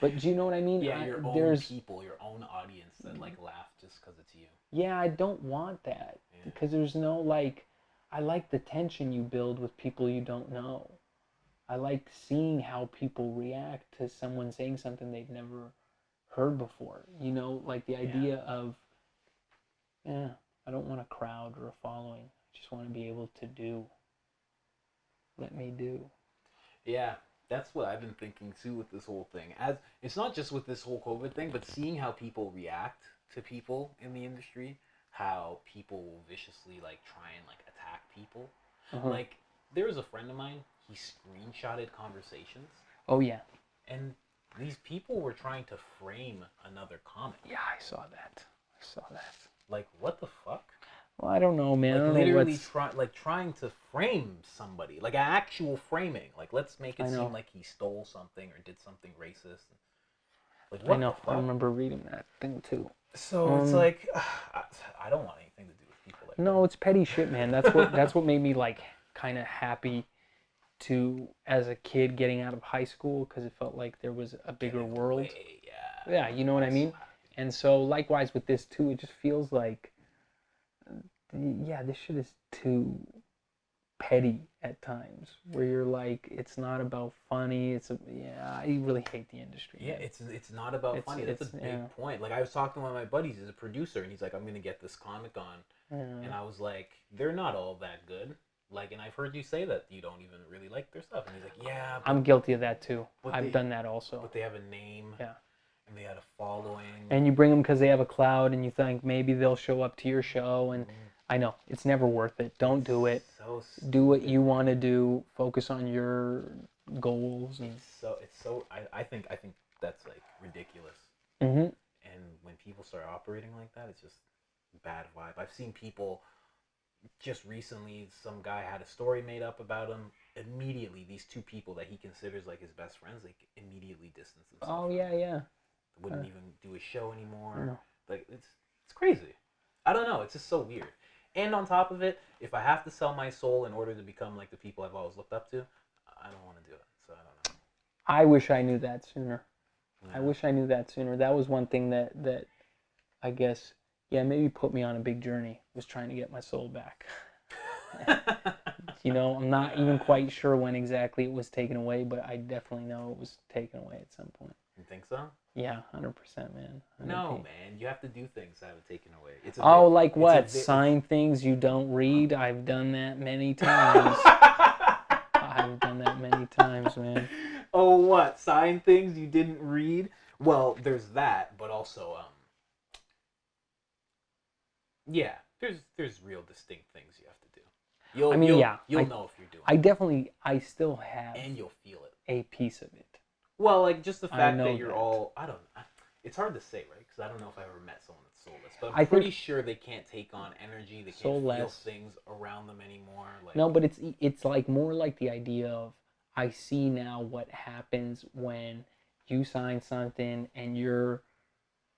But do you know what I mean? Yeah, your own people, your own audience that like laugh just because it's you. Yeah, I don't want that because there's no like, I like the tension you build with people you don't know. I like seeing how people react to someone saying something they've never heard before. You know, like the idea of, I don't want a crowd or a following. I just want to be able to do. Let me do. Yeah, that's what I've been thinking too with this whole thing. As it's not just with this whole COVID thing, but seeing how people react to people in the industry, how people will viciously like try and like attack people. Like there was a friend of mine, he screenshotted conversations. Oh yeah. And these people were trying to frame another comic. Yeah, I saw that. Like what the fuck? Well, I don't know, man. Like I don't literally know trying to frame somebody, like actual framing. Like let's make it seem like he stole something or did something racist. Like what I know. the fuck? I remember reading that thing too. So it's like I don't want anything to do with people like that. No, it's petty shit, man. That's what made me like kind of happy to as a kid getting out of high school because it felt like there was a bigger world. Yeah, you know what I mean? And so likewise with this too, it just feels like this shit is too petty at times where you're like it's not about funny, I really hate the industry. Yeah, it's not about funny. That's a big point. Like I was talking to one of my buddies, he's a producer, and he's like, I'm gonna get this comic on, and I was like, they're not all that good. Like, and I've heard you say that you don't even really like their stuff, and he's like, yeah, I'm guilty of that too. I've done that also. But they have a name, and they had a following, and you bring them because they have a cloud, and you think maybe they'll show up to your show, and I know it's never worth it. Don't do it. Do what you want to do. Focus on your goals. And I think that's like ridiculous. And when people start operating like that, it's just bad vibe. I've seen people. Just recently, some guy had a story made up about him. Immediately, these two people that he considers like his best friends, like immediately distance themselves. Oh yeah. Wouldn't even do a show anymore. No. Like it's crazy. I don't know. It's just so weird. And on top of it, if I have to sell my soul in order to become like the people I've always looked up to, I don't want to do it. So I don't know. I wish I knew that sooner. Yeah. I wish I knew that sooner. That was one thing that I guess, maybe put me on a big journey, was trying to get my soul back. You know, I'm not even quite sure when exactly it was taken away, but I definitely know it was taken away at some point. You think so? Yeah, 100%, man. 100%. No, man. You have to do things to have it taken away. Like what? Sign things you don't read? I've done that many times. I've done that many times, man. Oh, what? Sign things you didn't read? Well, there's that, but also, there's real distinct things you have to do. You'll know if you're doing it. I still have. And you'll feel it. A piece of it. Well, like just the fact that you're all, it's hard to say, right? Because I don't know if I've ever met someone that's soulless, but I'm pretty sure they can't take on energy, they can't feel things around them anymore. Like, no, but it's like more like the idea of, I see now what happens when you sign something and your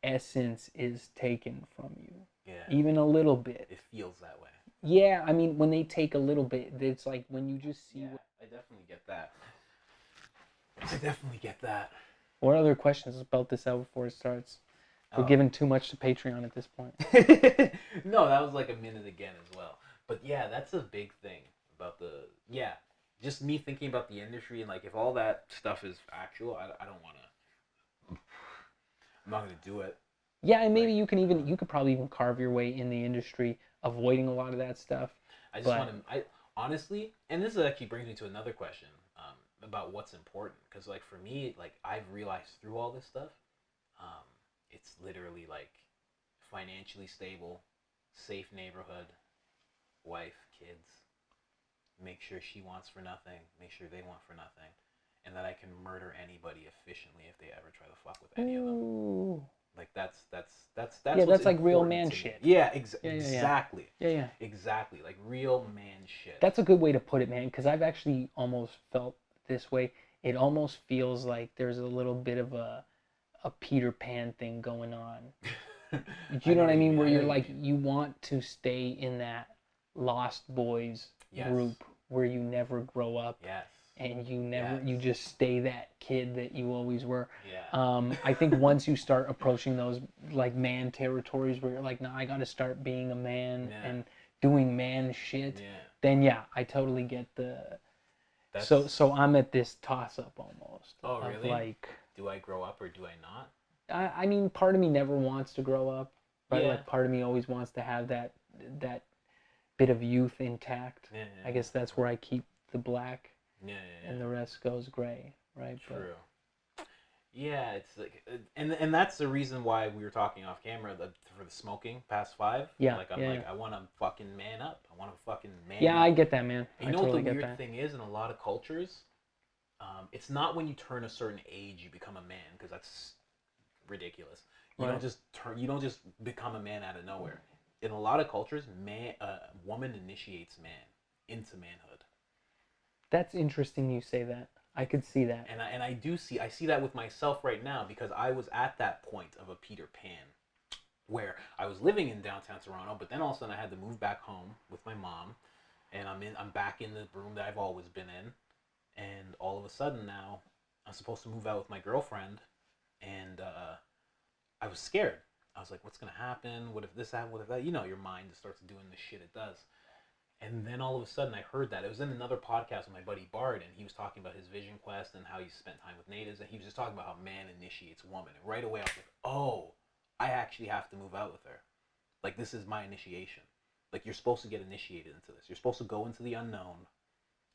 essence is taken from you. Yeah. Even a little bit. It feels that way. Yeah, I mean, when they take a little bit, it's like when you just see. I definitely get that. I definitely get that. What other questions about this out before it starts? We're giving too much to Patreon at this point. No, that was like a minute again as well. But yeah, that's a big thing about just me thinking about the industry and like if all that stuff is actual, I don't want to. I'm not going to do it. Yeah, and maybe you could probably even carve your way in the industry, avoiding a lot of that stuff. I just want to, honestly, and this actually brings me to another question about what's important. Because, like, for me, like, I've realized through all this stuff, it's literally, like, financially stable, safe neighborhood, wife, kids, make sure she wants for nothing, make sure they want for nothing, and that I can murder anybody efficiently if they ever try to fuck with any of them. Like that's that's like real man shit. Yeah, exactly. Yeah. Exactly, like real man shit. That's a good way to put it, man, because I've actually almost felt this way. It almost feels like there's a little bit of a Peter Pan thing going on. You know what I mean? Where I know you're what like, you mean. you want to stay in that Lost Boys Yes. group where you never grow up. Yes. And you never, Yes. you just stay that kid that you always were. Yeah. I think once you start approaching those like man territories where you're like, no, I got to start being a man Yeah. and doing man shit, Yeah. then yeah, I totally get the. That's, So I'm at this toss up almost. Oh, of really? like, do I grow up or do I not? I mean, part of me never wants to grow up, right? Yeah. Like part of me always wants to have that bit of youth intact. Yeah, I guess that's where I keep the black. Yeah, And the rest goes gray, right? True. Yeah, it's like, and that's the reason why we were talking off camera for the smoking past 5. Yeah, like I'm yeah, like yeah. I want to fucking man up. I want to fucking man. Yeah, up. I get that, man. And I you know totally what the get weird that. thing is in a lot of cultures, it's not when you turn a certain age you become a man, because that's ridiculous. You Right. don't just turn. You don't just become a man out of nowhere. In a lot of cultures, woman initiates man into manhood. That's interesting you say that. I could see that. And I see that with myself right now, because I was at that point of a Peter Pan where I was living in downtown Toronto, but then all of a sudden I had to move back home with my mom, and I'm back in the room that I've always been in, and all of a sudden now I'm supposed to move out with my girlfriend, and I was scared. I was like, what's gonna happen? What if this happened? What if that? You know, your mind just starts doing the shit it does. And then all of a sudden I heard that. It was in another podcast with my buddy Bard, and he was talking about his vision quest and how he spent time with natives, and he was just talking about how man initiates woman. And right away I was like, oh, I actually have to move out with her. Like, this is my initiation. Like, you're supposed to get initiated into this. You're supposed to go into the unknown,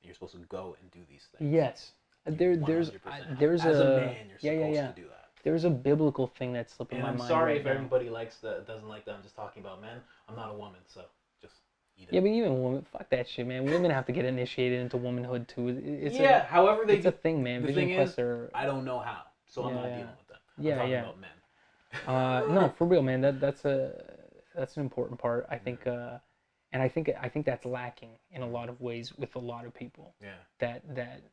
and you're supposed to go and do these things. Yes. There's As a man, you're supposed to do that. There's a biblical thing that's slipping And my I'm mind sorry right if now. everybody doesn't like that I'm just talking about men. I'm not a woman, so just eat it. Yeah, but even women, fuck that shit, man. Women have to get initiated into womanhood too. However they it's a thing, man. The Vision thing quests is, are. I don't know how, so I'm not Yeah. dealing with that. Yeah, I'm talking yeah. about men. No, for real, man. That's an important part. I think, and I think that's lacking in a lot of ways with a lot of people. Yeah. That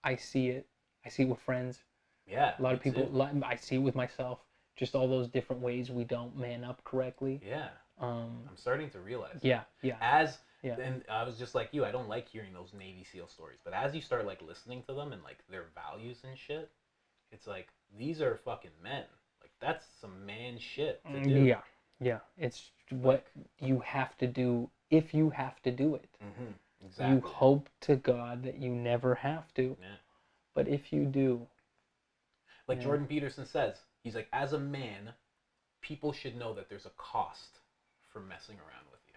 I see it. I see it with friends. Yeah. A lot of people. I see it with myself. Just all those different ways we don't man up correctly. Yeah. I'm starting to realize. Yeah. Yeah. And I was just like you. I don't like hearing those Navy SEAL stories, but as you start like listening to them and like their values and shit, it's like these are fucking men. Like that's some man shit to do. Yeah. Yeah. It's what you have to do if you have to do it. Mm-hmm. Exactly. You hope to God that you never have to. Yeah. But if you do. Like Jordan Peterson says, he's like, as a man, people should know that there's a cost for messing around with you.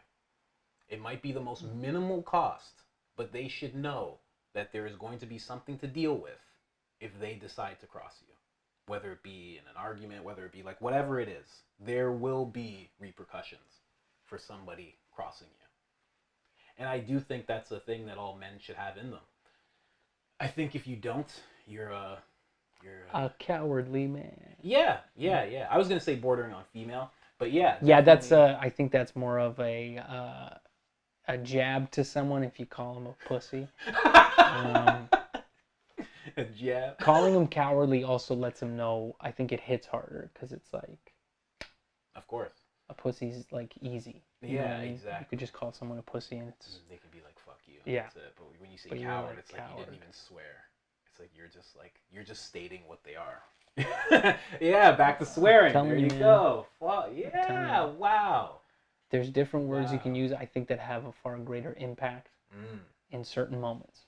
It might be the most minimal cost, but they should know that there is going to be something to deal with if they decide to cross you. Whether it be in an argument, whether it be like whatever it is, there will be repercussions for somebody crossing you. And I do think that's a thing that all men should have in them. I think if you don't, you're a cowardly man. Yeah. I was gonna say bordering on female, but yeah. Yeah, that's I think that's more of a jab to someone if you call them a pussy. A jab. Calling them cowardly also lets them know. I think it hits harder because it's like. Of course. A pussy's like easy. You know what I mean? Exactly. You could just call someone a pussy and it's. They could be like "fuck you." Yeah. That's it. But when you say But coward, like, it's like you didn't even swear. It's like you're just stating what they are. Yeah, back to swearing. There you go. Wow. Yeah. Wow. There's different words you can use. I think that have a far greater impact in certain moments.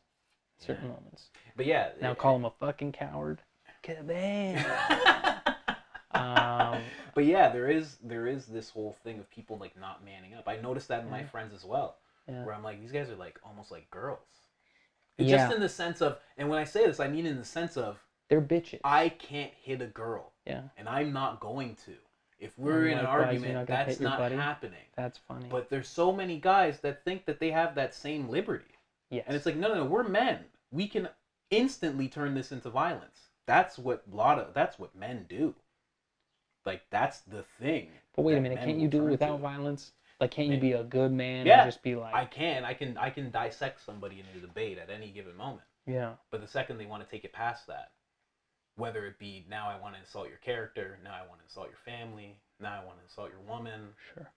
Certain moments. But yeah. Now call him a fucking coward. Keven. But yeah, there is this whole thing of people like not manning up. I noticed that in my friends as well, where I'm like, these guys are like almost like girls. Just in the sense of, and when I say this, I mean in the sense of they're bitches. I can't hit a girl. Yeah. And I'm not going to. If we're in an argument, that's not happening. That's funny. But there's so many guys that think that they have that same liberty. Yes. And it's like, no, we're men. We can instantly turn this into violence. That's what men do. Like, that's the thing. But wait a minute, can't you do it without violence? Like, can't you be a good man and just be like... I can dissect somebody in a debate at any given moment. Yeah. But the second they want to take it past that, whether it be, now I want to insult your character, now I want to insult your family, Now I want to assault your woman. Sure.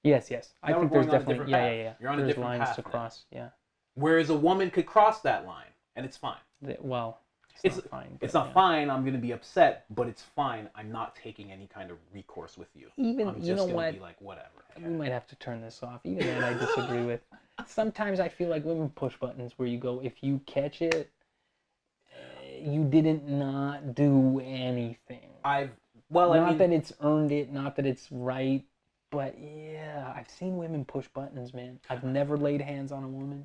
Yes. I Now think we're there's going on a definitely different path. yeah. You're on a There's different lines path to now. cross. Yeah. Whereas a woman could cross that line, and it's fine. Well, It's not fine. It's but, not yeah. fine. I'm gonna be upset, but it's fine. I'm not taking any kind of recourse with you. Even I'm you know just gonna what? be like, whatever. We might have to turn this off. Even that I disagree with. Sometimes I feel like women push buttons where you go, if you catch it, you didn't not do anything. Not that it's earned it, not that it's right, but yeah, I've seen women push buttons, man. I've never laid hands on a woman.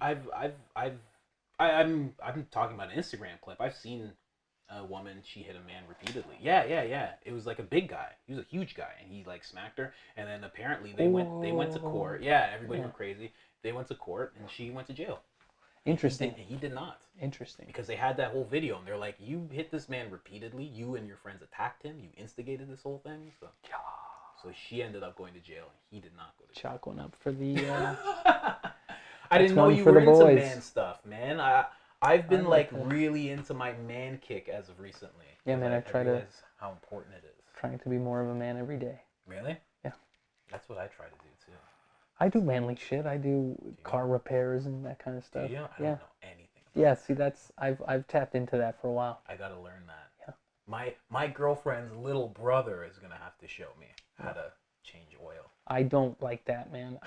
I'm talking about an Instagram clip. I've seen a woman, she hit a man repeatedly. Yeah. It was like a big guy. He was a huge guy, and he like smacked her. And then apparently they went to court. Yeah, everybody went crazy. They went to court, and she went to jail. Interesting. He did not. Interesting. Because they had that whole video, and they're like, you hit this man repeatedly. You and your friends attacked him. You instigated this whole thing. So she ended up going to jail, and he did not go to jail. Chalk one up for the. I didn't know you were into man stuff, man. I've been like really into my man kick as of recently. Yeah, man. I try to. Realize how important it is. Trying to be more of a man every day. Really? Yeah. That's what I try to do too. I do manly shit. I do car repairs and that kind of stuff. Do you? I don't know anything. Yeah. See, I've tapped into that for a while. I gotta learn that. Yeah. My girlfriend's little brother is gonna have to show me how to change oil. I don't like that, man.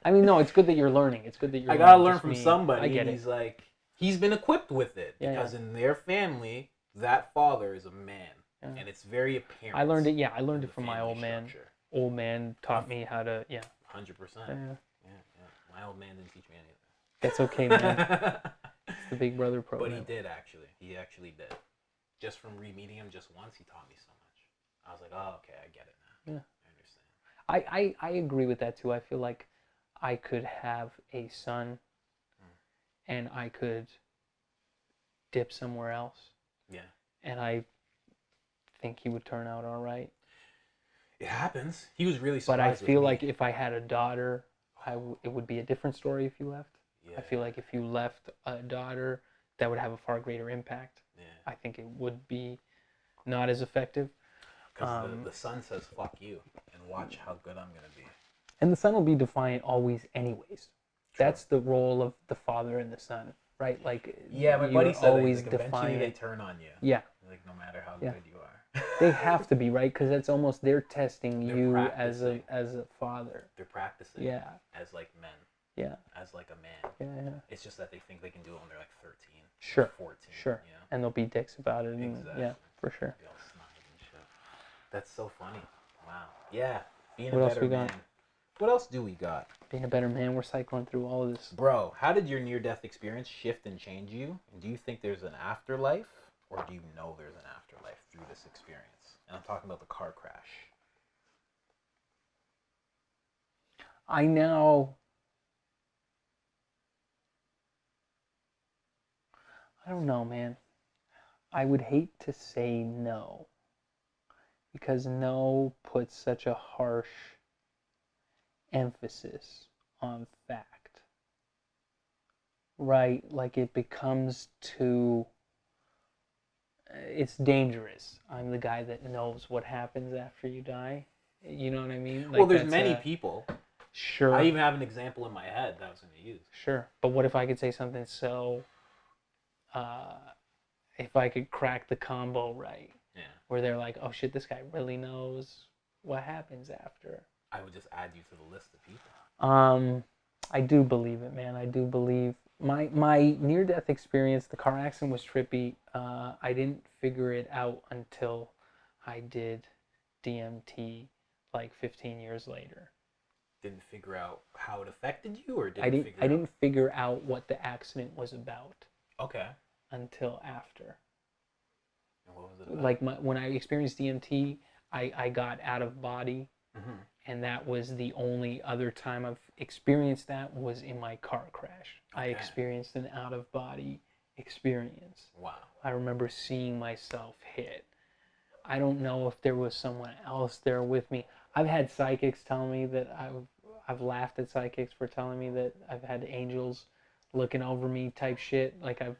I mean, no, it's good that you're learning. It's good that you're. I gotta learn from somebody. I get it. He's like, he's been equipped with it because in their family, that father is a man, and it's very apparent. I learned it. Yeah, I learned it from my old man. Old man taught me how to. 100%. Yeah. My old man didn't teach me anything. That's okay, man. It's the Big Brother program. But he did actually. He actually did. Just from re-meeting him just once, he taught me so much. I was like, oh, okay, I get it now. Yeah. I understand. I agree with that too. I feel like I could have a son and I could dip somewhere else. Yeah. And I think he would turn out all right. It happens. He was really surprised. But I feel like if I had a daughter, it would be a different story if you left. Yeah. I feel like if you left a daughter, that would have a far greater impact. Yeah. I think it would be not as effective. Because the son says, fuck you, and watch how good I'm going to be. And the son will be defiant always anyways. True. That's the role of the father and the son, right? Like, yeah, my buddy said always like, eventually they turn on you. Yeah. Like, no matter how good you are. They have to be, right? Because that's almost, they're testing you as a father. They're practicing. Yeah. As like men. Yeah. As like a man. Yeah. It's just that they think they can do it when they're like 13. Sure. 14. Sure. You know? And they'll be dicks about it. And, exactly. Yeah, for sure. They'll snide and shit. That's so funny. Wow. Yeah. Being what a else better we man. got? What else do we got? Being a better man. We're cycling through all of this. Bro, how did your near-death experience shift and change you? And do you think there's an afterlife? Or do you know there's an afterlife through this experience? And I'm talking about the car crash. I don't know, man. I would hate to say no. Because no puts such a harsh emphasis on fact. Right? Like it becomes too... It's dangerous. I'm the guy that knows what happens after you die. You know what I mean? Like, well, there's many people. Sure. I even have an example in my head that I was going to use. Sure. But what if I could say something so... if I could crack the combo right. Yeah. Where they're like, oh shit, this guy really knows what happens after. I would just add you to the list of people. I do believe it, man. I do believe... My near-death experience, the car accident was trippy. I didn't figure it out until I did DMT like 15 years later. Didn't figure out how it affected you, or I didn't figure out what the accident was about. Okay. Until after. And what was it about? Like when I experienced DMT, I got out of body. Mm-hmm. And that was the only other time I've experienced that was in my car crash. Okay. I experienced an out-of-body experience. Wow. I remember seeing myself hit. I don't know if there was someone else there with me. I've had psychics tell me that I've laughed at psychics for telling me that I've had angels looking over me type shit. Like I've,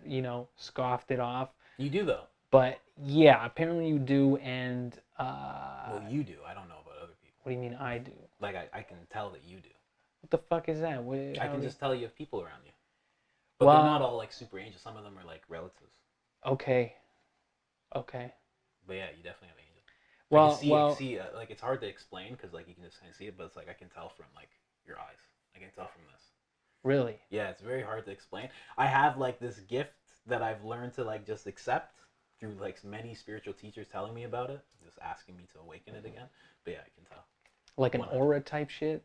scoffed it off. You do though. But yeah, apparently you do, and Well, you do. I don't know about other people. what do you mean I do? Like I can tell that you do. What the fuck is that? I can just tell you have people around you. But Well, they're not all like super angels. Some of them are like relatives. okay. But yeah, you definitely have angels. Well, I can see like it's hard to explain because like you can just kind of see it, but it's like I can tell from like your eyes. I can tell from this. Really? Yeah, it's very hard to explain. I have like this gift that I've learned to like just accept through like many spiritual teachers telling me about it, just asking me to awaken it again. But yeah, I can tell. Like an aura type shit?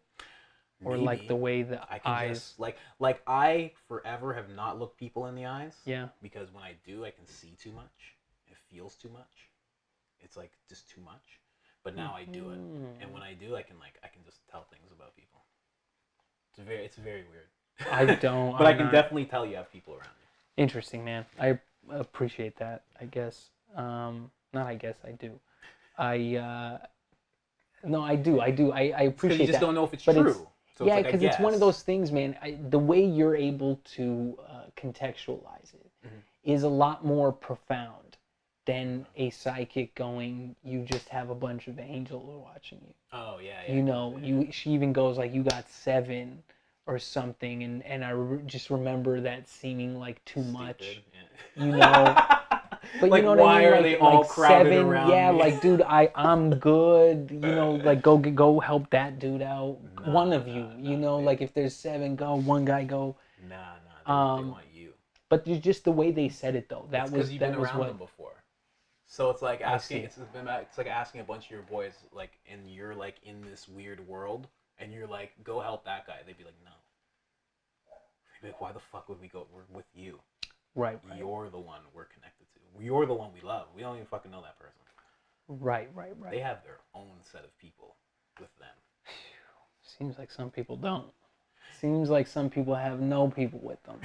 Or Maybe. like the way the I can eyes... just like I forever have not looked people in the eyes. Yeah. Because when I do, I can see too much. It feels too much. It's like just too much. But now I do it, and when I do, I can just tell things about people. It's very weird. I don't. But I can definitely tell you have people around you. Interesting, man. I appreciate that. I guess. Not. I guess I do. No, I do. I appreciate that. You just don't know if it's but true. So yeah, because it's one of those things, man. The way you're able to contextualize it is a lot more profound than a psychic going, you just have a bunch of angels watching you. Oh yeah. You know, she even goes like, you got 7 or something, and I just remember that seeming like too much. Yeah. You know. But like, you know what why I mean? are they all crowded 7, around yeah, me? like, dude, I'm good. You know, like, go help that dude out. One of you, you know, like, if there's 7, go. One guy, go. Nah, they want you. But just the way they said it, though, that was because you've been around them before. So it's like asking. It's like asking a bunch of your boys, like, and you're like in this weird world, and you're like, go help that guy. They'd be like, no. They'd be like, why the fuck would we go? We're with you. Right. You're the one we're connected to. You're the one we love. We don't even fucking know that person. Right. They have their own set of people with them. Seems like some people don't. Seems like some people have no people with them.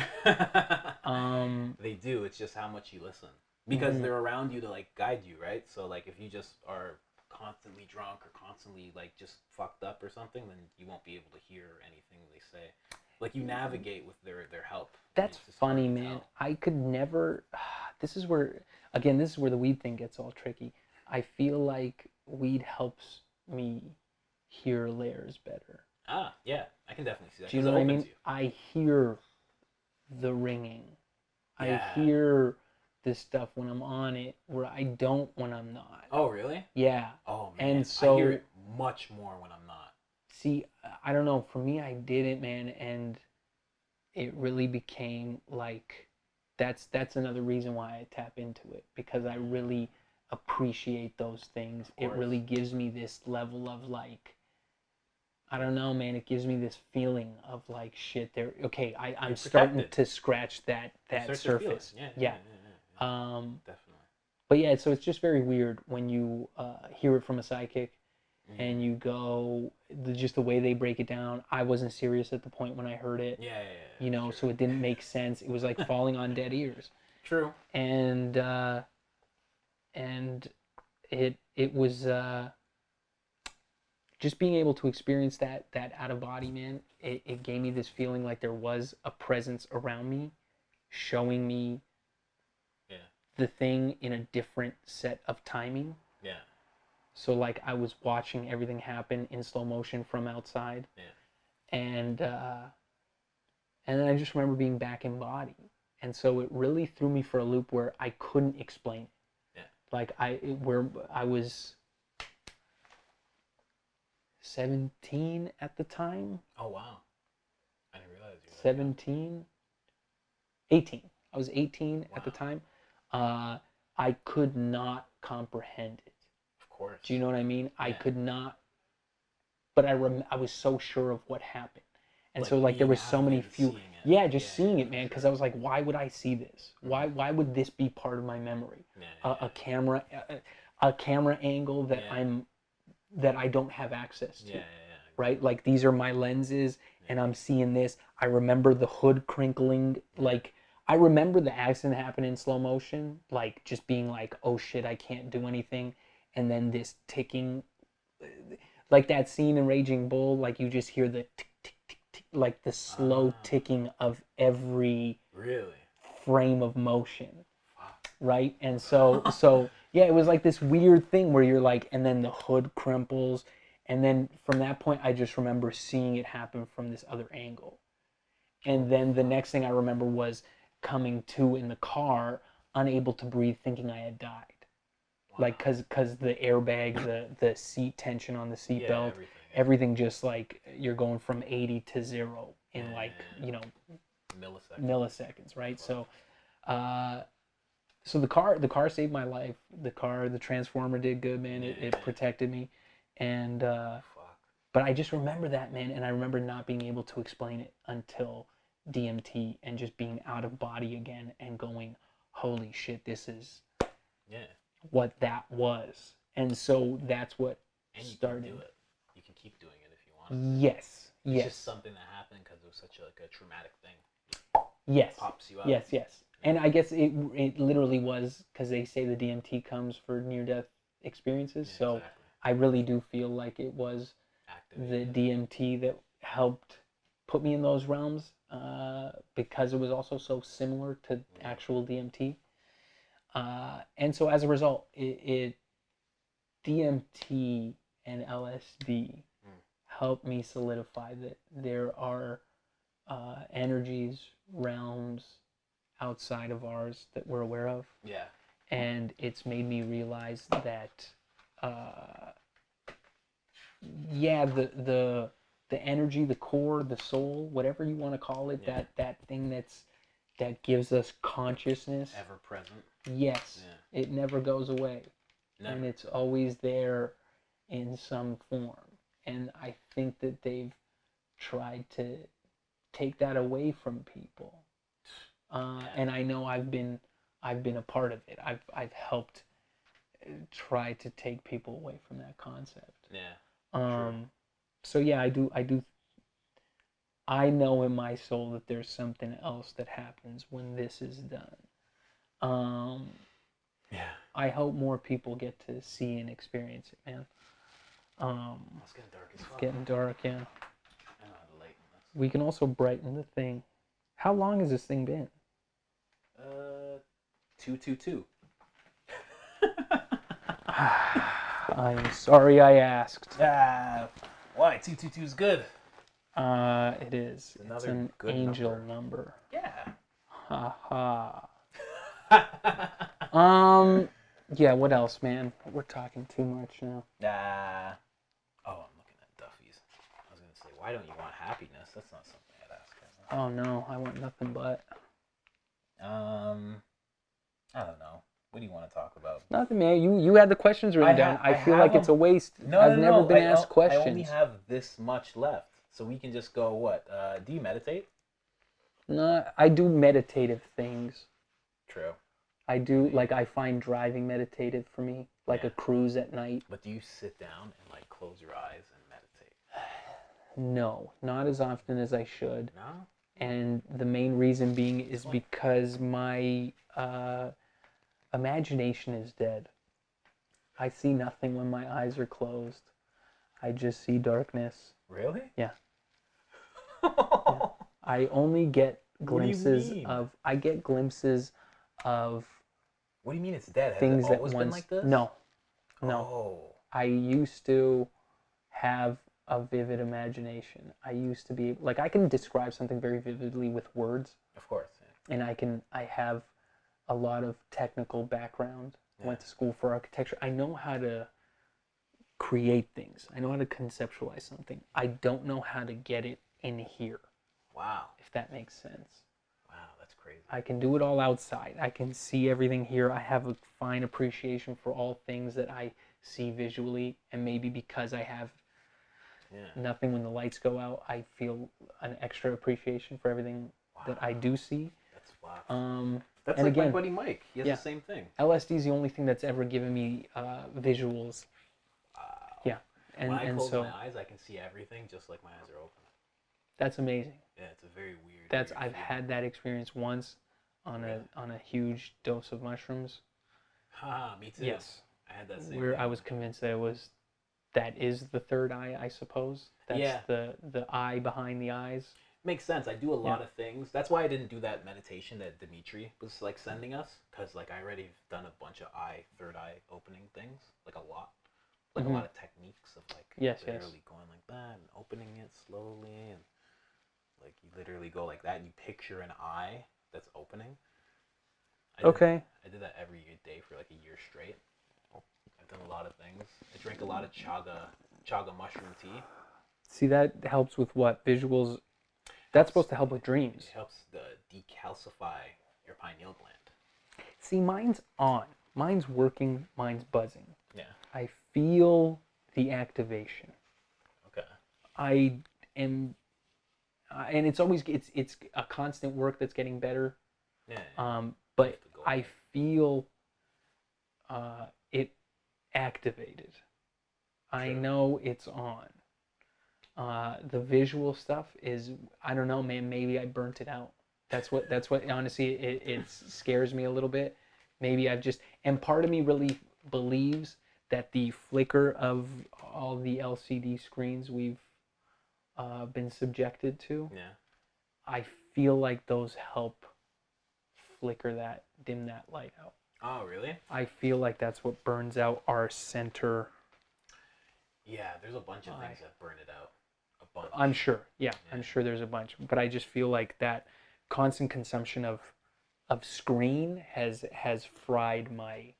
They do. It's just how much you listen. Because they're around you to like guide you, right? So like if you just are constantly drunk or constantly like just fucked up or something, then you won't be able to hear anything they say. Like you navigate with their help. That's funny, man. I could never. This is where the weed thing gets all tricky. I feel like weed helps me hear layers better. Ah, yeah, I can definitely see that. Do you know what I mean? I hear the ringing. Yeah. I hear this stuff when I'm on it, where I don't when I'm not. Oh, really? Yeah. Oh, man. And so I hear it much more when I'm not. See, I don't know. For me, I did it, man, and it really became like that's another reason why I tap into it, because I really appreciate those things. It really gives me this level of like, I don't know, man. It gives me this feeling of like, shit. I'm starting to scratch that surface. Yeah. Definitely. But yeah, so it's just very weird when you hear it from a psychic, and you go, just the way they break it down. I wasn't serious at the point when I heard it. Yeah. You know, so it didn't make sense. It was like falling on dead ears. True. And it was just being able to experience that out of body, man. It gave me this feeling like there was a presence around me, showing me the thing in a different set of timing. Yeah. So like I was watching everything happen in slow motion from outside. Yeah. And then I just remember being back in body. And so it really threw me for a loop where I couldn't explain it. Yeah. Like I was 17 at the time. Oh wow. I didn't realize you were 17. 18. I was 18 at the time. I could not comprehend it. Of course. Do you know what I mean? Yeah. I could not, but I was so sure of what happened. And like, so like there was so many seeing it, man, because I was like, why would I see this? Why would this be part of my memory? A camera angle that that I don't have access to. Right? Like these are my lenses and I'm seeing this. I remember the hood crinkling, like I remember the accident happened in slow motion, like just being like, oh shit, I can't do anything. And then this ticking, like that scene in Raging Bull, like you just hear the tick, tick, tick, tick, like the slow ticking of every frame of motion. right? And so yeah, it was like this weird thing where you're like, and then the hood crimples, and then from that point, I just remember seeing it happen from this other angle. And then the next thing I remember was coming to in the car, unable to breathe, thinking I had died. Like, cause the airbag, the seat tension on the seat belt, everything just like you're going from 80 to 0 in milliseconds, right? So, so the car saved my life. The transformer did good, man. It protected me, and but I just remember that, man, and I remember not being able to explain it until DMT and just being out of body again and going, holy shit, this is what that was. And so that's what started. Can do it. You can keep doing it if you want. Yes. It's just something that happened because it was such a traumatic thing. Yes. Pops you out. Yes. And I guess it literally was because they say the DMT comes for near-death experiences. So exactly. I really do feel like it was the DMT that helped put me in those realms because it was also so similar to actual DMT. And so as a result, DMT and LSD helped me solidify that there are energies, realms outside of ours that we're aware of. Yeah. And it's made me realize that, the energy, the core, the soul, whatever you want to call it, that thing that gives us consciousness. Ever present. Yes. Yeah. It never goes away. Never. And it's always there in some form. And I think that they've tried to take that away from people. And I know I've been a part of it. I've helped try to take people away from that concept. Yeah. So yeah, I do. I know in my soul that there's something else that happens when this is done. Yeah. I hope more people get to see and experience it, man. It's getting dark as fuck. It's getting dark, yeah. I know how to lighten this. We can also brighten the thing. How long has this thing been? 222. I'm sorry I asked. Why? 222 is good. It is. It's an good angel number. Yeah. Ha ha. Yeah, what else, man? We're talking too much now. Oh, I'm looking at Duffy's. I was going to say, why don't you want happiness? That's not something I'd ask him. Oh, no, I want nothing but. I don't know. What do you want to talk about? Nothing, man. You had the questions written down. I feel like it's a waste. I've never been asked questions. I only have this much left. So we can just go, what? Do you meditate? No, I do meditative things. True. I do, like, I find driving meditative for me, like a cruise at night. But do you sit down and, like, close your eyes and meditate? No, not as often as I should. No? And the main reason being is because my imagination is dead. I see nothing when my eyes are closed. I just see darkness. Really? Yeah. Yeah. I only get glimpses of. I get glimpses of. What do you mean it's dead? Things Has it always that been once. like this? No. Oh. I used to have a vivid imagination. I used to be like I can describe something very vividly with words. Of course. Yeah. And I have a lot of technical background. I went to school for architecture. I know how to create things. I know how to conceptualize something. I don't know how to get it in here. Wow. If that makes sense. Wow, that's crazy. I can do it all outside. I can see everything here. I have a fine appreciation for all things that I see visually, and maybe because I have nothing when the lights go out, I feel an extra appreciation for everything that I do see. That's wow. That's and like again, my buddy Mike. He has the same thing. LSD is the only thing that's ever given me visuals. Wow. Yeah. When I close my eyes, I can see everything just like my eyes are open. That's amazing. Yeah, it's a very weird. I've had that experience once on a huge dose of mushrooms. Me too. Yes. I had that same where thing. I was convinced that is the third eye, I suppose. That's the eye behind the eyes. Makes sense. I do a lot of things. That's why I didn't do that meditation that Dimitri was like sending us, because like I already done a bunch of third eye opening things, like a lot, like a lot of techniques of like literally going like that and opening it slowly, and like you literally go like that and you picture an eye that's opening. I did that every day for like a year straight. I've done a lot of things. I drank a lot of chaga mushroom tea. See, that helps with what? Visuals? That's supposed to help with dreams. It helps decalcify your pineal gland. See, mine's on. Mine's working. Mine's buzzing. Yeah. I feel the activation. Okay. I am, and it's always it's a constant work that's getting better. Yeah. But I feel it activated. Sure. I know it's on. The visual stuff is, I don't know, man, maybe I burnt it out. That's what honestly, it scares me a little bit. Maybe I've just, and part of me really believes that the flicker of all the LCD screens we've been subjected to, I feel like those help dim that light out. Oh, really? I feel like that's what burns out our center. Yeah, there's a bunch of things that burn it out. A bunch. I'm sure. Yeah, I'm sure there's a bunch. But I just feel like that constant consumption of screen has fried my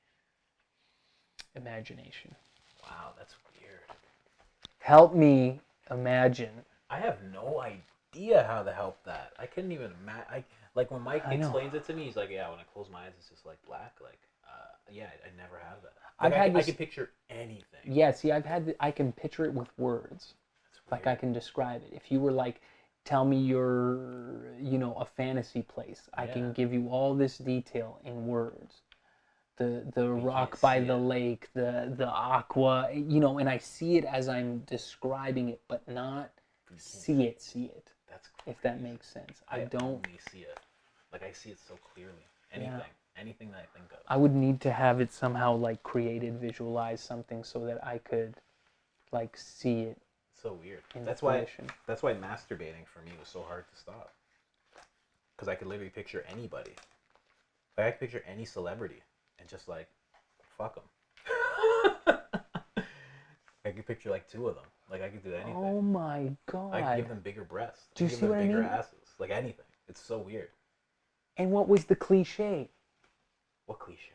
imagination. Wow, that's weird. Help me imagine. I have no idea how to help that. I couldn't even imagine. Like when Mike explains it to me, he's like, "Yeah, when I close my eyes, it's just like black." Like, yeah, I never have that. Like, I can picture anything. Yeah, see, I can picture it with words. Like I can describe it. If you were like, tell me your, a fantasy place, I can give you all this detail in words. The rock by the lake, the aqua, and I see it as I'm describing it, but not see it. That's crazy. If that makes sense. I don't only see it. Like I see it so clearly. Anything that I think of. I would need to have it somehow like created, visualize something so that I could like see it. So weird. That's why masturbating for me was so hard to stop. Because I could literally picture anybody. Like I could picture any celebrity and just like fuck them. I could picture like two of them. Like I could do anything. Oh my god. I could give them bigger breasts. Do you see what I mean? Bigger asses. Like anything. It's so weird. And what was the cliche? What cliche?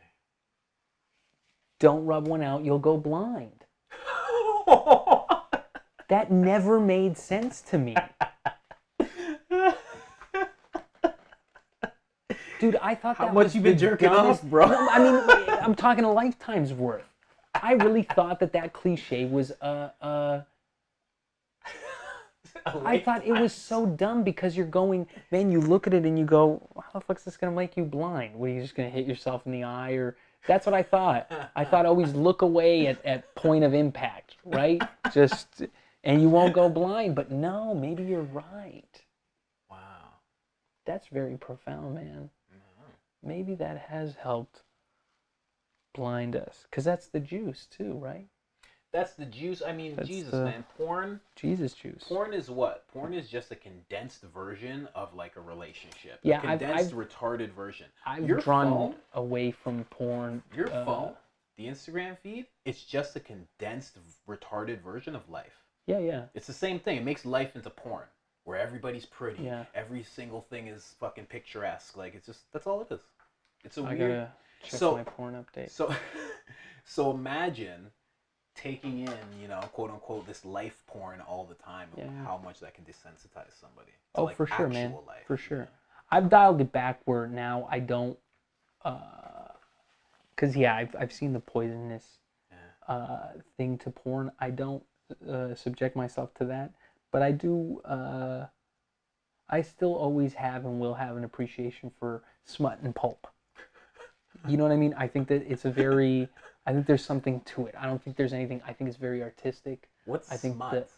Don't rub one out, you'll go blind. That never made sense to me. Dude, I thought that was how much you been jerking off, bro? No, I mean, I'm talking a lifetime's worth. I really thought that cliche was I thought it was so dumb because you're going, man, you look at it and you go, how the fuck's this going to make you blind? What, are you just going to hit yourself in the eye? Or that's what I thought. I thought always look away at point of impact, right? Just, and you won't go blind. But no, maybe you're right. Wow. That's very profound, man. Mm-hmm. Maybe that has helped blind us. Because that's the juice too, right? That's the juice. I mean, Jesus, man. Porn. Jesus juice. Porn is what? Porn is just a condensed version of like a relationship. Yeah, a condensed, retarded version. I've drawn away from porn. Your phone, the Instagram feed, it's just a condensed, retarded version of life. Yeah, yeah. It's the same thing. It makes life into porn, where everybody's pretty. Yeah. Every single thing is fucking picturesque. Like it's just that's all it is. It's a I weird. Gotta check my porn update. So imagine taking in, quote unquote, this life porn all the time, and how much that can desensitize somebody. Oh, like for sure, man. Life, for sure. I've dialed it back where now I don't, because I've seen the poisonous thing to porn. I don't subject myself to that, but I do. I still always have and will have an appreciation for smut and pulp. You know what I mean? I think that it's I think there's something to it. I don't think there's anything. I think it's very artistic. What's smut? That,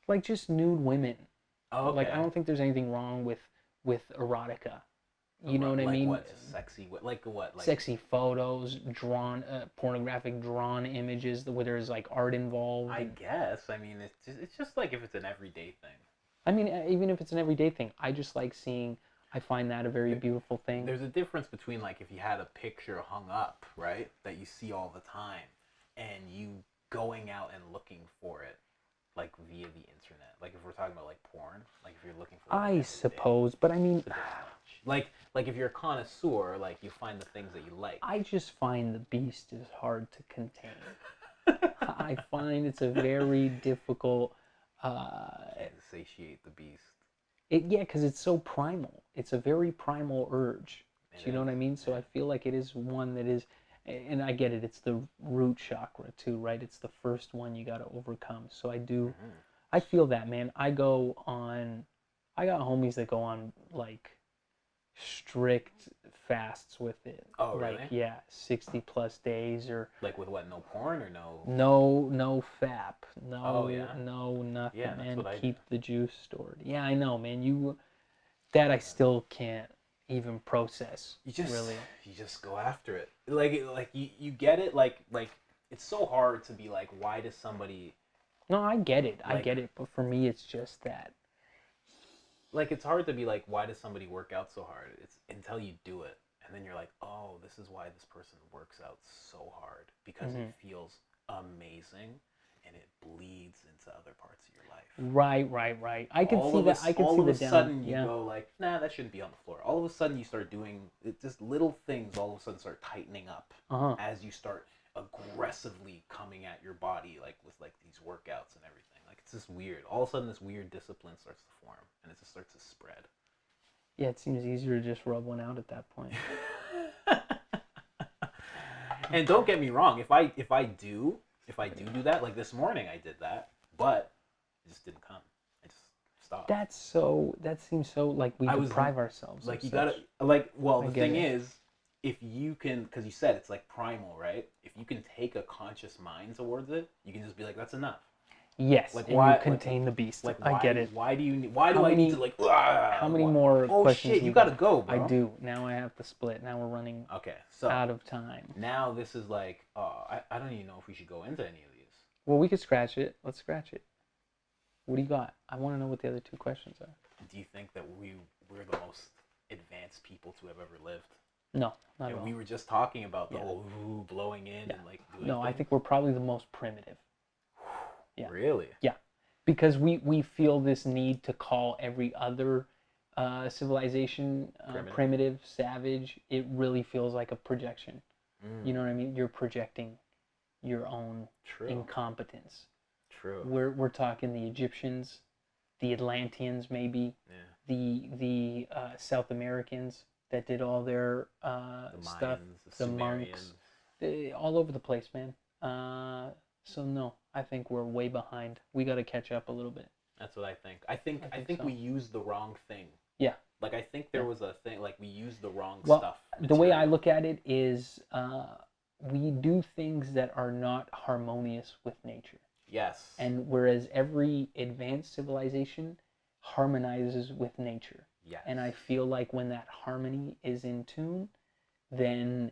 like just nude women. Oh, okay. Like I don't think there's anything wrong with erotica. You know what I mean? What? Sexy? Like what? Like sexy photos, drawn, pornographic drawn images where there's like art involved. I guess. I mean, it's just like if it's an everyday thing. I mean, even if it's an everyday thing, I just like seeing. I find that a very beautiful thing. There's a difference between like if you had a picture hung up, right, that you see all the time, and you going out and looking for it, like via the internet. Like if we're talking about like porn, like if you're looking for. Like, I suppose, but I mean, like if you're a connoisseur, like you find the things that you like. I just find the beast is hard to contain. I find it's a very difficult. Can't satiate the beast. Yeah, because it's so primal. It's a very primal urge. Do you know what I mean? So I feel like it is one that is, and I get it. It's the root chakra too, right? It's the first one you got to overcome. So I do, I feel that, man. I got homies that go on like strict fasts with it. Oh, like, really? Yeah, 60+ days or. Like with what? No porn or no? No FAP. No, Oh, yeah? no nothing, Yeah, that's man. what I Keep do. the juice stored. Yeah, I know, man. That I still can't even process. You just really. you just go after it. Like you get it. Like it's so hard to be like, why does somebody? No, I get it. I Like- get it. But for me, it's just that. Like it's hard to be like, why does somebody work out so hard? It's until you do it, and then you're like, oh, this is why this person works out so hard because it feels amazing, and it bleeds into other parts of your life. Right. I can see that. I can see the down. All of a sudden, you go like, nah, that shouldn't be on the floor. All of a sudden, you start doing it. Just little things. All of a sudden, start tightening up as you start aggressively coming at your body, like with like these workouts and everything. Like it's just weird. All of a sudden, this weird discipline starts to form, and it just starts to spread. Yeah, it seems easier to just rub one out at that point. And don't get me wrong. If I do that, like this morning, I did that, but it just didn't come. I just stopped. That seems so like we deprive ourselves. Like of you such. gotta like. Well, the thing it. is, if you can, because you said it's like primal, right? If you can take a conscious mind towards it, you can just be like, that's enough. Yes, Like and why? you contain the beast. Like I get it. Why do you? Why do I need to like? How many more Oh questions? shit! You gotta go, bro. I do. Now I have to split. Now we're running Okay, so out of time. now this is like, I don't even know if we should go into any of these. Well, we could scratch it. Let's scratch it. What do you got? I want to know what the other two questions are. Do you think that we're the most advanced people to have ever lived? No, not at all. We were just talking about the whole blowing in and like doing No, I things. think we're probably the most primitive. Yeah. Really? Yeah, because we feel this need to call every other civilization primitive, savage. It really feels like a projection. You know what I mean? You're projecting your own incompetence. True. We're talking the Egyptians, the Atlanteans, maybe the South Americans that did all their stuff, Mayans, the monks, all over the place, man. So no, I think we're way behind. We got to catch up a little bit. That's what I think. I think so. we used the wrong thing. Yeah. Like I think there was a thing like we used the wrong Well, stuff. the way I material. look at it is we do things that are not harmonious with nature. Yes. And whereas every advanced civilization harmonizes with nature. Yes. And I feel like when that harmony is in tune, then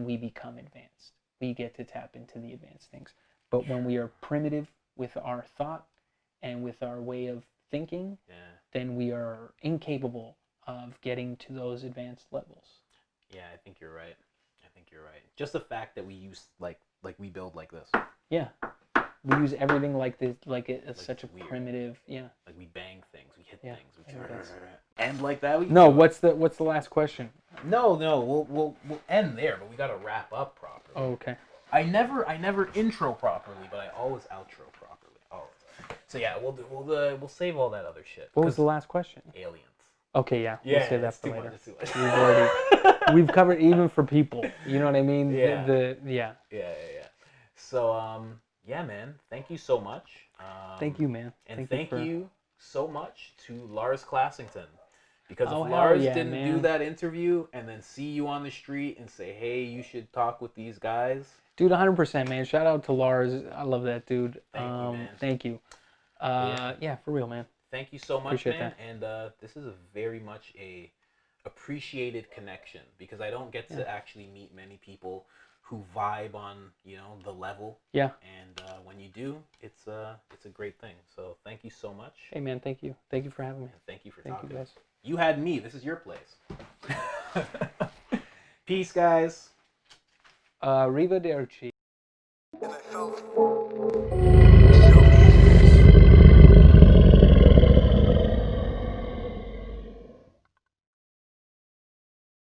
we become advanced. We get to tap into the advanced things. But when we are primitive with our thought and with our way of thinking, then we are incapable of getting to those advanced levels. Yeah, I think you're right. Just the fact that we use like we build like this. Yeah. We use everything like this, like it's such a weird. primitive, yeah. Like we bang things, we hit things, we that's- and like that. No, what's the last question? No, we'll end there, but we gotta wrap up properly. Oh, okay. I never intro properly, but I always outro properly. Always. So yeah, we'll save all that other shit. What was the last question? Aliens. Okay, yeah. We'll save that it's for too later. much, it's too much. We've covered even for people. You know what I mean? Yeah. Yeah. Yeah. So yeah, man. Thank you so much. Thank you, man. And thank you so much to Lars Classington. Because Oh, if hell Lars yeah, didn't do man. that interview and then see you on the street and say, hey, you should talk with these guys. Dude, 100%, man. Shout out to Lars. I love that dude. Thank you, man. Thank you. Yeah, for real, man. Thank you so much, Appreciate man. that. And this is a very much a appreciated connection because I don't get to actually meet many people who vibe on, you know, the level. Yeah. And when you do, it's a great thing. So thank you so much. Hey man, thank you. Thank you for having me. And thank you for Thank talking. you guys. You had me. This is your place. Peace, guys. Arrivederci.